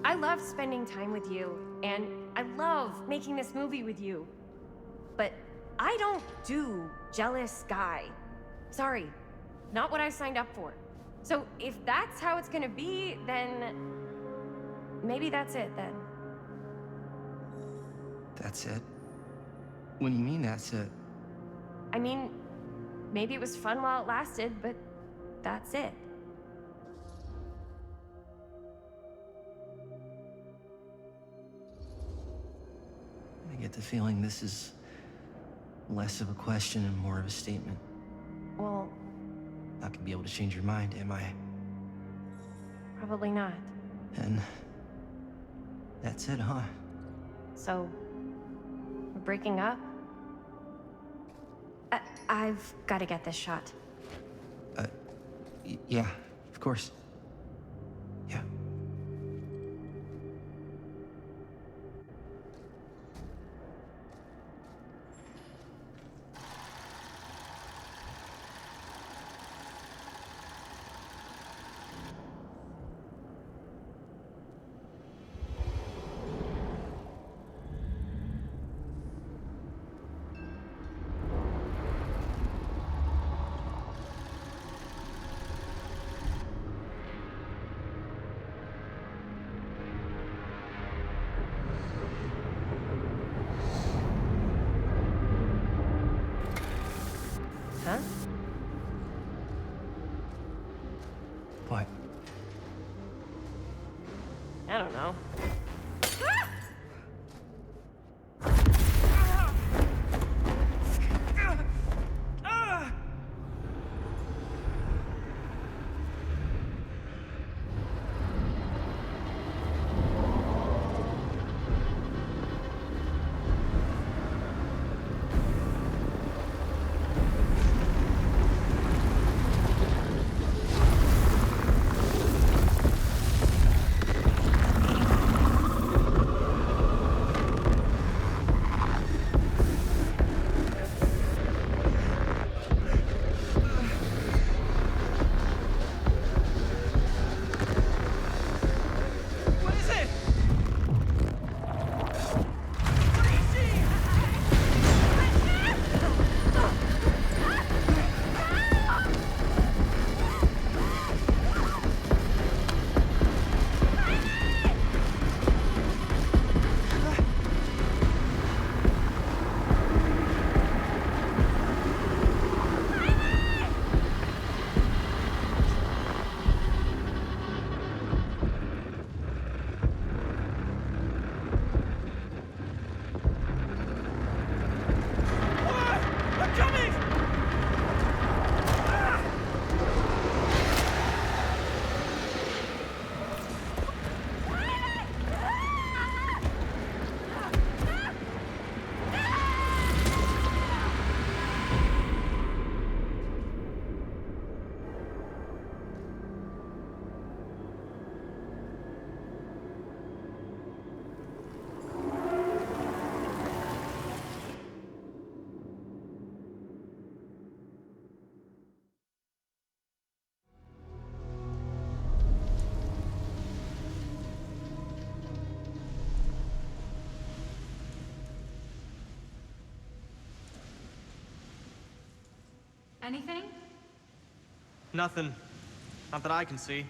I love spending time with you, and I love making this movie with you. But I don't do jealous guy. Sorry, not what I signed up for. So if that's how it's gonna be, then maybe that's it then. That's it? What do you mean that's it? I mean, maybe it was fun while it lasted, but that's it. I get the feeling this is less of a question and more of a statement. Well, Not gonna be able to change your mind, am I? probably not. And that's it, huh? So, we're breaking up? I've got to get this shot. Yeah, of course. Yeah. Huh? What? I don't know. Anything? Nothing. Not that I can see.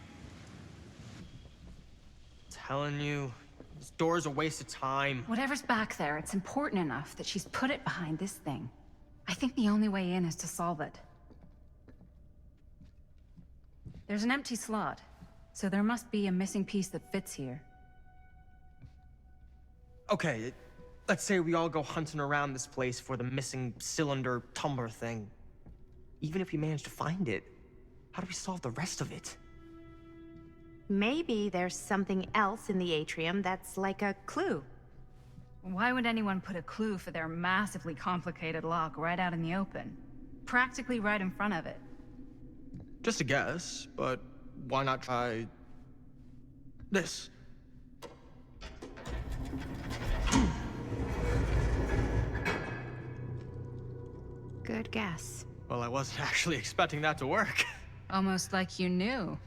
Telling you, this door's a waste of time. Whatever's back there, it's important enough that she's put it behind this thing. I think the only way in is to solve it. There's an empty slot, so there must be a missing piece that fits here. Okay, let's say we all go hunting around this place for the missing cylinder tumbler thing. Even if we manage to find it, how do we solve the rest of it? Maybe there's something else in the atrium that's like a clue. Why would anyone put a clue for their massively complicated lock right out in the open? Practically right in front of it. Just a guess, but why not try this? Good guess. Well, I wasn't actually expecting that to work. Almost like you knew.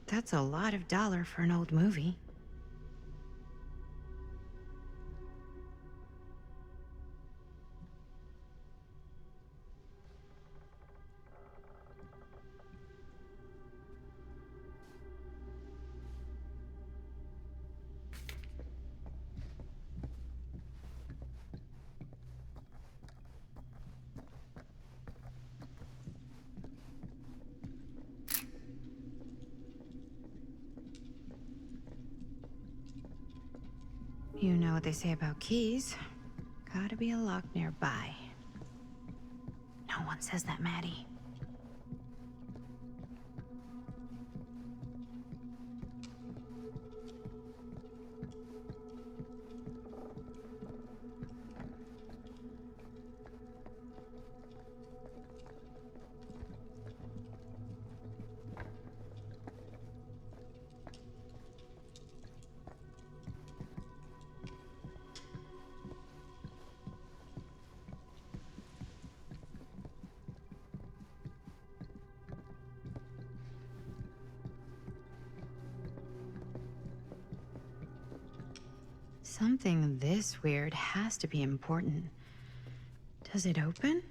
That's a lot of dollar for an old movie. You know what they say about keys. Gotta be a lock nearby. No one says that, Maddie. Something this weird has to be important. Does it open?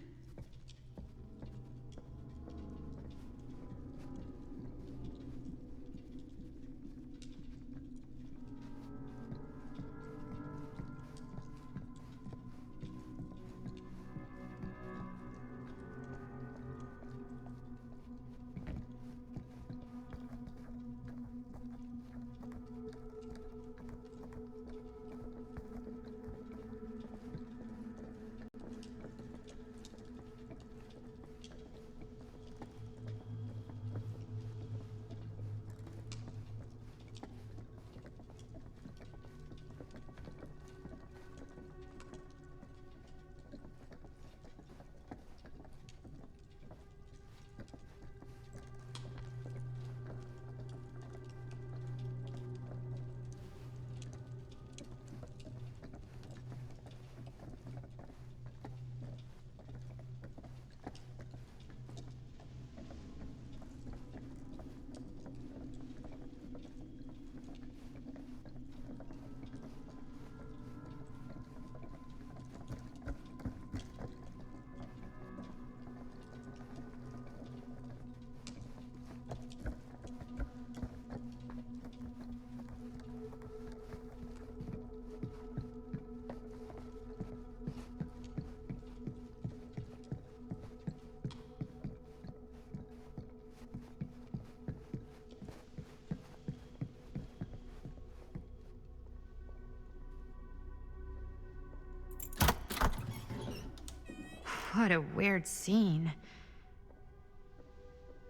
What a weird scene.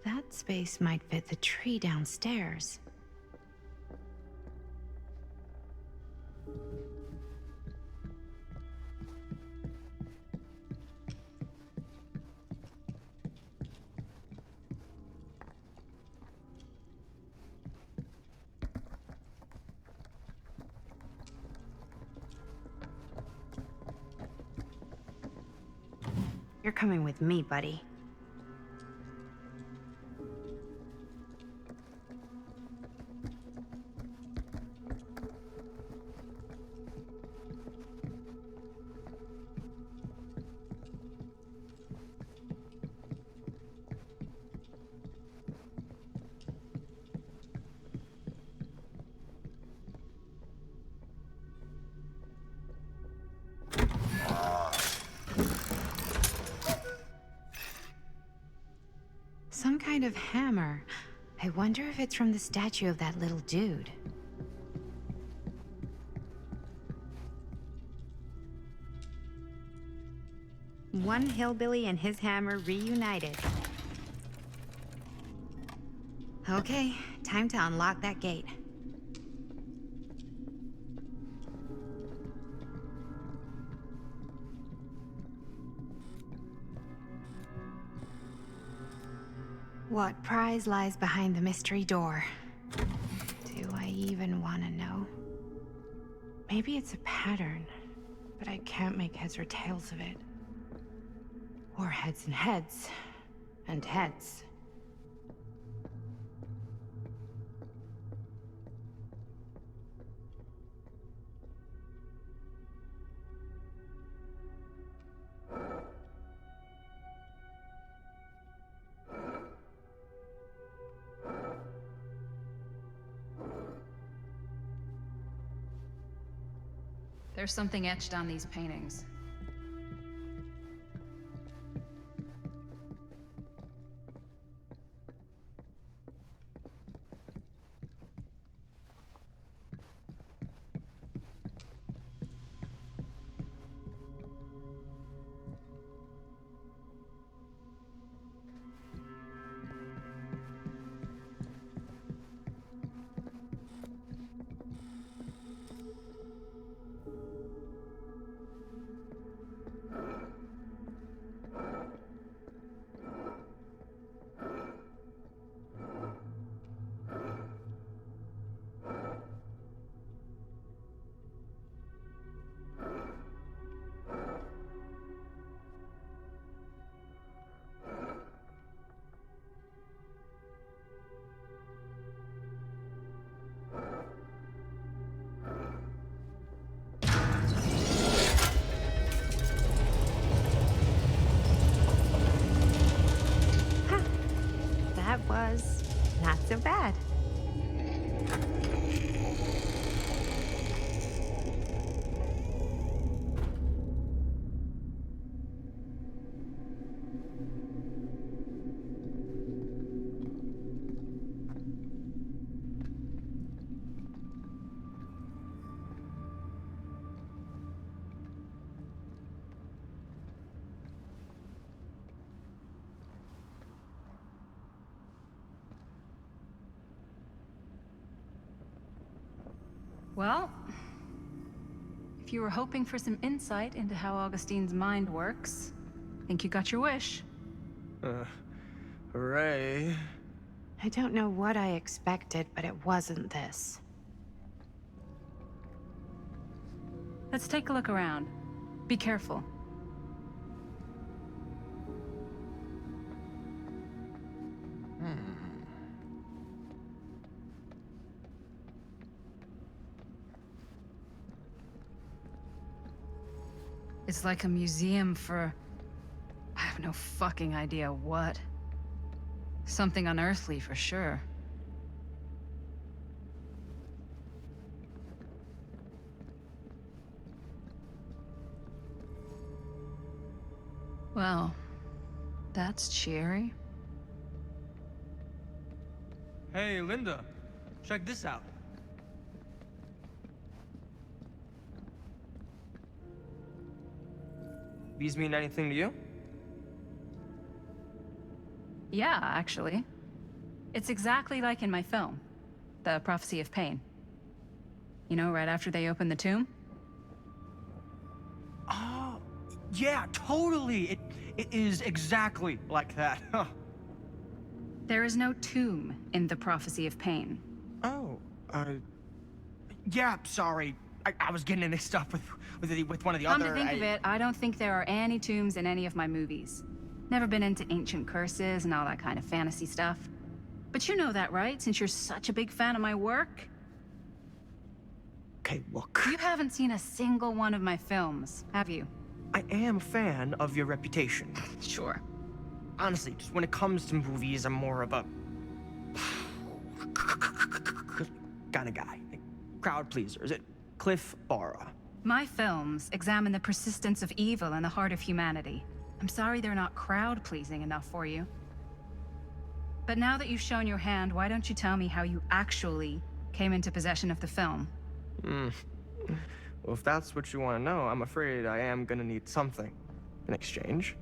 That space might fit the tree downstairs. You're coming with me, buddy. Some kind of hammer. I wonder if it's from the statue of that little dude. One hillbilly and his hammer reunited. Okay, time to unlock that gate. What prize lies behind the mystery door? Do I even want to know? Maybe it's a pattern, but I can't make heads or tails of it. Or heads and heads, and heads. There's something etched on these paintings. That was not so bad. Well, if you were hoping for some insight into how Augustine's mind works, I think you got your wish. Hooray. I don't know what I expected, but it wasn't this. Let's take a look around. Be careful. It's like a museum for... I have no fucking idea what. Something unearthly for sure. Well, that's cheery. Hey, Linda, check this out. These mean anything to you? Yeah, actually. It's exactly like in my film, The Prophecy of Pain. You know, right after they open the tomb? Oh, yeah, totally. It is exactly like that. Huh. There is no tomb in The Prophecy of Pain. Oh, yeah, sorry. I was getting mixed up with one of the Come other. to think of it, I don't think there are any tombs in any of my movies. Never been into ancient curses and all that kind of fantasy stuff. But you know that, right? Since you're such a big fan of my work. Okay, look. You haven't seen a single one of my films, have you? I am a fan of your reputation. Sure. Honestly, just when it comes to movies, I'm more of a kind of guy. Like, crowd pleaser. Is it Cliff Barra? My films examine the persistence of evil in the heart of humanity. I'm sorry they're not crowd-pleasing enough for you. But now that you've shown your hand, why don't you tell me how you actually came into possession of the film? Well, if that's what you want to know, I'm afraid I am gonna need something in exchange.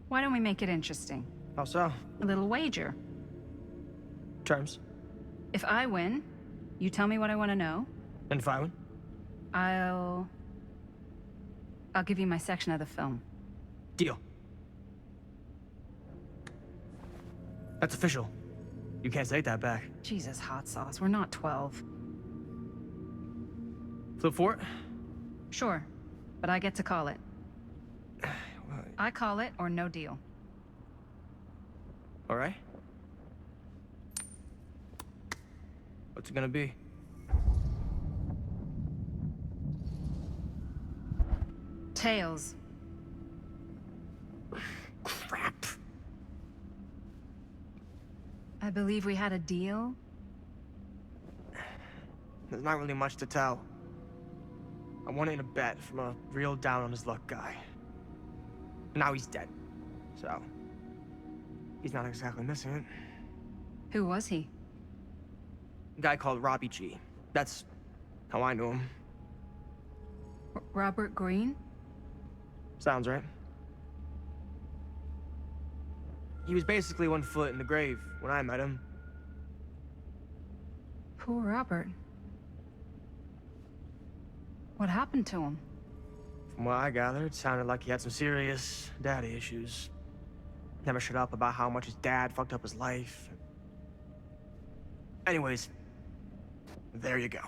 Why don't we make it interesting? How so? A little wager. Terms? If I win, you tell me what I want to know. And if I win? I'll give you my section of the film. Deal. That's official. You can't take that back. Jesus, hot sauce. We're not 12. Flip for it? Sure, but I get to call it. I call it or no deal. All right. What's it gonna be? Tails. Crap. I believe we had a deal. There's not really much to tell. I won it in a bet from a real down-on-his-luck guy. Now he's dead, so he's not exactly missing it. Who was he? A guy called Robbie G. That's how I knew him. Robert Green? Sounds right. He was basically 1 foot in the grave when I met him. Poor Robert. What happened to him? From what I gathered, it sounded like he had some serious daddy issues. Never shut up about how much his dad fucked up his life. Anyways, there you go.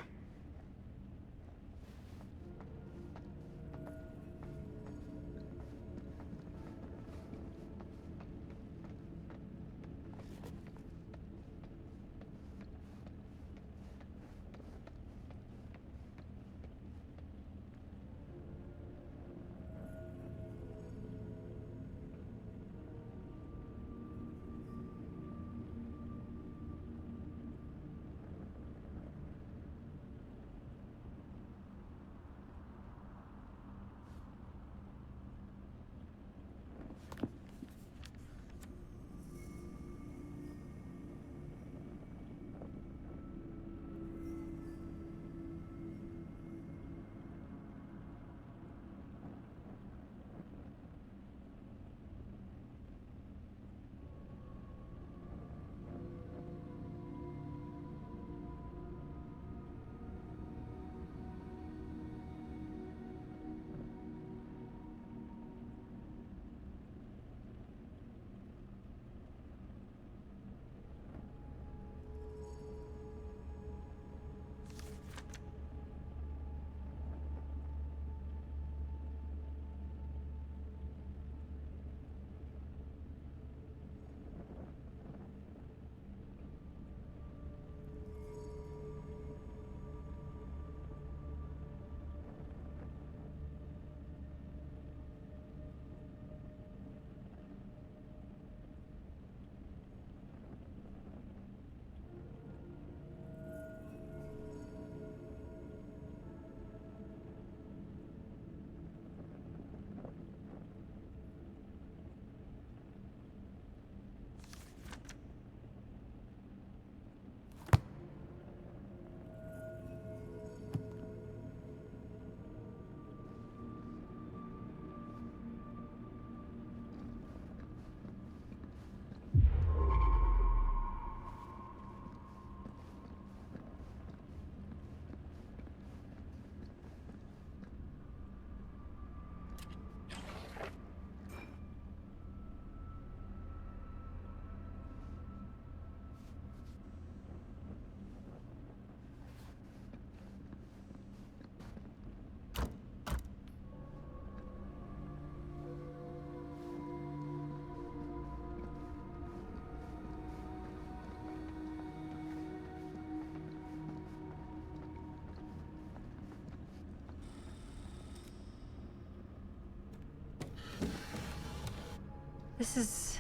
This is...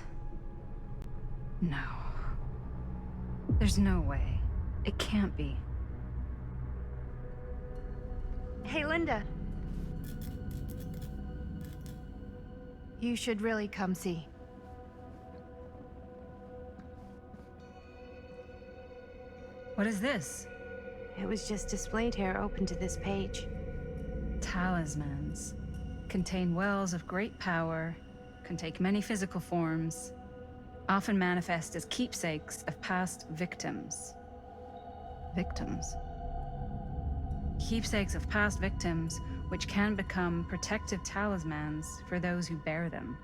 No. There's no way. It can't be. Hey, Linda. You should really come see. What is this? It was just displayed here, open to this page. Talismans. Contain wells of great power, can take many physical forms, often manifest as keepsakes of past victims. Victims? Keepsakes of past victims, which can become protective talismans for those who bear them.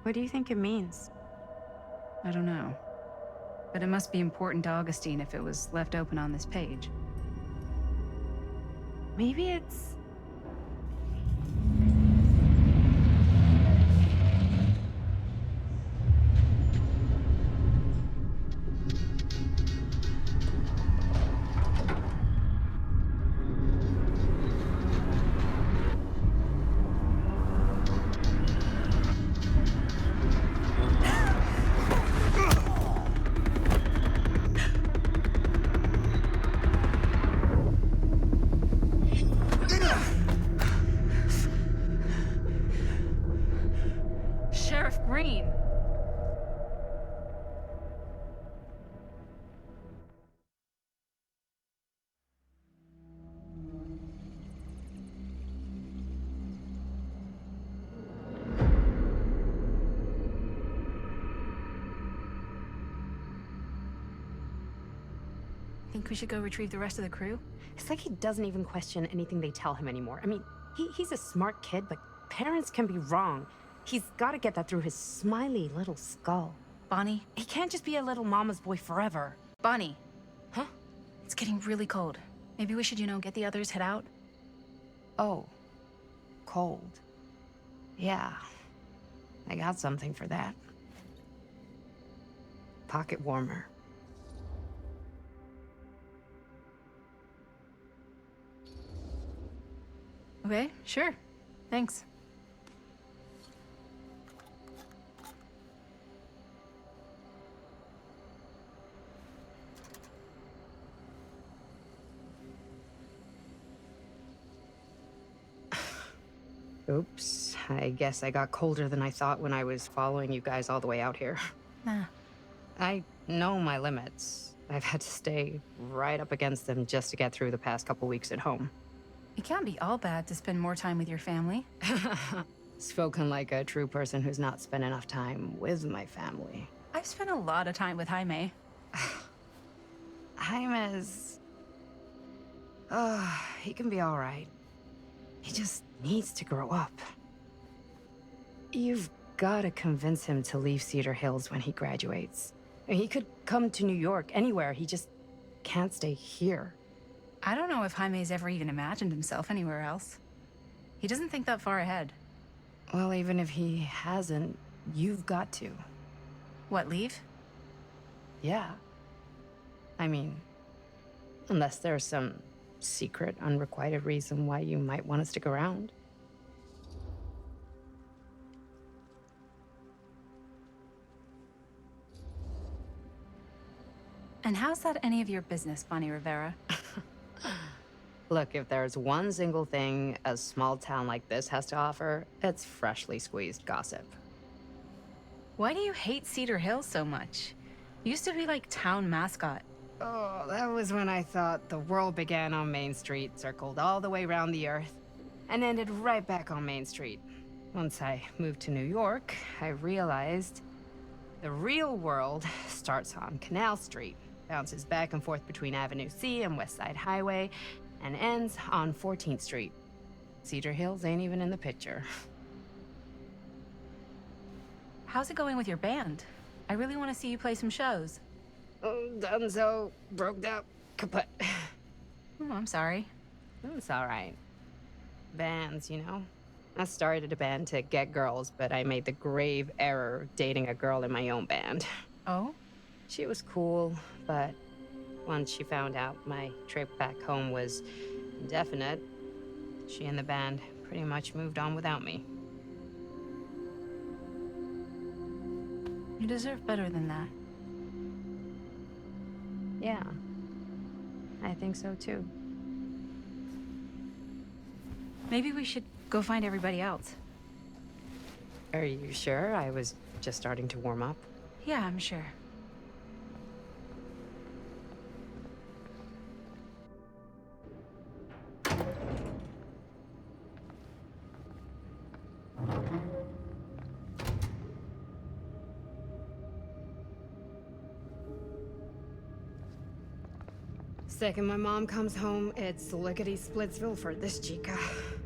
What do you think it means? I don't know. But it must be important to Augustine if it was left open on this page. Maybe it's... Sheriff Green! Think we should go retrieve the rest of the crew? It's like he doesn't even question anything they tell him anymore. I mean, he's a smart kid, but parents can be wrong. He's got to get that through his smiley little skull. Bonnie? He can't just be a little mama's boy forever. Bonnie. Huh? It's getting really cold. Maybe we should, get the others, head out? Oh. Cold. Yeah. I got something for that. Pocket warmer. Okay, sure. Thanks. Oops. I guess I got colder than I thought when I was following you guys all the way out here. Nah. I know my limits. I've had to stay right up against them just to get through the past couple weeks at home. It can't be all bad to spend more time with your family. Spoken like a true person who's not spent enough time with my family. I've spent a lot of time with Jaime. Jaime's... he can be all right. He just needs to grow up. You've got to convince him to leave Cedar Hills when he graduates. He could come to New York, anywhere. He just can't stay here. I don't know if Jaime's ever even imagined himself anywhere else. He doesn't think that far ahead. Well, even if he hasn't, you've got to. What, leave? Yeah. I mean, unless there's some secret, unrequited reason why you might want to stick around. And how's that any of your business, Bonnie Rivera? Look, if there's one single thing a small town like this has to offer, it's freshly squeezed gossip. Why do you hate Cedar Hills so much? You used to be like town mascot. Oh, that was when I thought the world began on Main Street, circled all the way around the earth, and ended right back on Main Street. Once I moved to New York, I realized the real world starts on Canal Street, bounces back and forth between Avenue C and West Side Highway, and ends on 14th Street. Cedar Hills ain't even in the picture. How's it going with your band? I really want to see you play some shows. Oh, done so. Broke up. Kaput. Oh, I'm sorry. It's all right. Bands, you know? I started a band to get girls, but I made the grave error of dating a girl in my own band. Oh? She was cool, but once she found out my trip back home was indefinite, she and the band pretty much moved on without me. You deserve better than that. Yeah. I think so too. Maybe we should go find everybody else. Are you sure? I was just starting to warm up. Yeah, I'm sure. Second my mom comes home, it's lickety-splitsville for this chica.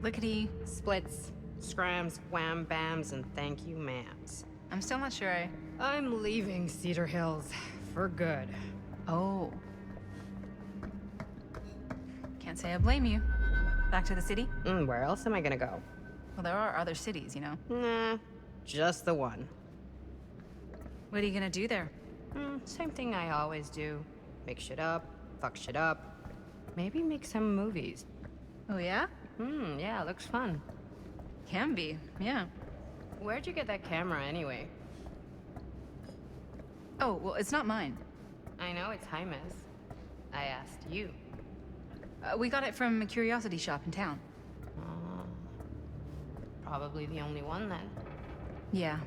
Lickety... Splits, scrams, wham-bams, and thank you, ma'ams. I'm still not sure I'm leaving Cedar Hills for good. Oh. Can't say I blame you. Back to the city? Where else am I gonna go? Well, there are other cities, you know. Nah, just the one. What are you gonna do there? Same thing I always do. Make shit up, fuck shit up. Maybe make some movies. Oh, yeah? Yeah, looks fun. Can be, yeah. Where'd you get that camera anyway? Oh, well, it's not mine. I know it's Jaime's. I asked you. We got it from a curiosity shop in town. Probably the only one then. Yeah.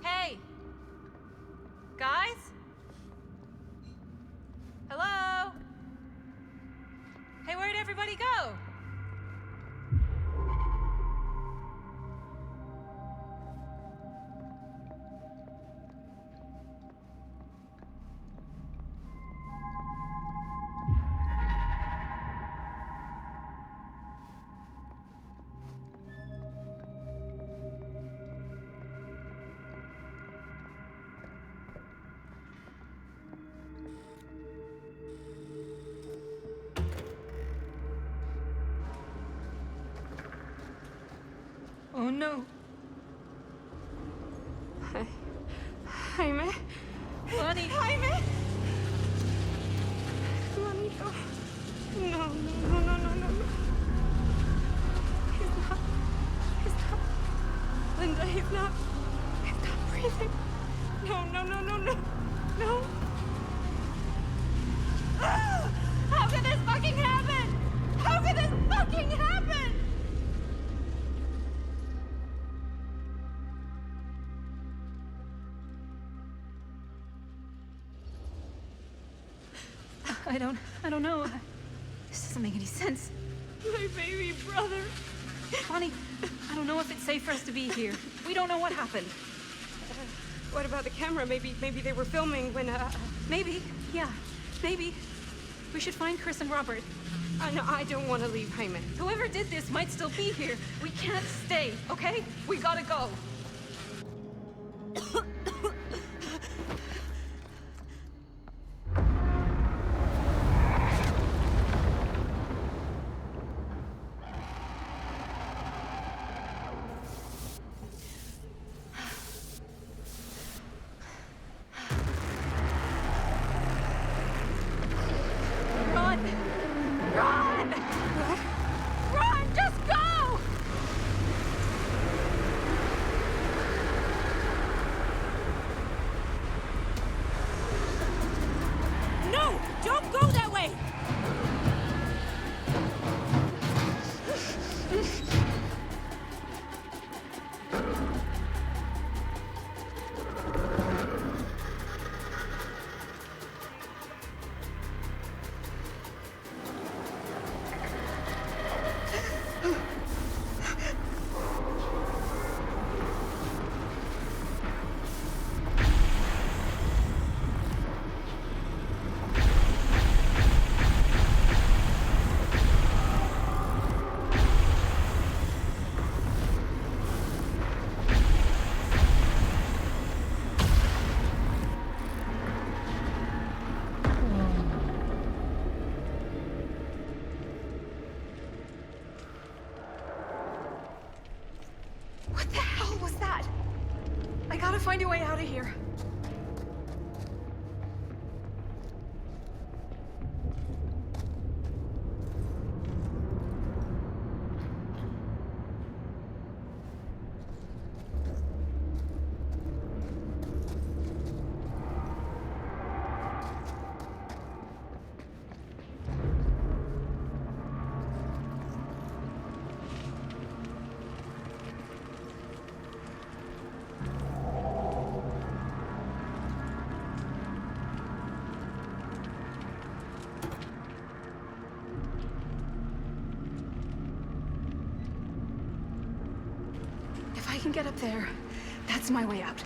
Hey! Guys? Hello? Hey, where'd everybody go? Oh no. Jaime? Lonnie! Jaime! Juanito. No. He's not. Linda, he's not breathing. No. How could this fucking happen? How could this fucking happen? I don't know. This doesn't make any sense. My baby brother. Bonnie, I don't know if it's safe for us to be here. We don't know what happened. What about the camera? Maybe they were filming when, Maybe. Yeah. Maybe. We should find Chris and Robert. No, I don't want to leave Jaime. Whoever did this might still be here. We can't stay, okay? We gotta go. gotta find a way out of here. If I can get up there, that's my way out.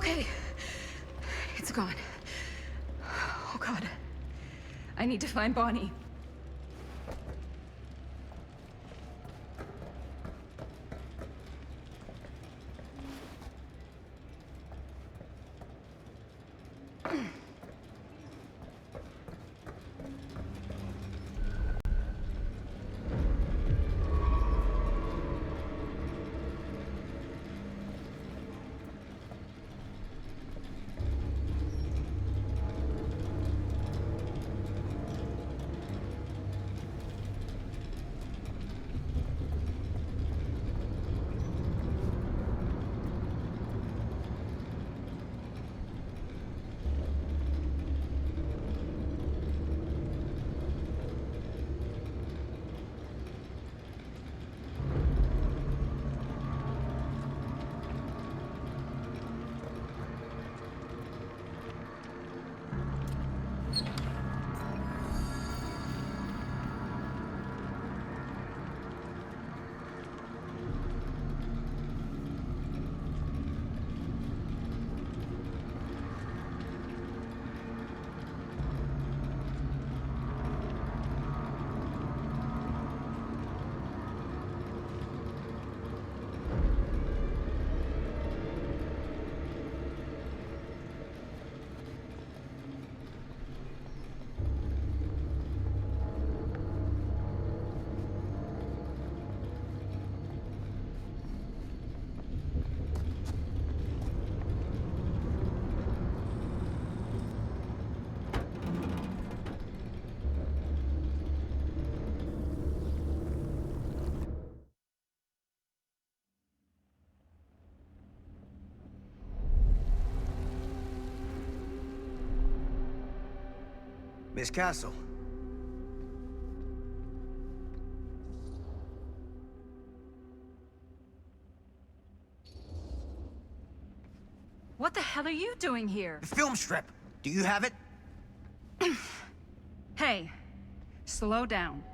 Okay. It's gone. Oh, God. I need to find Bonnie. Miss Castle. What the hell are you doing here? The film strip. Do you have it? Hey, slow down.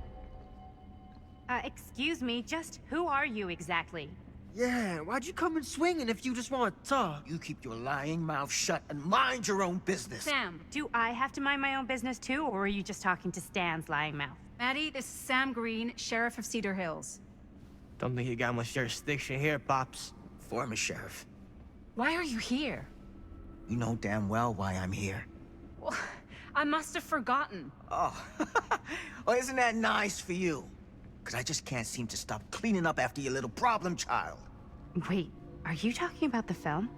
Excuse me, just who are you exactly? Yeah, why'd you come in swinging if you just want to talk? You keep your lying mouth shut and mind your own business. Sam. Do I have to mind my own business too, or are you just talking to Stan's lying mouth? Maddie, this is Sam Green, Sheriff of Cedar Hills. Don't think you got much jurisdiction here, Pops. Former sheriff. Why are you here? You know damn well why I'm here. Well, I must have forgotten. Oh, well, isn't that nice for you? Because I just can't seem to stop cleaning up after your little problem child. Wait, are you talking about the film?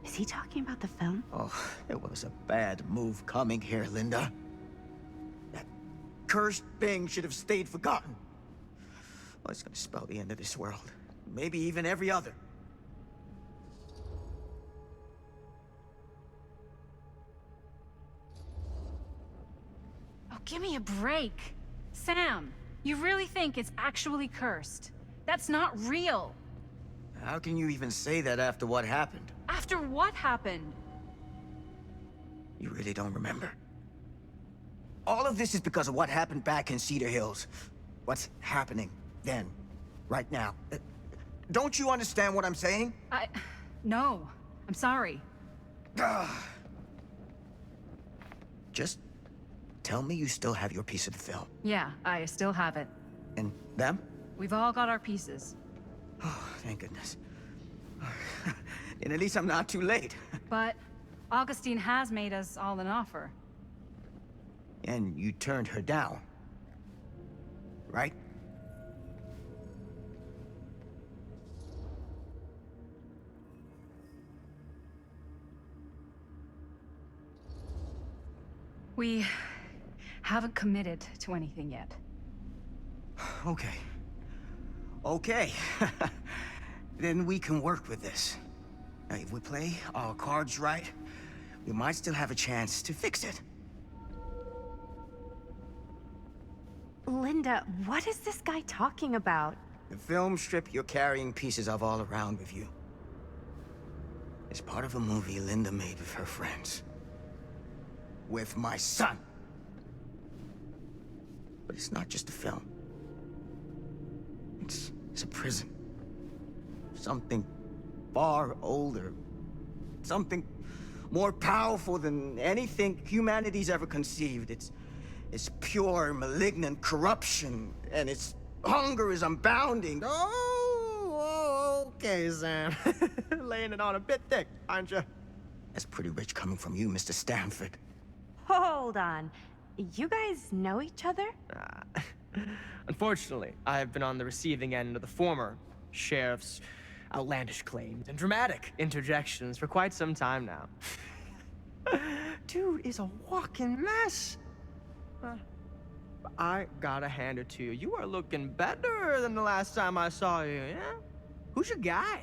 Is he talking about the film? Oh, it was a bad move coming here, Linda. That cursed thing should have stayed forgotten. Well, it's gonna spell the end of this world. Maybe even every other. Oh, give me a break. Sam, you really think it's actually cursed? That's not real. How can you even say that after what happened? After what happened? You really don't remember? All of this is because of what happened back in Cedar Hills. What's happening then, right now. Don't you understand what I'm saying? No. I'm sorry. Just tell me you still have your piece of the film. Yeah, I still have it. And them? We've all got our pieces. Oh, thank goodness. And at least I'm not too late. But Augustine has made us all an offer. And you turned her down, right? We haven't committed to anything yet. Okay. Okay. Then we can work with this. Now, if we play our cards right, we might still have a chance to fix it. Linda, what is this guy talking about? The film strip you're carrying pieces of all around with you. It's part of a movie Linda made with her friends. With my son. But it's not just a film. It's a prison. Something far older something more powerful than anything humanity's ever conceived. It's pure, malignant corruption, and its hunger is unbounding. Oh, okay, Sam. Laying it on a bit thick, aren't you? That's pretty rich coming from you, Mr. Stanford. Hold on. You guys know each other? Unfortunately, I have been on the receiving end of the former sheriff's outlandish claims and dramatic interjections for quite some time now. Dude is a walking mess. I gotta hand it to you. You are looking better than the last time I saw you, yeah? Who's your guy?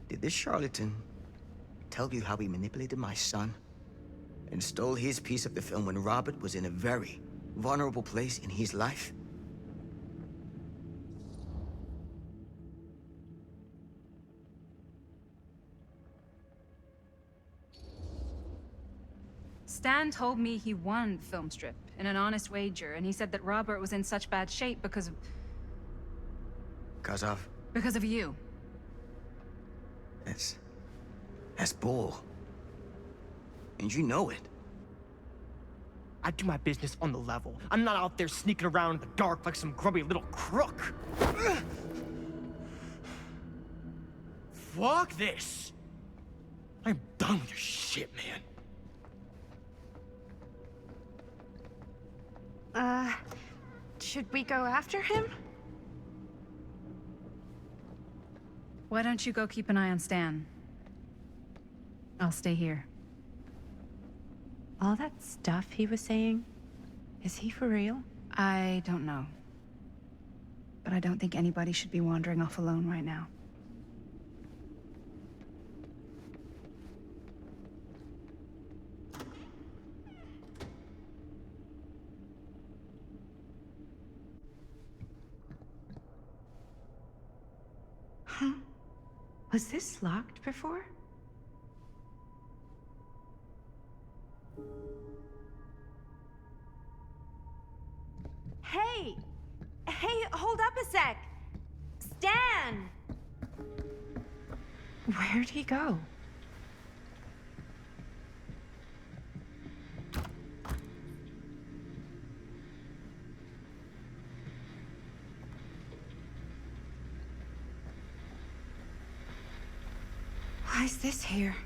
Did this charlatan tell you how he manipulated my son and stole his piece of the film when Robert was in a very vulnerable place in his life? Stan told me he won the film strip in an honest wager, and he said that Robert was in such bad shape because of... Because of? Because of you. That's bull. And you know it. I do my business on the level. I'm not out there sneaking around in the dark like some grubby little crook. Fuck this. I'm done with your shit, man. Should we go after him? Why don't you go keep an eye on Stan? I'll stay here. All that stuff he was saying, is he for real? I don't know. But I don't think anybody should be wandering off alone right now. Huh? Was this locked before? Hey! Hey, hold up a sec! Stan! Where'd he go? Why is this here?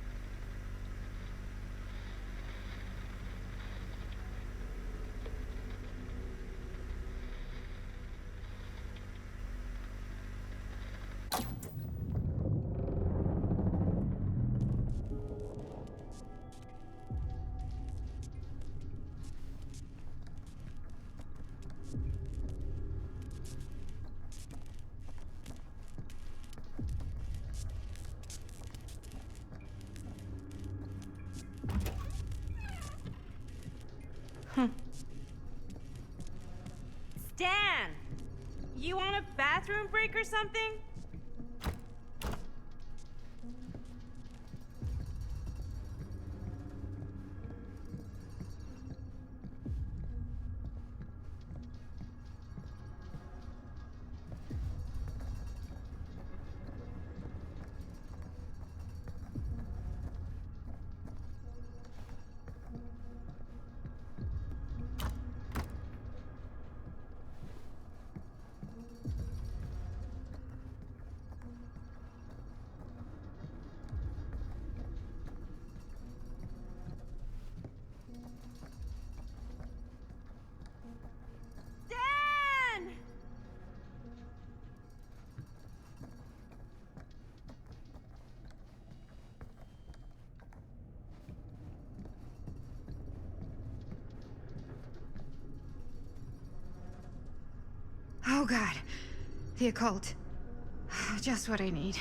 Stan! You want a bathroom break or something? Oh God, the occult. Just what I need.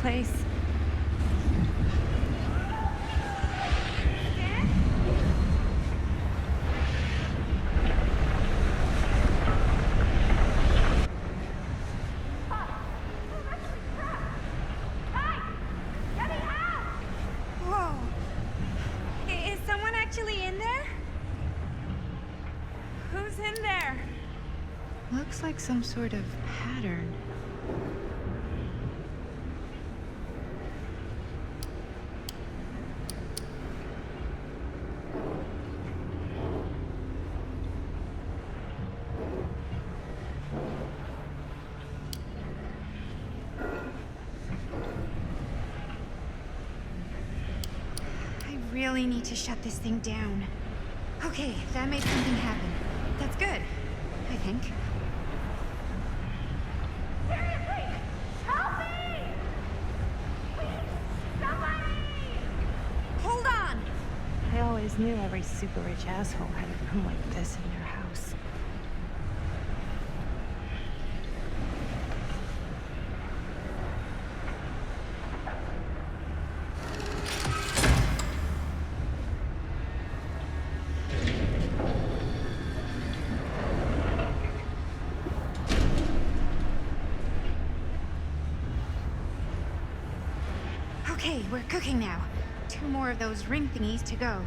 place. Whoa. Is someone actually in there? Who's in there? Looks like some sort of pattern. I really need to shut this thing down. Okay, that made something happen. That's good, I think. Seriously! Help me! Please, somebody! Hold on! I always knew every super rich asshole had a room like this in their house. Okay, we're cooking now. 2 more of those ring thingies to go.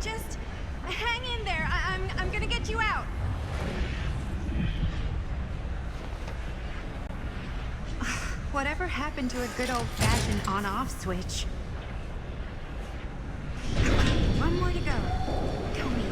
Just hang in there. I'm gonna get you out. Whatever happened to a good old-fashioned on-off switch? One more to go. Go me.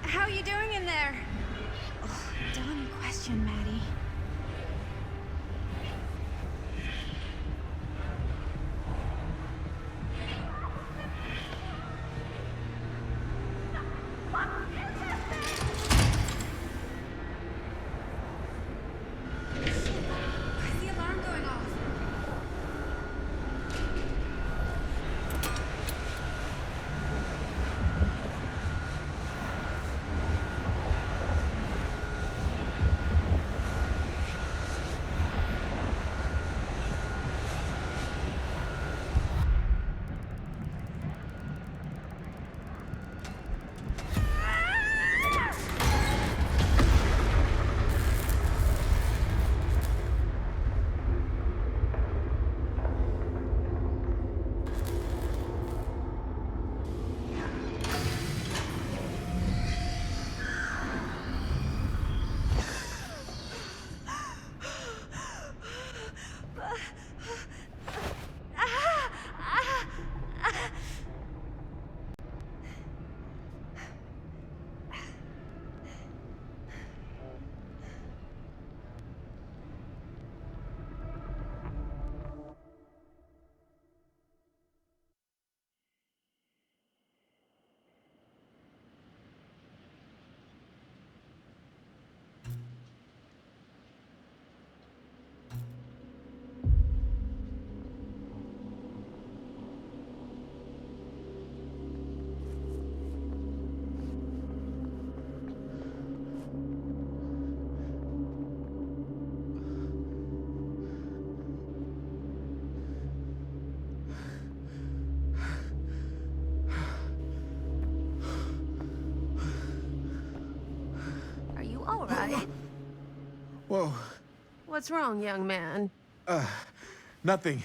How you doing in there? Oh, dumb question, Maddie. Why's the alarm going off? right? Whoa. What's wrong, young man? Nothing.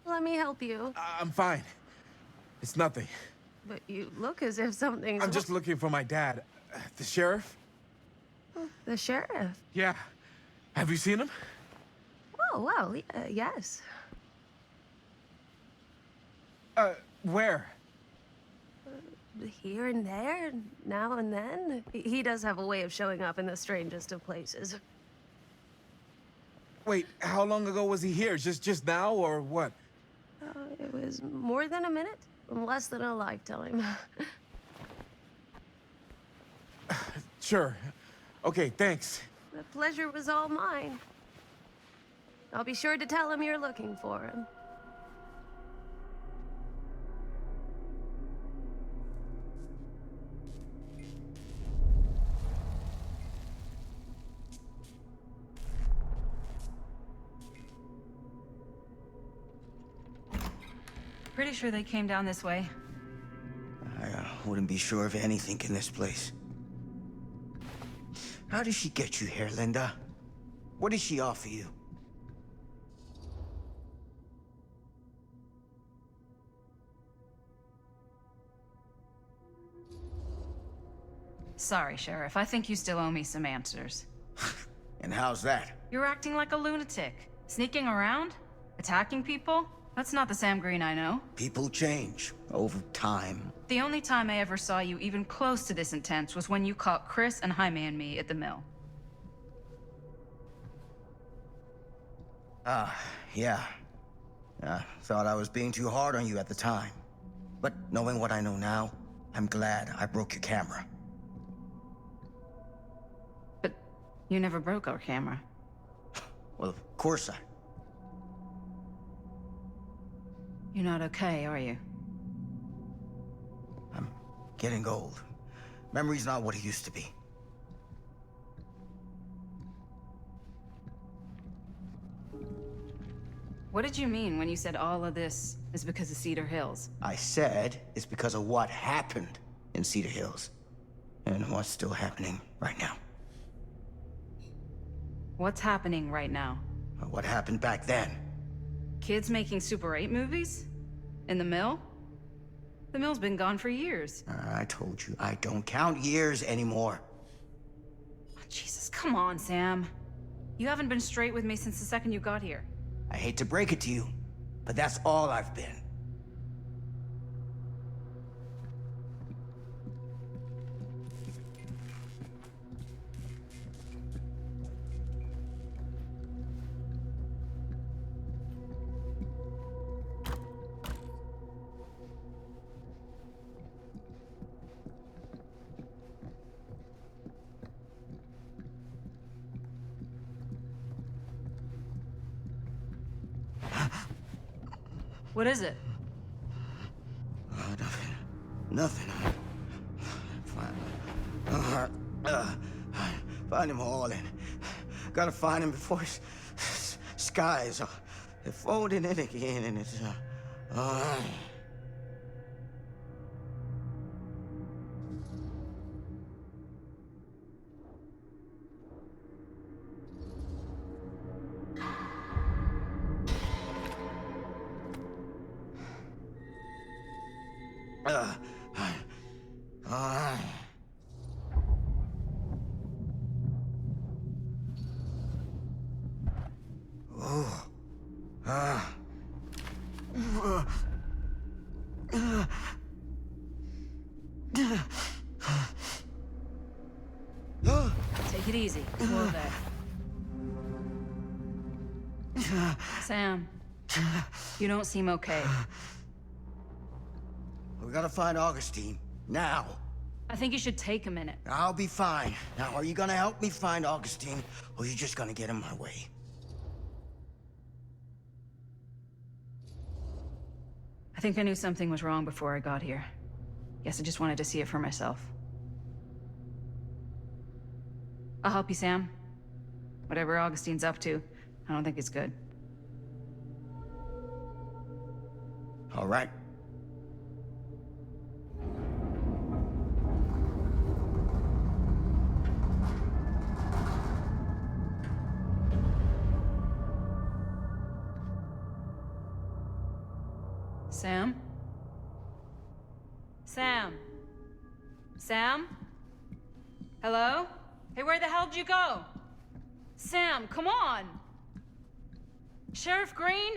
Let me help you. I'm fine. It's nothing. But you look as if something's I'm just looking for my dad. The sheriff? The sheriff? Yeah. Have you seen him? Oh, well, yes. Where? Here and there, now and then. He does have a way of showing up in the strangest of places. Wait, how long ago was he here? Just now, or what? It was more than a minute, less than a lifetime. Sure. Okay, thanks. The pleasure was all mine. I'll be sure to tell him you're looking for him. Pretty sure they came down this way. I wouldn't be sure of anything in this place. How did she get you here, Linda? What did she offer you? Sorry, Sheriff. I think you still owe me some answers. And how's that? You're acting like a lunatic. Sneaking around? Attacking people? That's not the Sam Green I know. People change over time. The only time I ever saw you even close to this intense was when you caught Chris and Jaime and me at the mill. Yeah. Thought I was being too hard on you at the time. But knowing what I know now, I'm glad I broke your camera. But you never broke our camera. Well, of course I... You're not okay, are you? I'm getting old. Memory's not what it used to be. What did you mean when you said all of this is because of Cedar Hills? I said it's because of what happened in Cedar Hills. And what's still happening right now. What's happening right now? What happened back then. Kids making Super 8 movies? In the mill? The mill's been gone for years. I told you, I don't count years anymore. Oh, Jesus, come on, Sam. You haven't been straight with me since the second you got here. I hate to break it to you, but that's all I've been. What is it? Nothing. Nothing. Find him all in. Gotta find him before his skies are folding in again, and it's Take it easy. Whoa there. Sam, you don't seem okay. We gotta find Augustine now. I think you should take a minute. I'll be fine. Now, are you gonna help me find Augustine, or are you just gonna get in my way? I think I knew something was wrong before I got here. Guess I just wanted to see it for myself. I'll help you, Sam. Whatever Augustine's up to, I don't think it's good. All right. Sam? Sam? Sam? Hello? Hey, where the hell did you go? Sam, come on! Sheriff Green?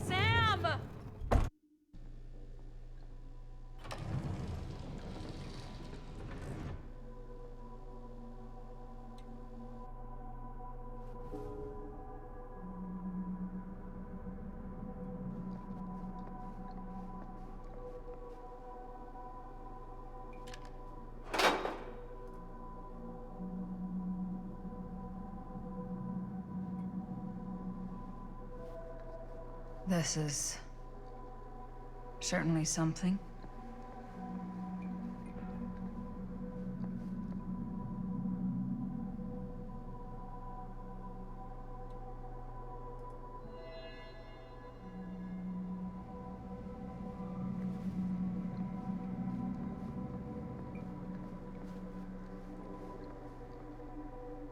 Sam! This is certainly something.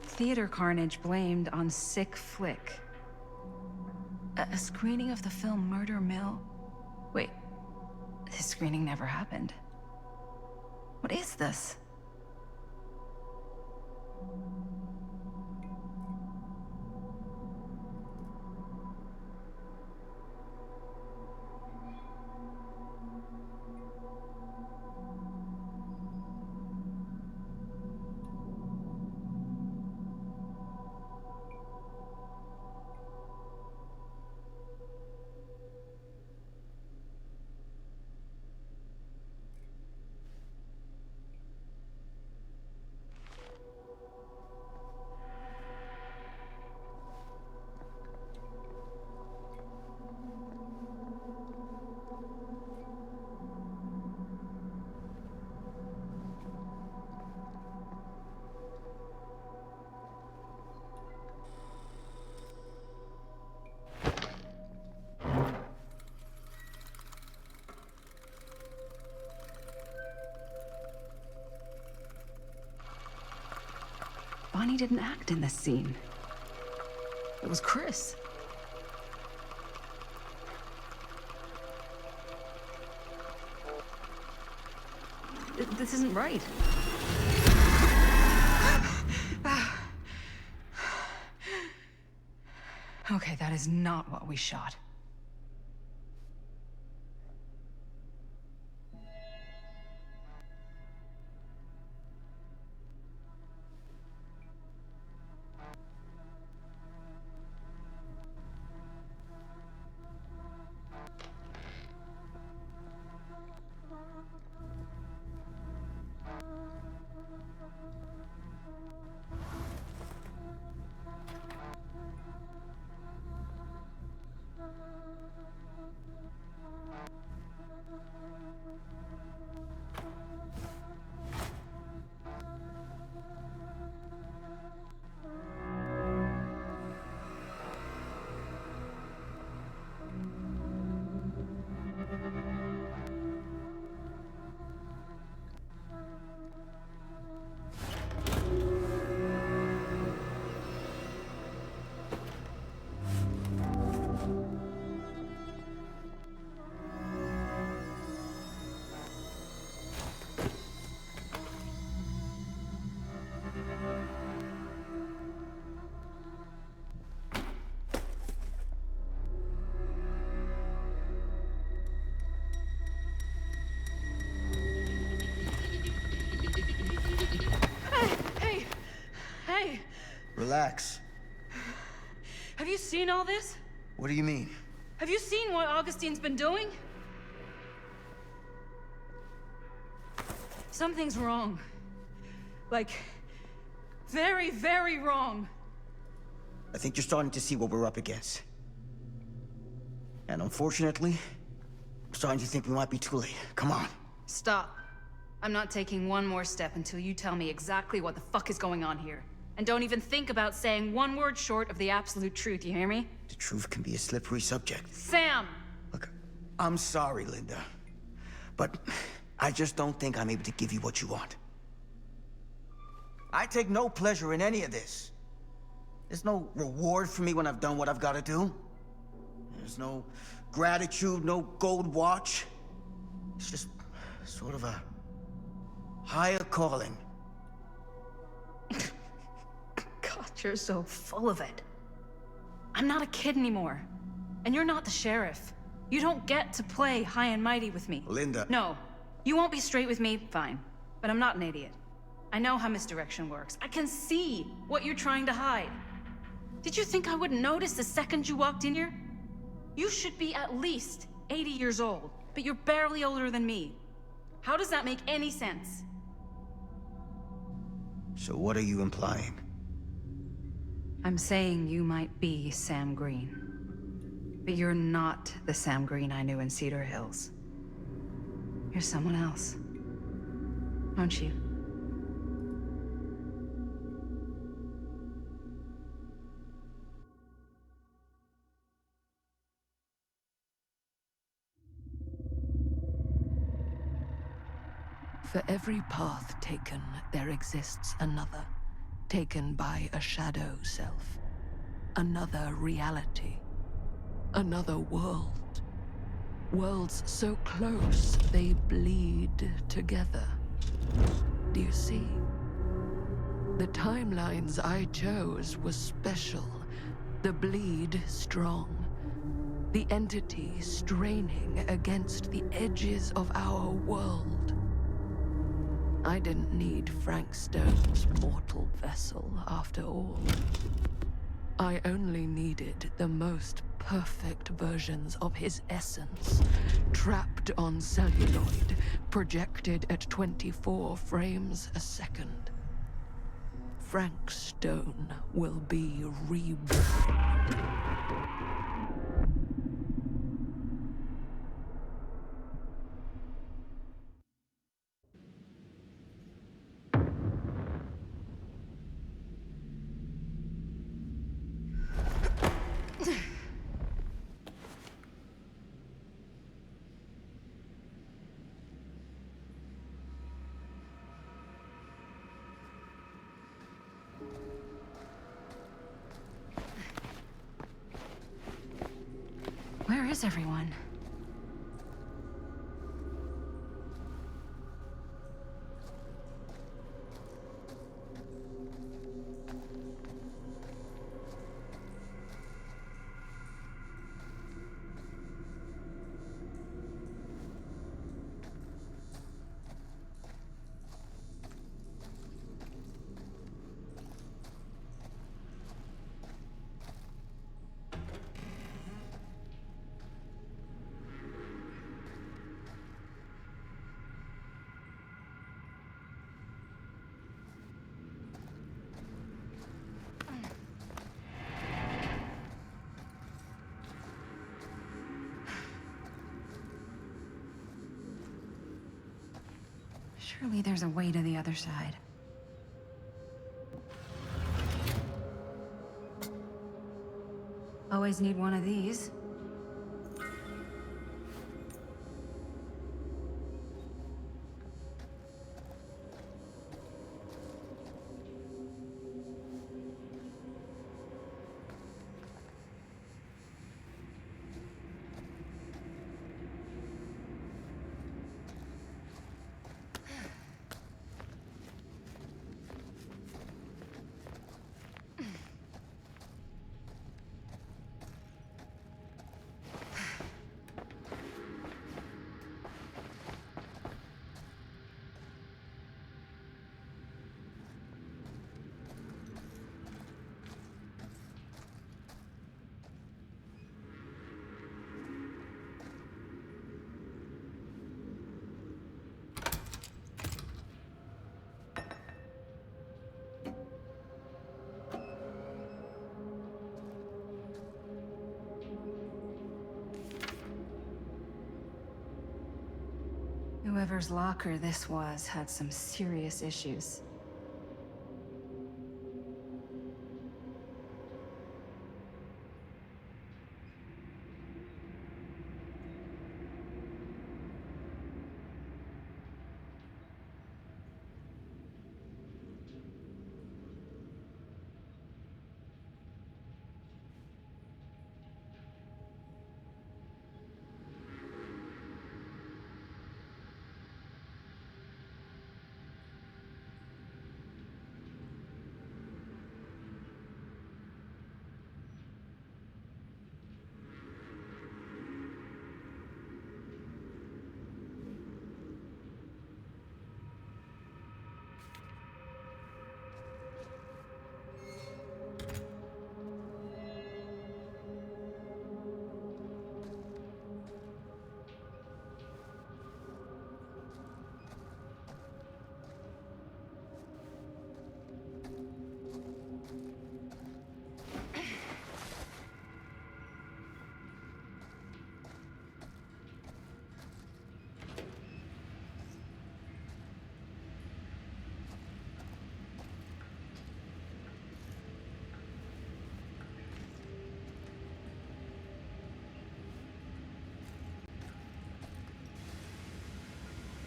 Theater carnage blamed on sick flick. A screening of the film Murder Mill? Wait, this screening never happened. What is this? Bonnie didn't act in this scene. It was Chris. This isn't right. Okay, that is not what we shot. relax. Have you seen all this? What do you mean? Have you seen what Augustine's been doing? Something's wrong. Like, very, very wrong. I think you're starting to see what we're up against. And unfortunately, I'm starting to think we might be too late. Come on. Stop. I'm not taking one more step until you tell me exactly what the fuck is going on here. And don't even think about saying one word short of the absolute truth, you hear me? The truth can be a slippery subject. Sam! Look, I'm sorry, Linda. But I just don't think I'm able to give you what you want. I take no pleasure in any of this. There's no reward for me when I've done what I've got to do. There's no gratitude, no gold watch. It's just sort of a higher calling. God, you're so full of it. I'm not a kid anymore. And you're not the sheriff. You don't get to play high and mighty with me. Linda. No. You won't be straight with me, fine. But I'm not an idiot. I know how misdirection works. I can see what you're trying to hide. Did you think I wouldn't notice the second you walked in here? You should be at least 80 years old, but you're barely older than me. How does that make any sense? So what are you implying? I'm saying you might be Sam Green. But you're not the Sam Green I knew in Cedar Hills. You're someone else. Aren't you? For every path taken, there exists another, taken by a shadow self. Another reality. Another world. Worlds so close, they bleed together. Do you see? The timelines I chose were special. The bleed strong. The entity straining against the edges of our world. I didn't need Frank Stone's mortal vessel, after all. I only needed the most perfect versions of his essence, trapped on celluloid, projected at 24 frames a second. Frank Stone will be reborn. Where is everyone? Surely there's a way to the other side. Always need one of these. Whoever's locker this was had some serious issues.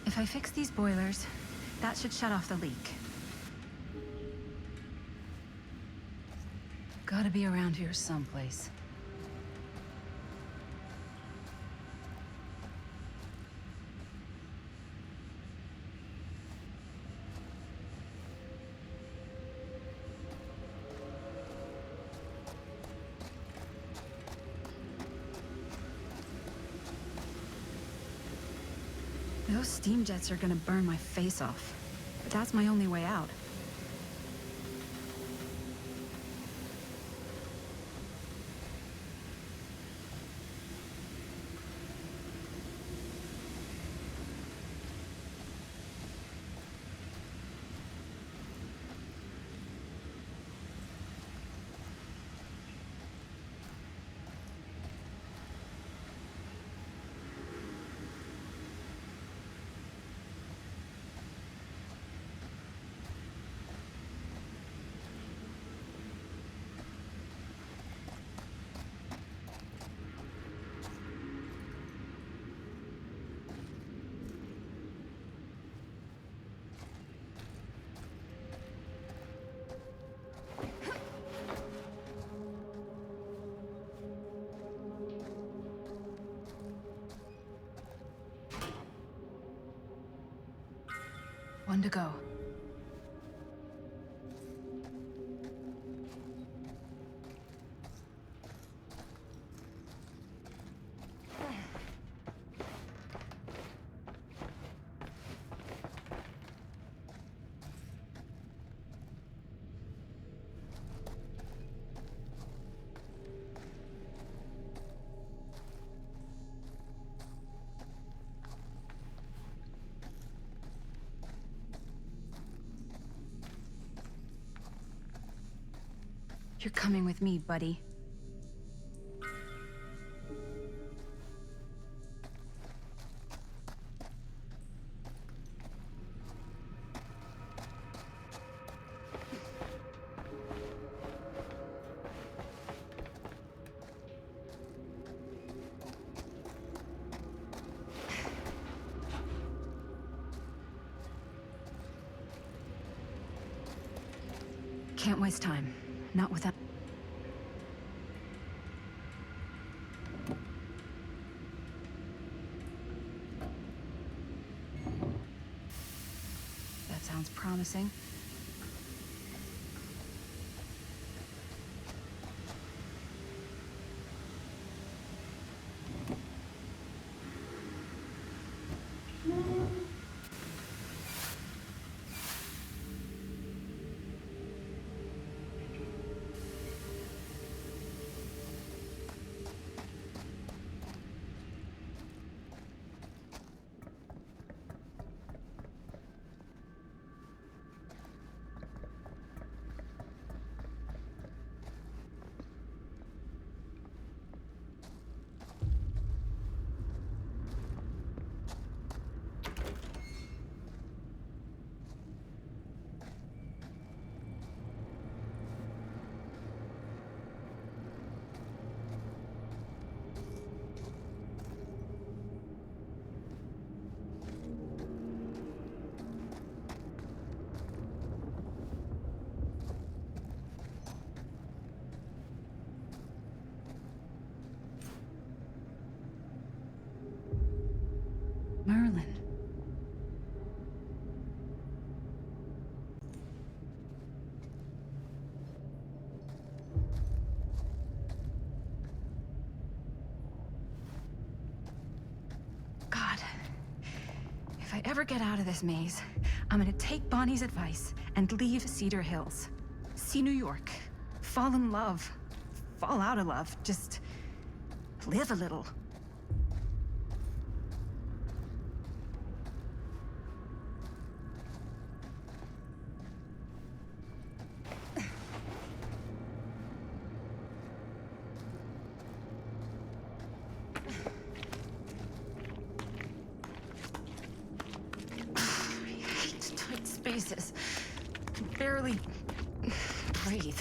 If I fix these boilers, that should shut off the leak. Gotta be around here someplace. Those steam jets are gonna burn my face off. But that's my only way out. One to go. You're coming with me, buddy. Can't waste time. Not without... That sounds promising. ever get out of this maze, I'm gonna take Bonnie's advice and leave Cedar Hills. See New York. Fall in love. Fall out of love. Just live a little. Spaces. Can barely breathe.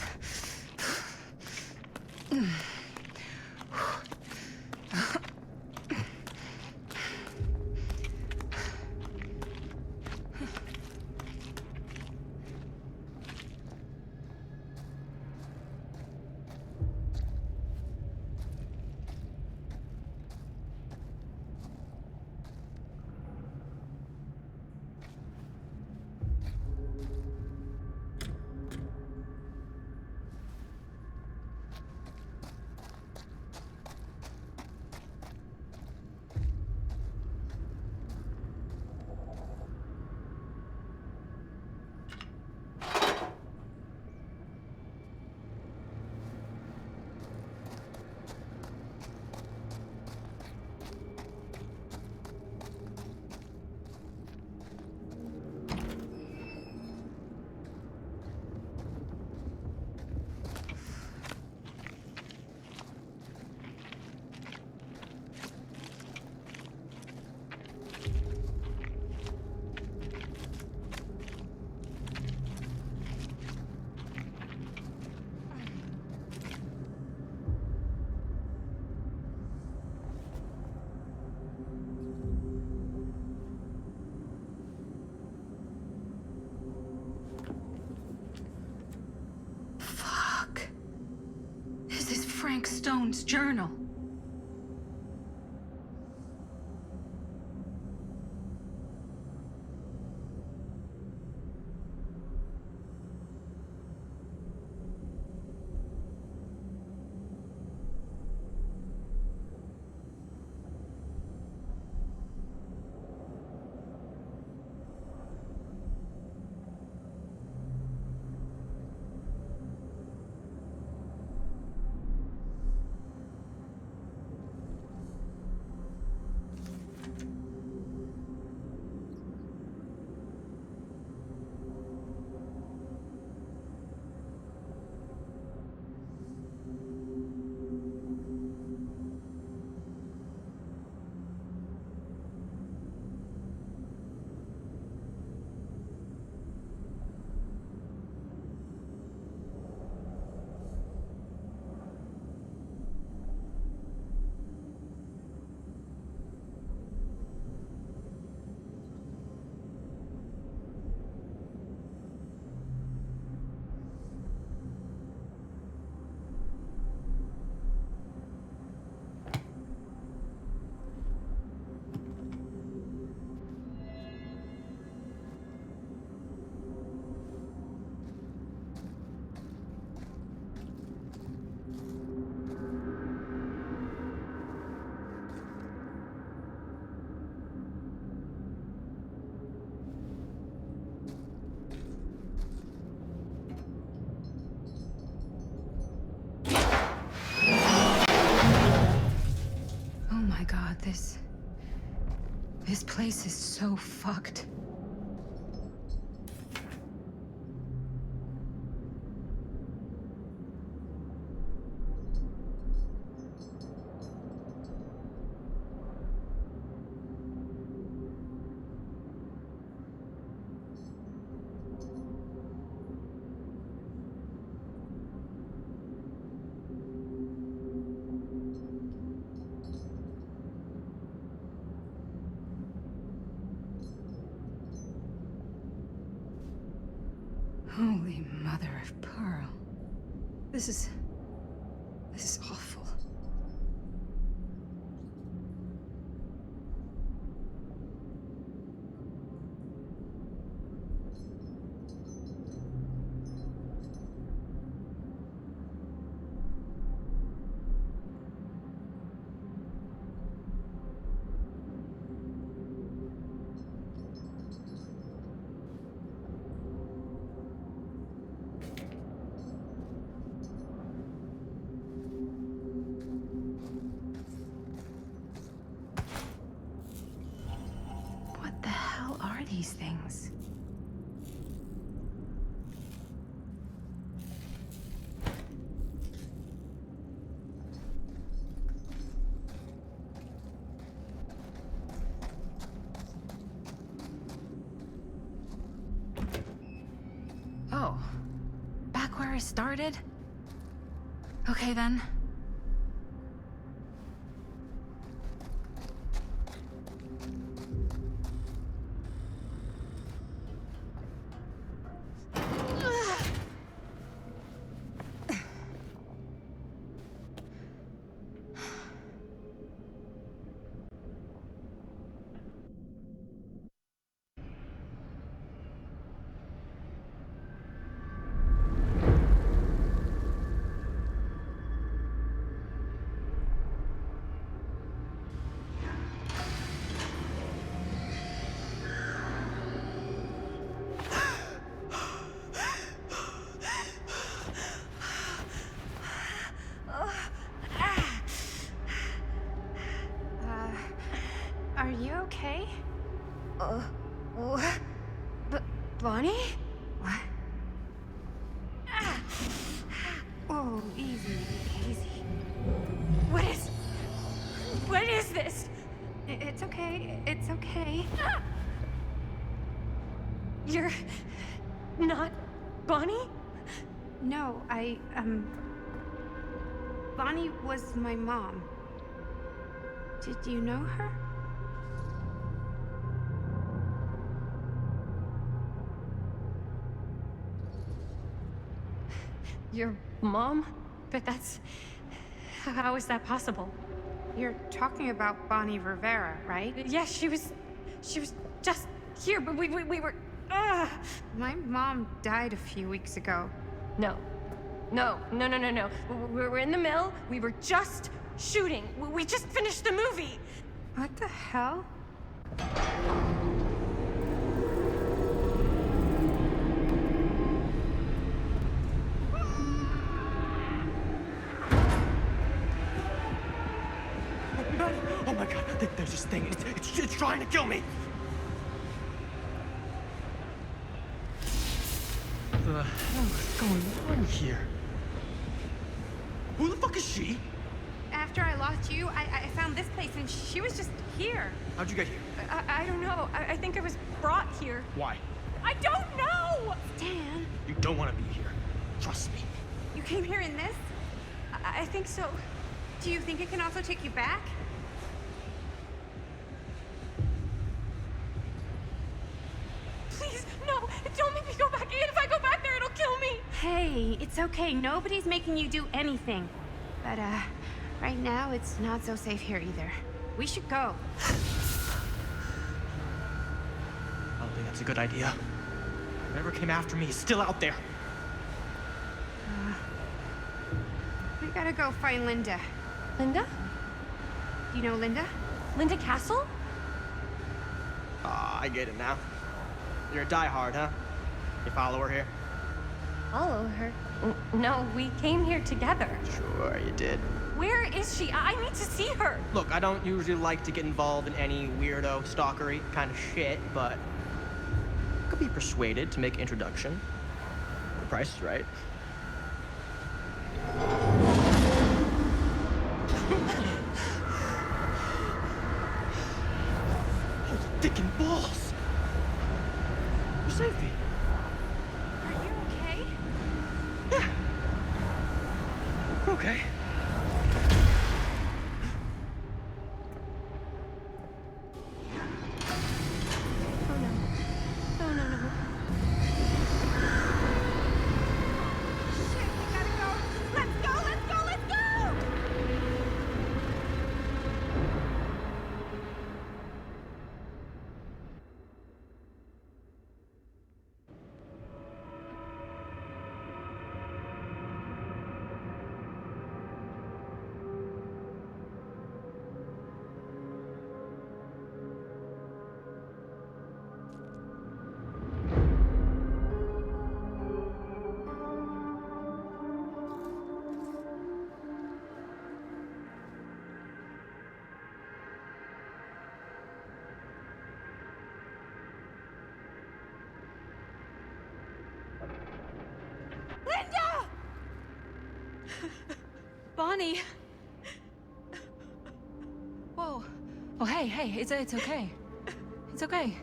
Frank Stone's journal. This place is so fucked. Holy mother of pearl. This is awful. Oh, back where I started? Okay then. Are you okay? What? Bonnie? What? Oh, easy, easy. What is this? It's okay. It's okay. You're not Bonnie? No, Bonnie was my mom. Did you know her? Your mom? But that's... How is that possible? You're talking about Bonnie Rivera, right? Yes, she was just here, but we were... My mom died a few weeks ago. No. We were in the mill. We were just shooting. We just finished the movie. What the hell? Oh my god, there's this thing. It's trying to kill me. What the hell is going on here? Who the fuck is she? After I lost you, I found this place and she was just here. How'd you get here? I don't know. I think I was brought here. Why? I don't know! Stan. You don't want to be here. Trust me. You came here in this? I think so. Do you think it can also take you back? Please, no! Don't make me go back in! If I go back there, it'll kill me! Hey, it's okay. Nobody's making you do anything. But, right now, it's not so safe here either. We should go. I don't think that's a good idea. Whoever came after me is still out there. We gotta go find Linda. Linda? Do you know Linda? Linda Castle? Ah, I get it now. You're a diehard, huh? You follow her here? Follow her? No, we came here together. Sure, you did. Where is she? I need to see her. Look, I don't usually like to get involved in any weirdo, stalkery kind of shit, but I could be persuaded to make introduction. The price is right. Oh, dick and balls! You saved me. Are you okay? Yeah. Okay. Linda! Bonnie! Whoa. Oh, hey, it's okay. It's okay.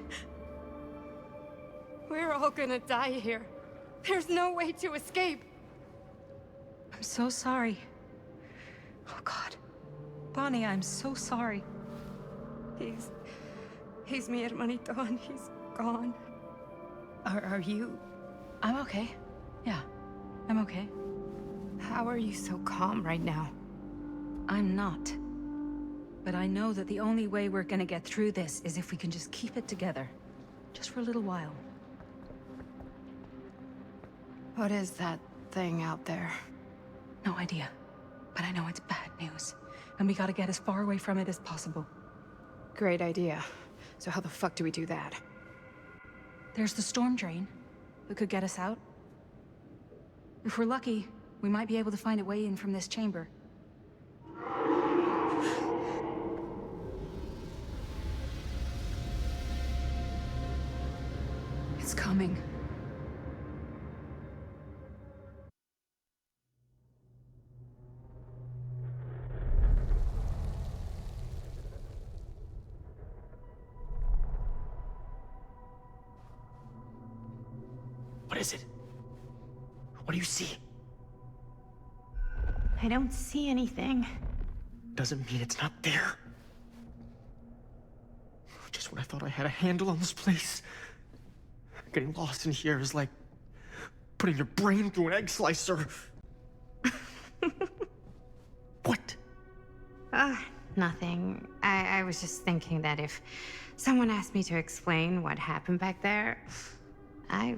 We're all gonna die here. There's no way to escape. I'm so sorry. Oh, God. Bonnie, I'm so sorry. He's mi hermanito and he's gone. Are you? I'm okay. Yeah, I'm okay. How are you so calm right now? I'm not. But I know that the only way we're gonna get through this is if we can just keep it together. Just for a little while. What is that thing out there? No idea. But I know it's bad news. And we gotta get as far away from it as possible. Great idea. So how the fuck do we do that? There's the storm drain that could get us out. If we're lucky, we might be able to find a way in from this chamber. It's coming. What is it? What do you see? I don't see anything. Doesn't mean it's not there. Just when I thought I had a handle on this place. Getting lost in here is like putting your brain through an egg slicer. What? Nothing. I was just thinking that if someone asked me to explain what happened back there, I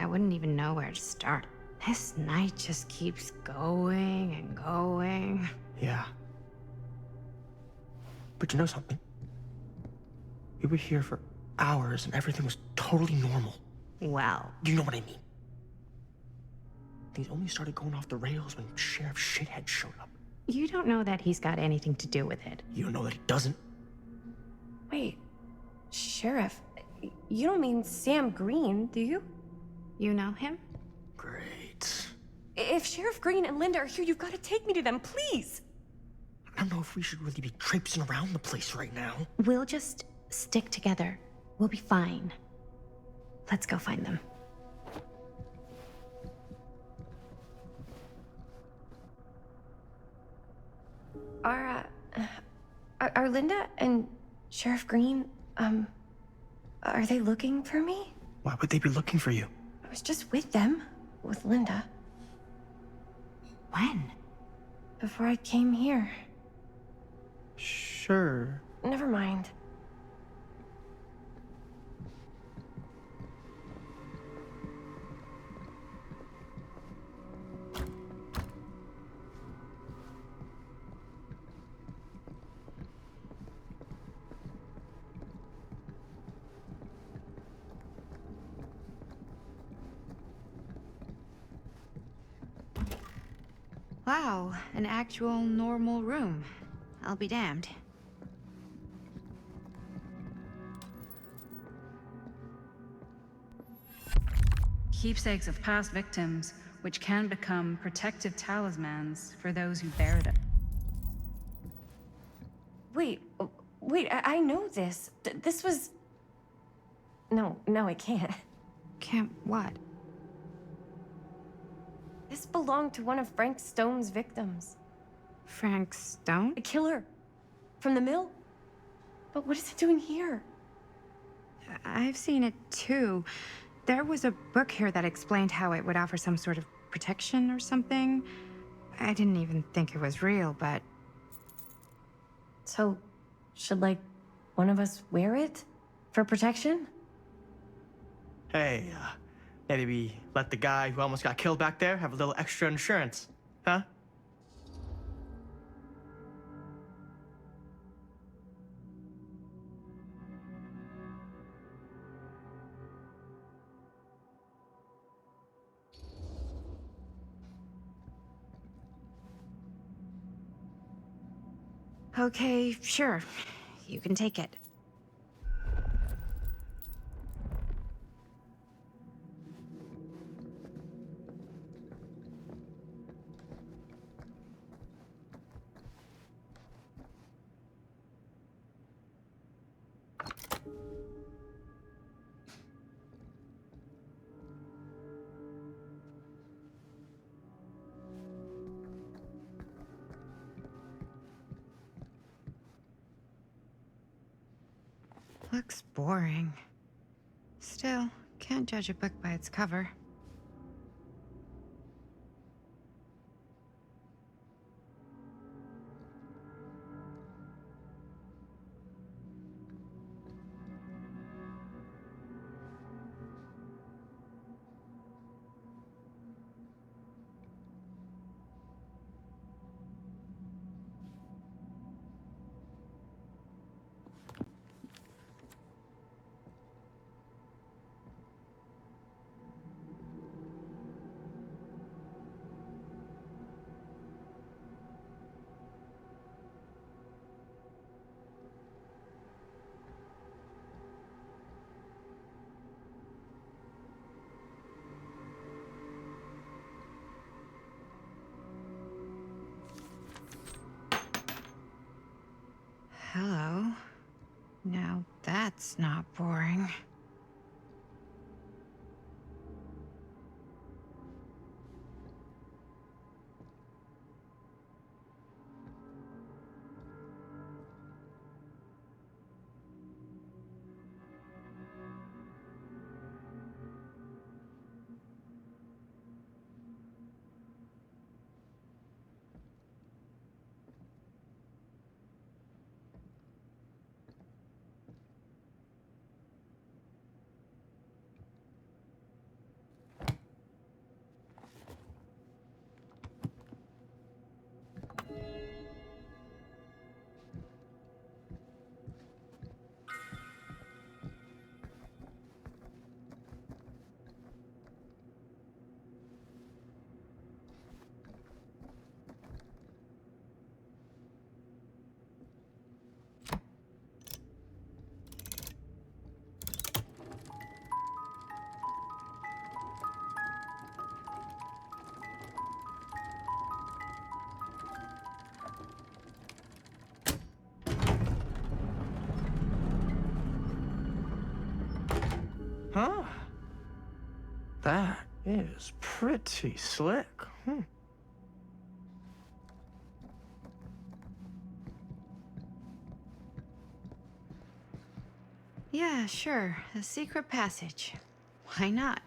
wouldn't even know where to start. This night just keeps going and going. Yeah. But you know something? We were here for hours and everything was totally normal. Well, You know what I mean? Things only started going off the rails when Sheriff Shithead showed up. you don't know that he's got anything to do with it. You don't know that he doesn't? Wait, Sheriff, you don't mean Sam Green, do you? You know him? Great. If Sheriff Green and Linda are here, you've got to take me to them, please. I don't know if we should really be traipsing around the place right now. We'll just stick together. We'll be fine. Let's go find them. Are Linda and Sheriff Green, are they looking for me? Why would they be looking for you? I was just with them, with Linda. When? Before I came here. Sure. Never mind. Wow, an actual normal room. I'll be damned. Keepsakes of past victims, which can become protective talismans for those who bear them. Wait, I know this. This was... No, I can't. Can't what? This belonged to one of Frank Stone's victims. Frank Stone? A killer. From the mill. But what is it doing here? I've seen it too. There was a book here that explained how it would offer some sort of protection or something. I didn't even think it was real, but... So, should, like, one of us wear it? For protection? Hey, maybe we let the guy who almost got killed back there have a little extra insurance, huh? Okay, sure. You can take it. looks boring. Still, can't judge a book by its cover. Hello. Now that's not boring. Huh? That is pretty slick. Yeah, sure. A secret passage. Why not?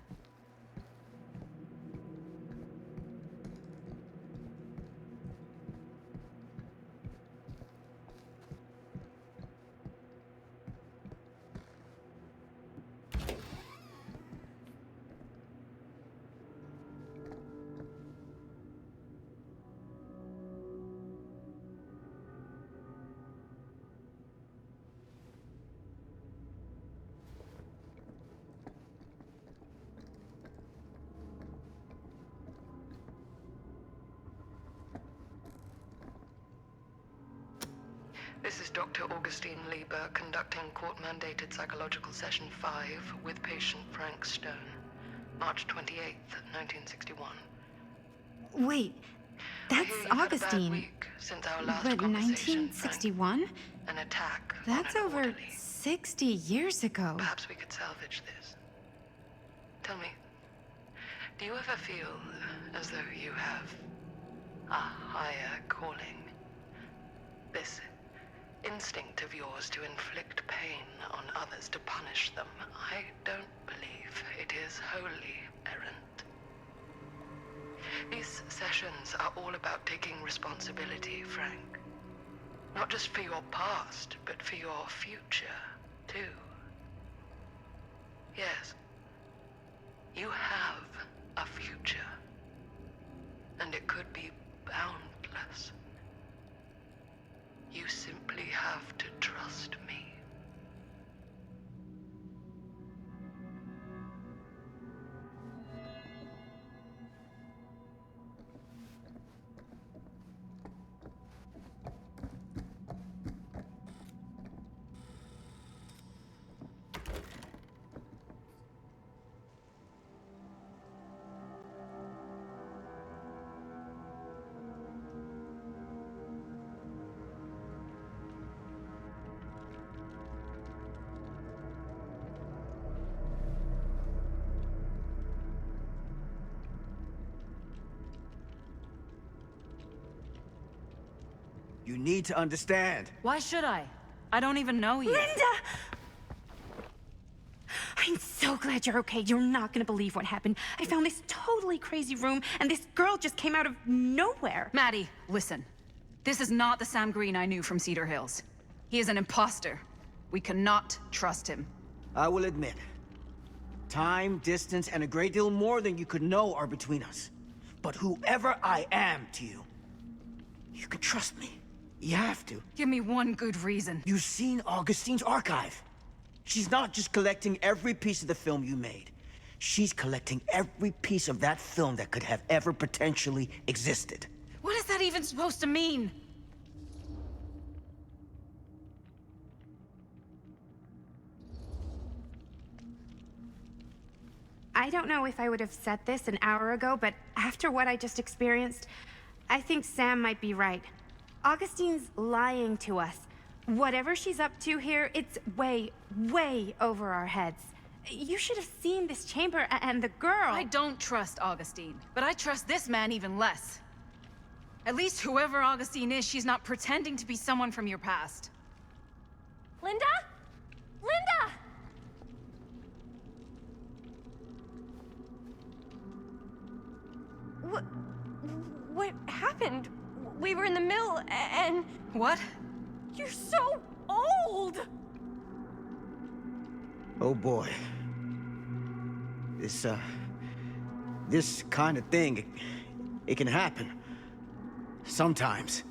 This is Dr. Augustine Lieber conducting court-mandated psychological session 5 with patient Frank Stone. March 28th, 1961. Wait, that's Augustine. Since our last But conversation, 1961? An attack. That's over 60 years ago. Perhaps we could salvage this. Tell me, do you ever feel as though you have a higher calling? This instinct of yours to inflict pain on others, to punish them, I don't believe it is wholly errant. These sessions are all about taking responsibility, Frank. Not just for your past, but for your future, too. Yes, you have a future, and it could be boundless. You simply have to trust me. You need to understand. Why should I? I don't even know you. Linda! I'm so glad you're okay. You're not gonna believe what happened. I found this totally crazy room, and this girl just came out of nowhere. Maddie, listen. This is not the Sam Green I knew from Cedar Hills. He is an imposter. We cannot trust him. I will admit, time, distance, and a great deal more than you could know are between us. But whoever I am to you, you can trust me. You have to. Give me one good reason. You've seen Augustine's archive. She's not just collecting every piece of the film you made. She's collecting every piece of that film that could have ever potentially existed. What is that even supposed to mean? I don't know if I would have said this an hour ago, but after what I just experienced, I think Sam might be right. Augustine's lying to us. Whatever she's up to here, it's way, way over our heads. You should have seen this chamber and the girl. I don't trust Augustine, but I trust this man even less. At least whoever Augustine is, she's not pretending to be someone from your past. Linda? Linda! What happened? We were in the mill and... What? You're so old! Oh boy. This kind of thing, it can happen. Sometimes.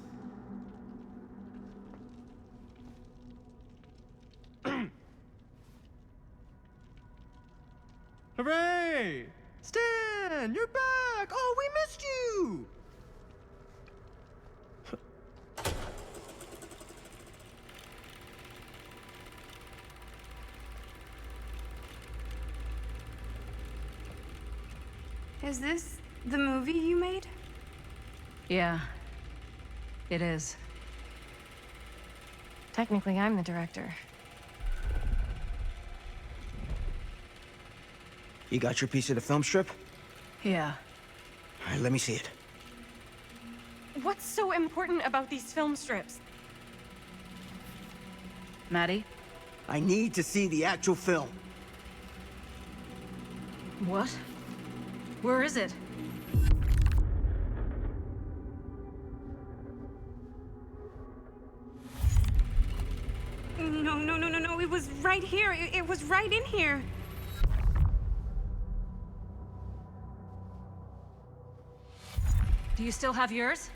Hooray! Stan, you're back! Oh, we missed you! Is this the movie you made? Yeah, it is. Technically, I'm the director. You got your piece of the film strip? Yeah. All right, let me see it. What's so important about these film strips? Maddie? I need to see the actual film. What? Where is it? No. It was right here. It was right in here. Do you still have yours?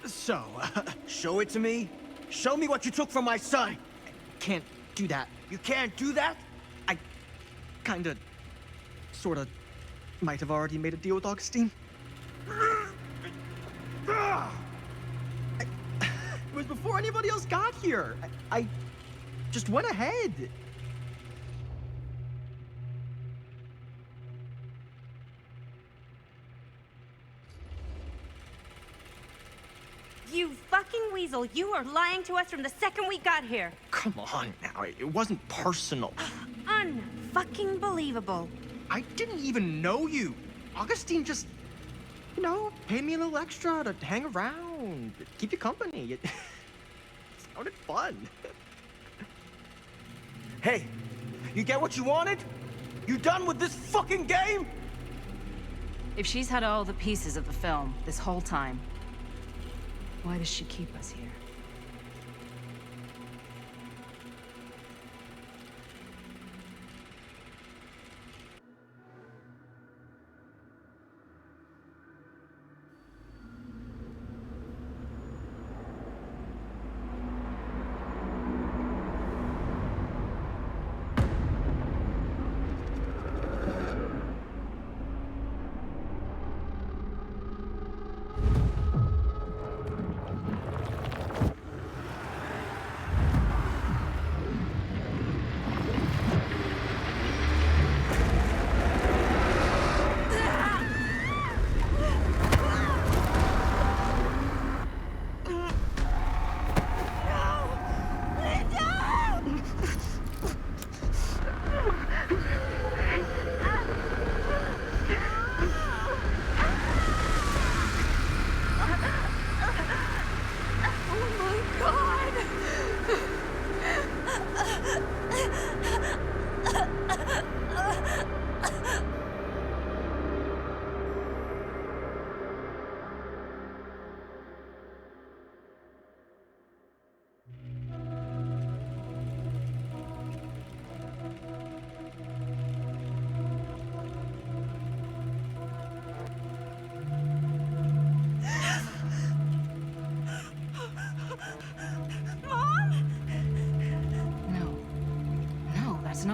So, show it to me. Show me what you took from my son. Can't do that. You can't do that? I kinda, sorta, might have already made a deal with Augustine. It was before anybody else got here. I just went ahead. You fucking weasel. You are lying to us from the second we got here. Come on now, it wasn't personal. Unfucking believable. I didn't even know you. Augustine just, paid me a little extra to hang around, keep you company. It sounded fun. Hey, you get what you wanted? You done with this fucking game? If she's had all the pieces of the film this whole time, why does she keep us here?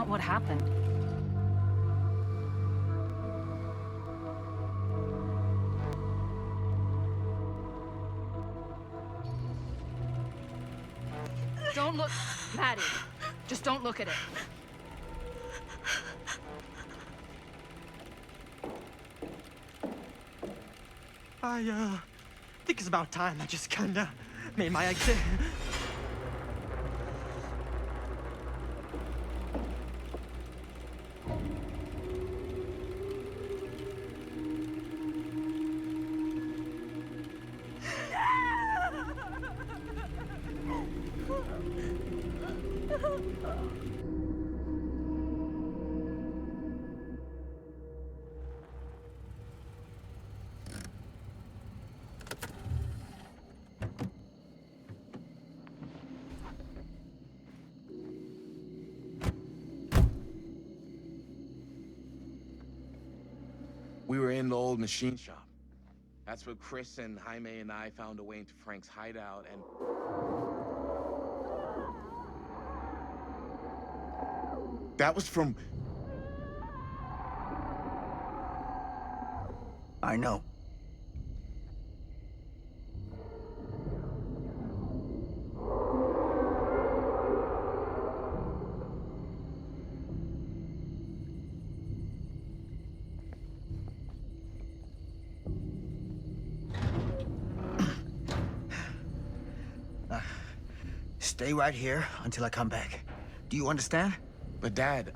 not what happened. Don't look, Maddie. Just don't look at it. I think it's about time I just kinda made my exit. We were in the old machine shop. That's where Chris and Jaime and I found a way into Frank's hideout and... That was from... I know. Stay right here until I come back. Do you understand? But Dad...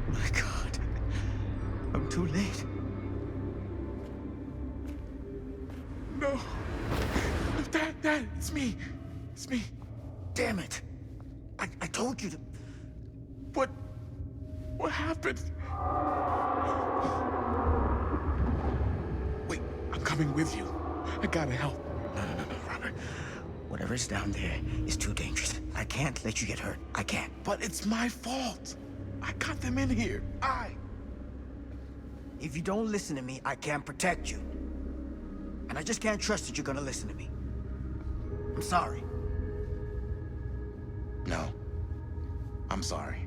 My God. I'm too late. No. Dad, it's me. It's me. Damn it. I told you to... What happened? Wait, I'm coming with you. I gotta help. No, Robert. Whatever's down there is too dangerous. I can't let you get hurt. I can't. But it's my fault. I got them in here. If you don't listen to me, I can't protect you. And I just can't trust that you're gonna listen to me. I'm sorry. No. I'm sorry.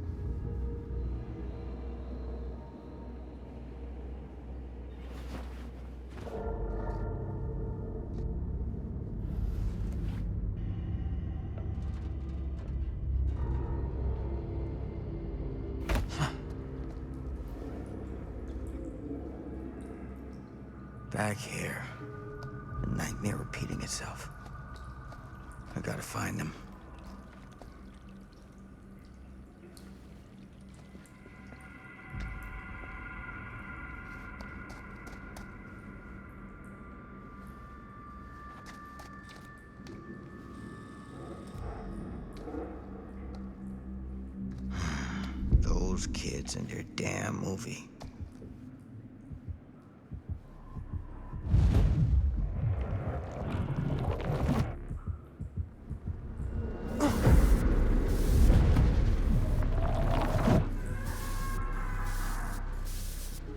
Back here. The nightmare repeating itself. I gotta find them. Those kids and their damn movie.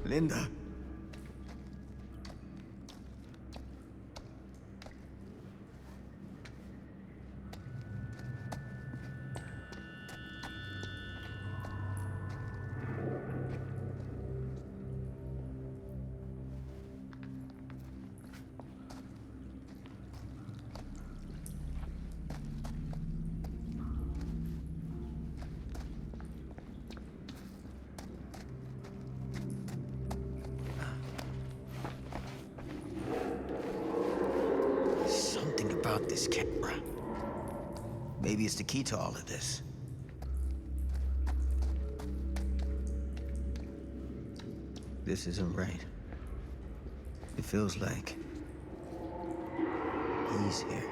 Linda. About this camera. Maybe it's the key to all of this. This isn't right. It feels like he's here.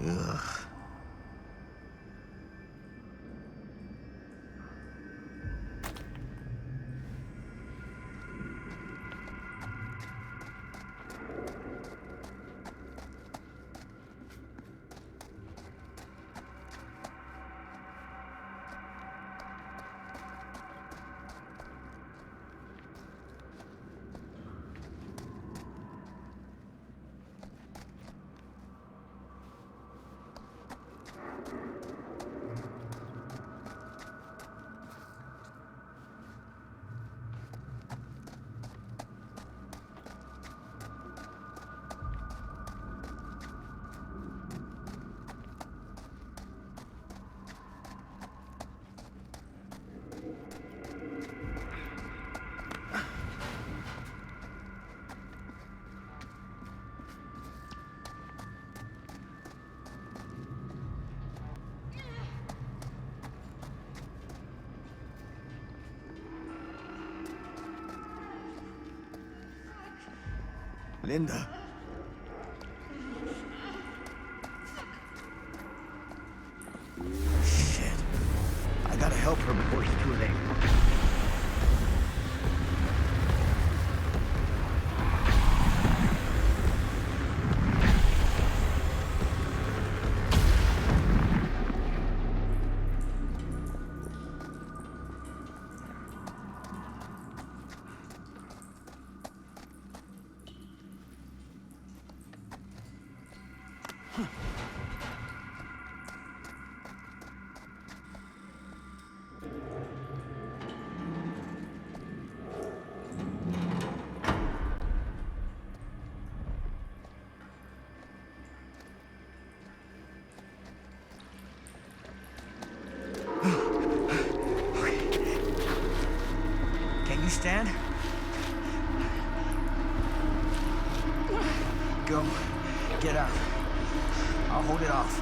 Ugh. Linda. Shit. I gotta help her before it's too late. Can you stand? Go. Get out. I'll hold it off.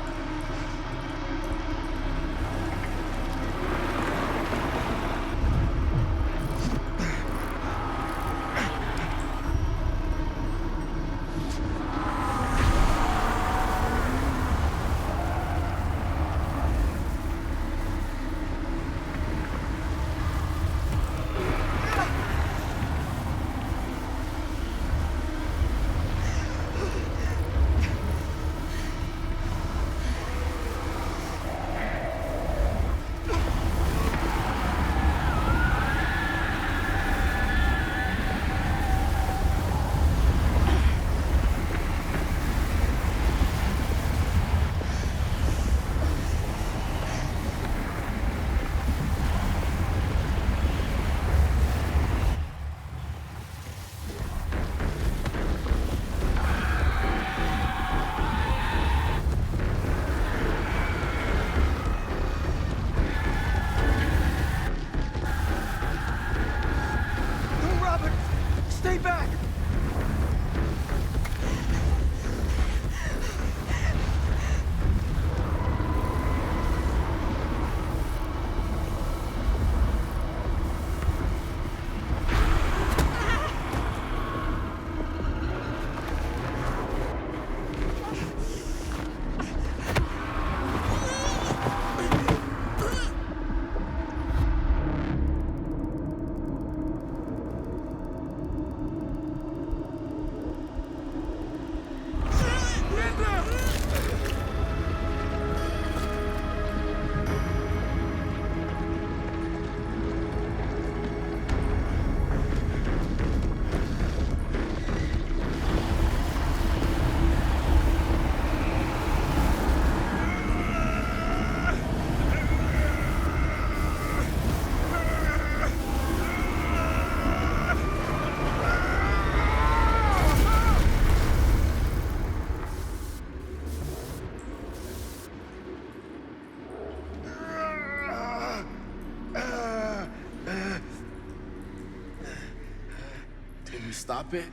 stop it?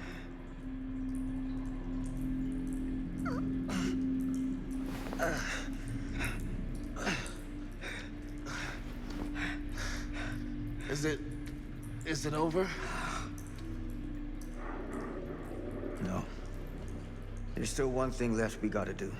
Is it over? No. There's still one thing left we gotta do.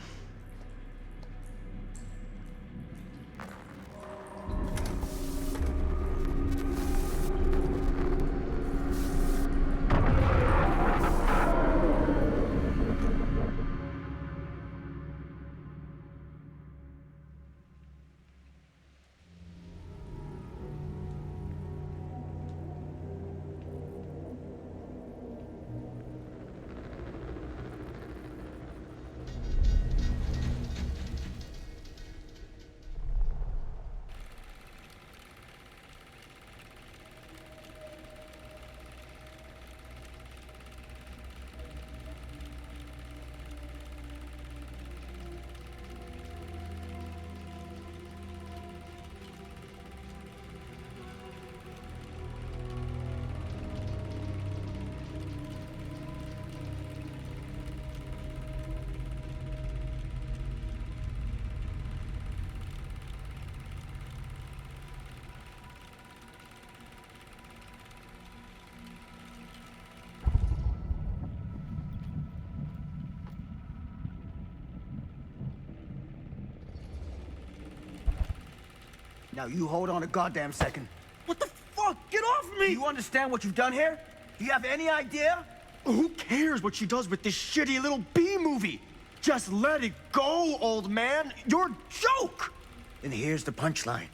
Now you hold on a goddamn second. What the fuck? Get off me! Do you understand what you've done here? Do you have any idea? Who cares what she does with this shitty little B movie? Just let it go, old man. You're a joke! And here's the punchline.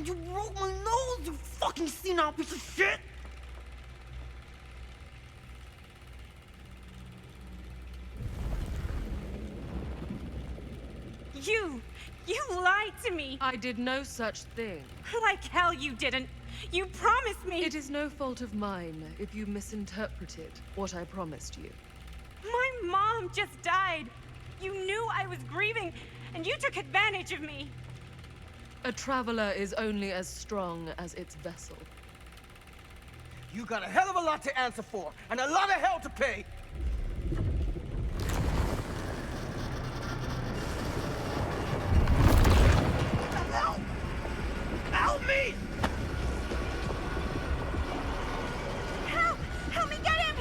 You broke my nose, you fucking senile piece of shit! You lied to me! I did no such thing. Like hell you didn't! You promised me! It is no fault of mine if you misinterpreted what I promised you. My mom just died! You knew I was grieving, and you took advantage of me! A traveler is only as strong as its vessel. You got a hell of a lot to answer for, and a lot of hell to pay! Help me! Help! Help me get him!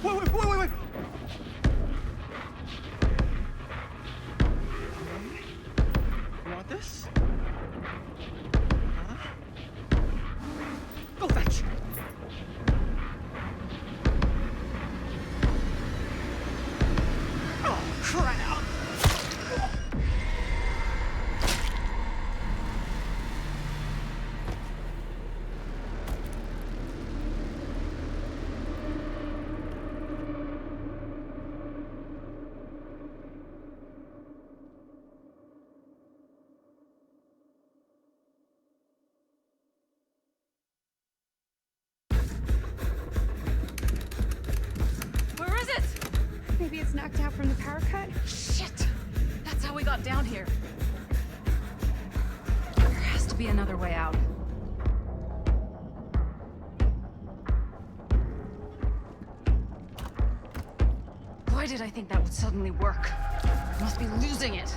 Wait. You want this? Huh? Go fetch. Oh, crap. Where is it? Maybe it's knocked out from the power cut? Shit! That's how we got down here. There has to be another way out. Why did I think that would suddenly work? I must be losing it.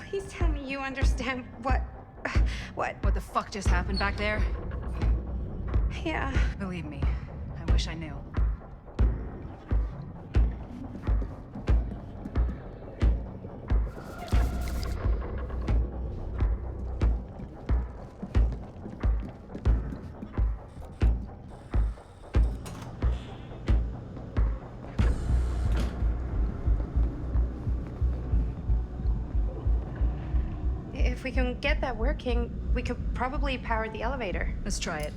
Please tell me you understand what... What the fuck just happened back there? Yeah. Believe me, I wish I knew. If we can get that working, we could probably power the elevator. Let's try it.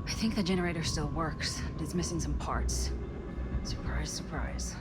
I think the generator still works, but it's missing some parts. Surprise, surprise.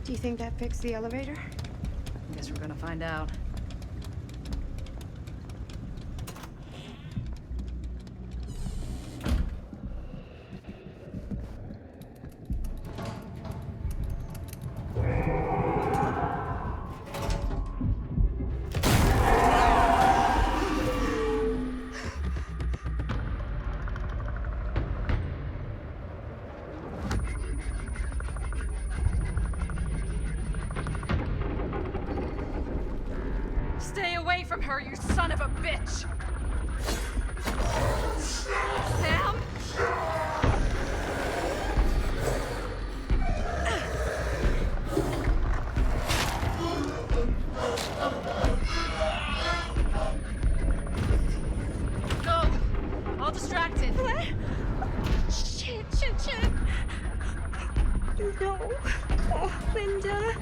Do you think that fixed the elevator? I guess we're gonna find out. Stay away from her, you son of a bitch! Sam? Go! All distracted. What? Shit. No. Oh, Linda.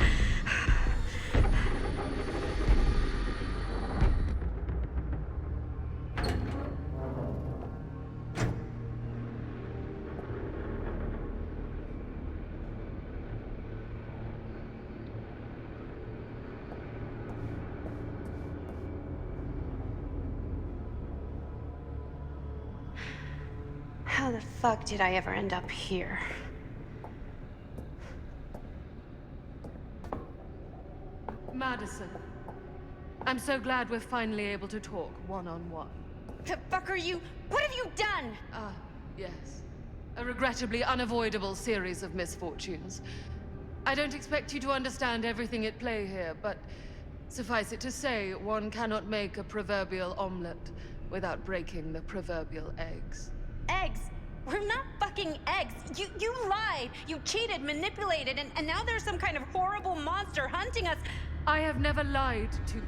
How the fuck did I ever end up here? Madison, I'm so glad we're finally able to talk one-on-one. The fuck are you? What have you done? Ah, yes. A regrettably unavoidable series of misfortunes. I don't expect you to understand everything at play here, but suffice it to say, one cannot make a proverbial omelet without breaking the proverbial eggs. Eggs? We're not fucking eggs. You lied. You cheated, manipulated, and now there's some kind of horrible monster hunting us. I have never lied to you.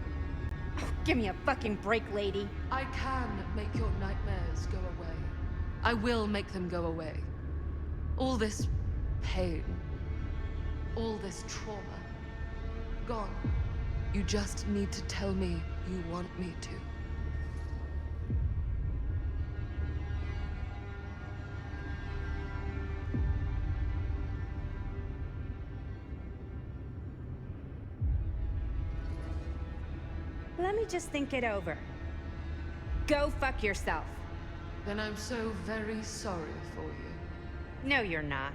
Oh, give me a fucking break, lady. I can make your nightmares go away. I will make them go away. All this pain, all this trauma, gone. You just need to tell me you want me to. Let me just think it over. Go fuck yourself. Then I'm so very sorry for you. No, you're not.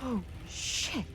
Oh, shit.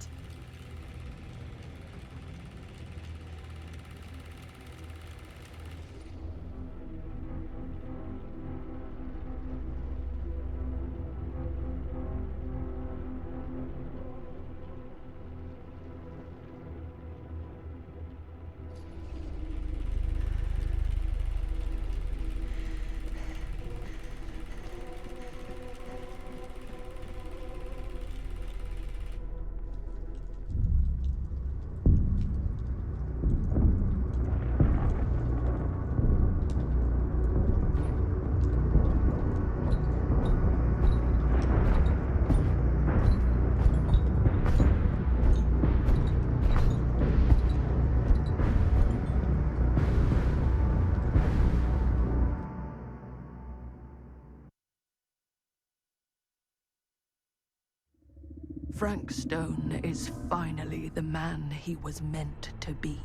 Frank Stone is finally the man he was meant to be.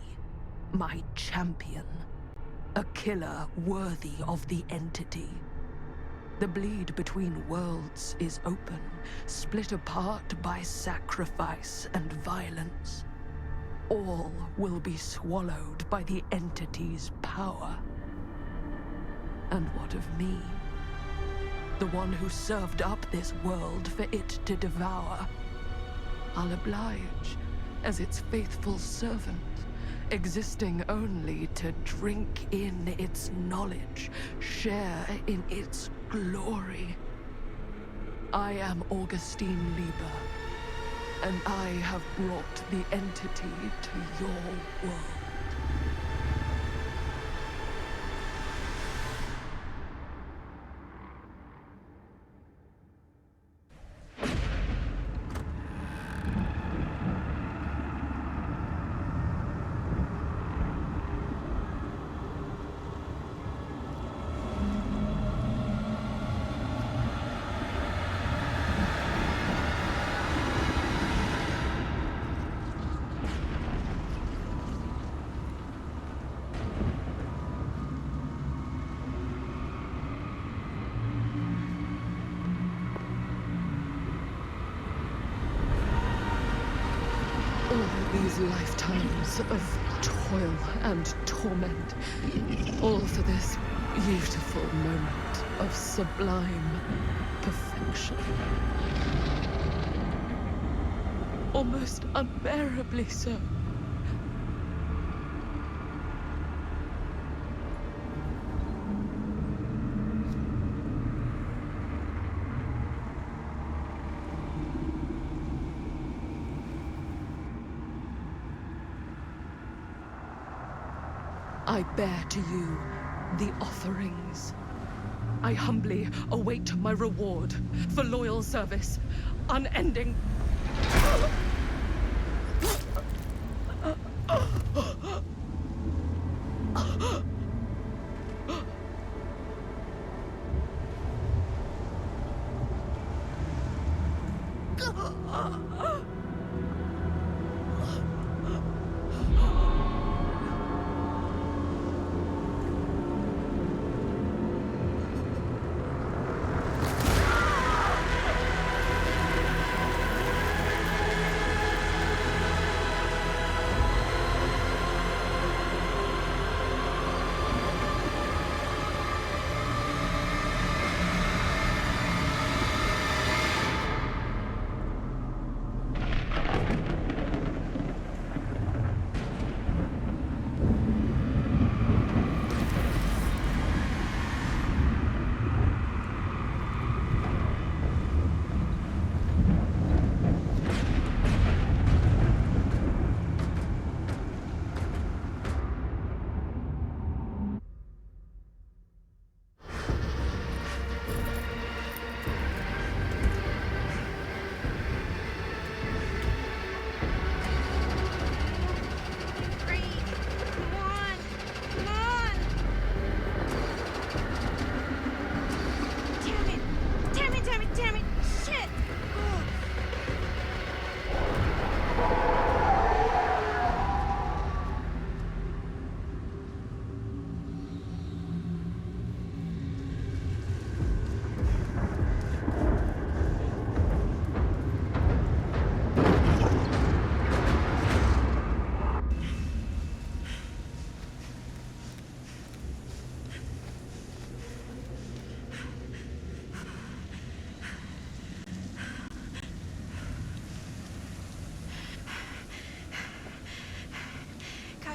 My champion. A killer worthy of the entity. The bleed between worlds is open, split apart by sacrifice and violence. all will be swallowed by the entity's power. And what of me? The one who served up this world for it to devour. I'll oblige as its faithful servant, existing only to drink in its knowledge, share in its glory. I am Augustine Lieber, and I have brought the entity to your world. These lifetimes of toil and torment, all for this beautiful moment of sublime perfection. Almost unbearably so. I bear to you the offerings. I humbly await my reward for loyal service, unending.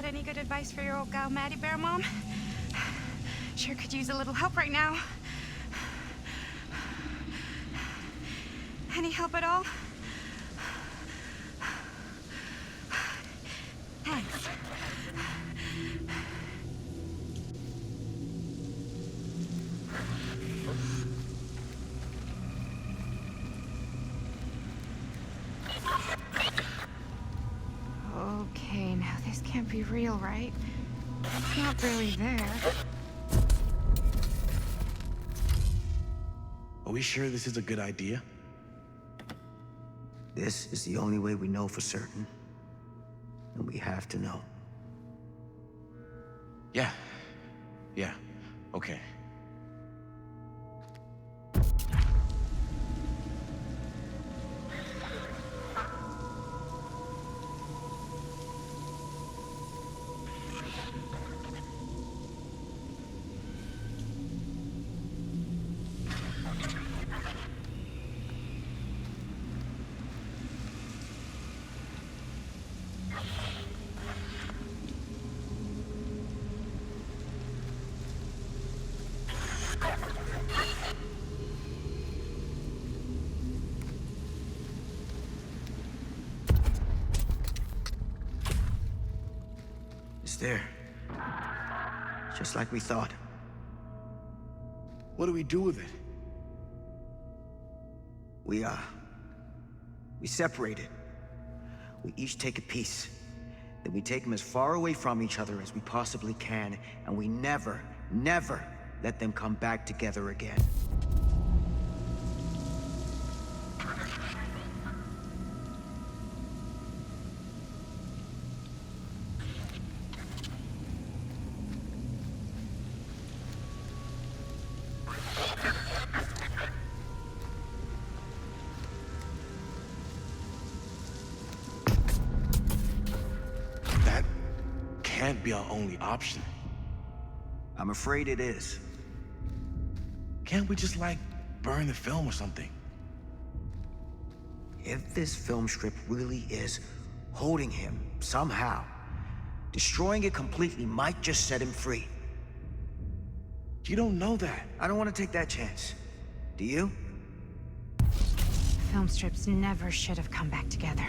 Any good advice for your old gal, Maddie Bear Mom? Sure could use a little help right now. Any help at all? Thanks. Okay, now this can't be real, right? It's not really there. Are we sure this is a good idea? This is the only way we know for certain. And we have to know. Yeah. Yeah. Okay. It's there. Just like we thought. What do we do with it? We separate it. We each take a piece. Then we take them as far away from each other as we possibly can, and we never, never let them come back together again. Can't be our only option. I'm afraid it is. Can't we just, like, burn the film or something? If this film strip really is holding him somehow, destroying it completely might just set him free. You don't know that. I don't want to take that chance. Do you? Film strips never should have come back together.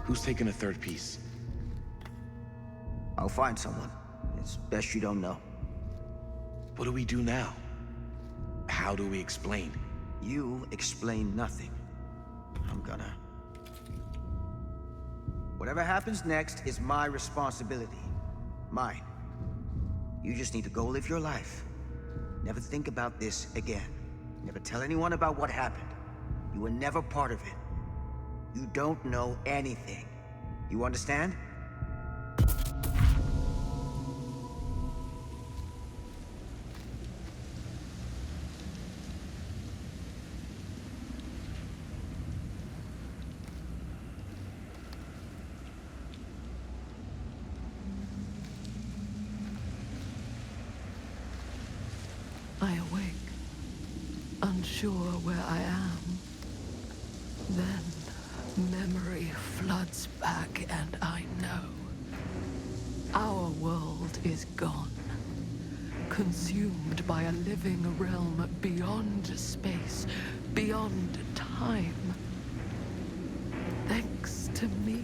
Who's taking a third piece? I'll find someone. It's best you don't know. What do we do now? How do we explain? You explain nothing. I'm gonna... Whatever happens next is my responsibility. Mine. You just need to go live your life. Never think about this again. Never tell anyone about what happened. You were never part of it. You don't know anything. You understand? I awake, unsure where I am. Then memory floods back, and I know. Our world is gone, consumed by a living realm beyond space, beyond time. Thanks to me.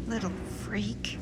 Little freak.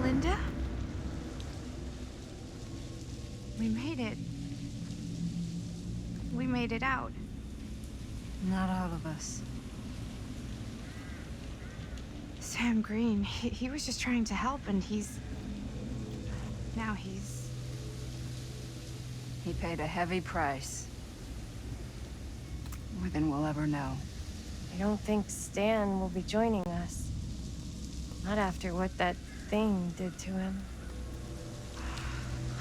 Linda? We made it. We made it out. Not all of us. Sam Green, he was just trying to help, and now he's... He paid a heavy price. More than we'll ever know. I don't think Stan will be joining us. Not after what that thing did to him.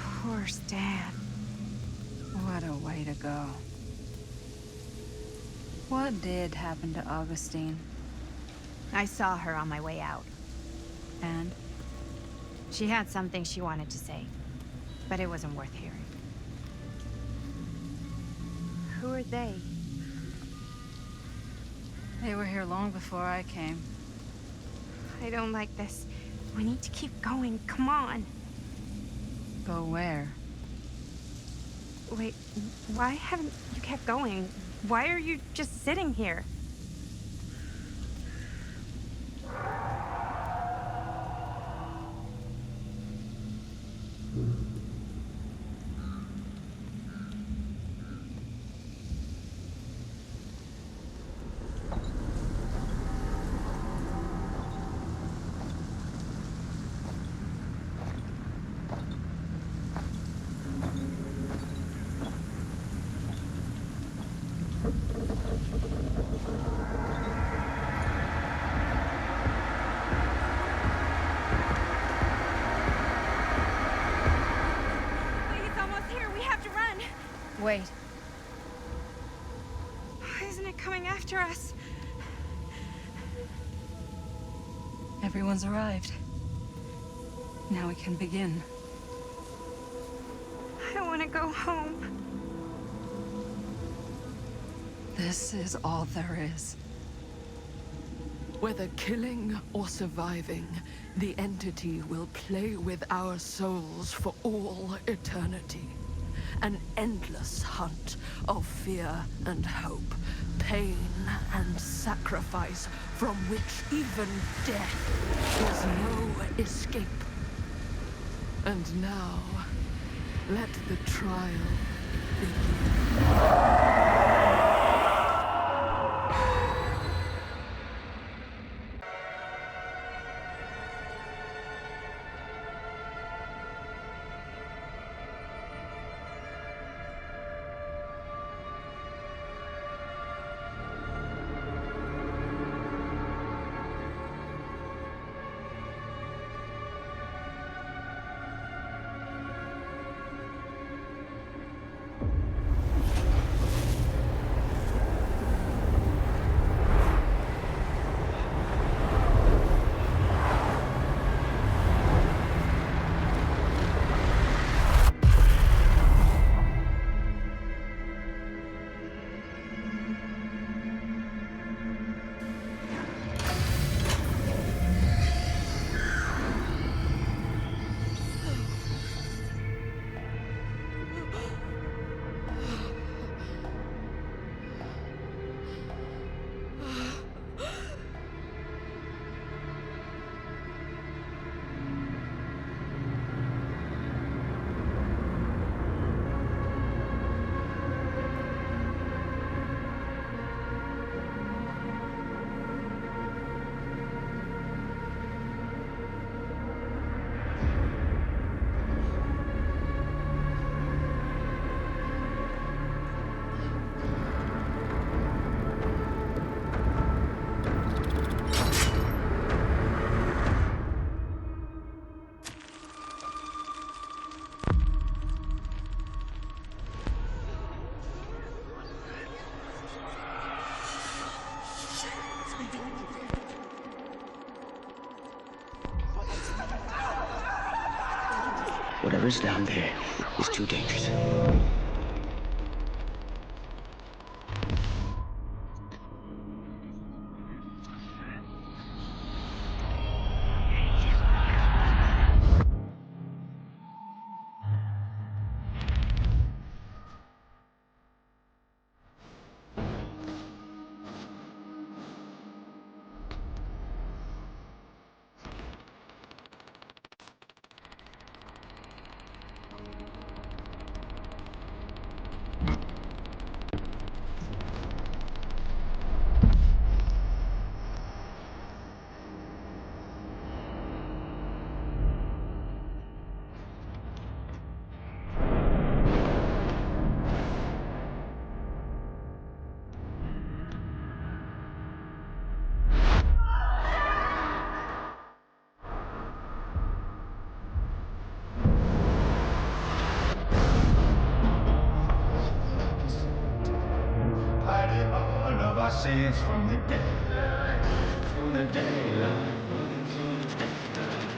Poor Stan. What a way to go. What did happen to Augustine? I saw her on my way out. And? She had something she wanted to say, but it wasn't worth hearing. Who are they? They were here long before I came. I don't like this. We need to keep going. Come on. Go where? Wait, why haven't you kept going? Why are you just sitting here? Wait. Why isn't it coming after us? Everyone's arrived. Now we can begin. I want to go home. This is all there is. Whether killing or surviving, the entity will play with our souls for all eternity. An endless hunt of fear and hope, pain and sacrifice, from which even death is no escape. And now, let the trial begin. Whatever's down there is too dangerous. Sins from the daylight, from the daylight, into the daylight.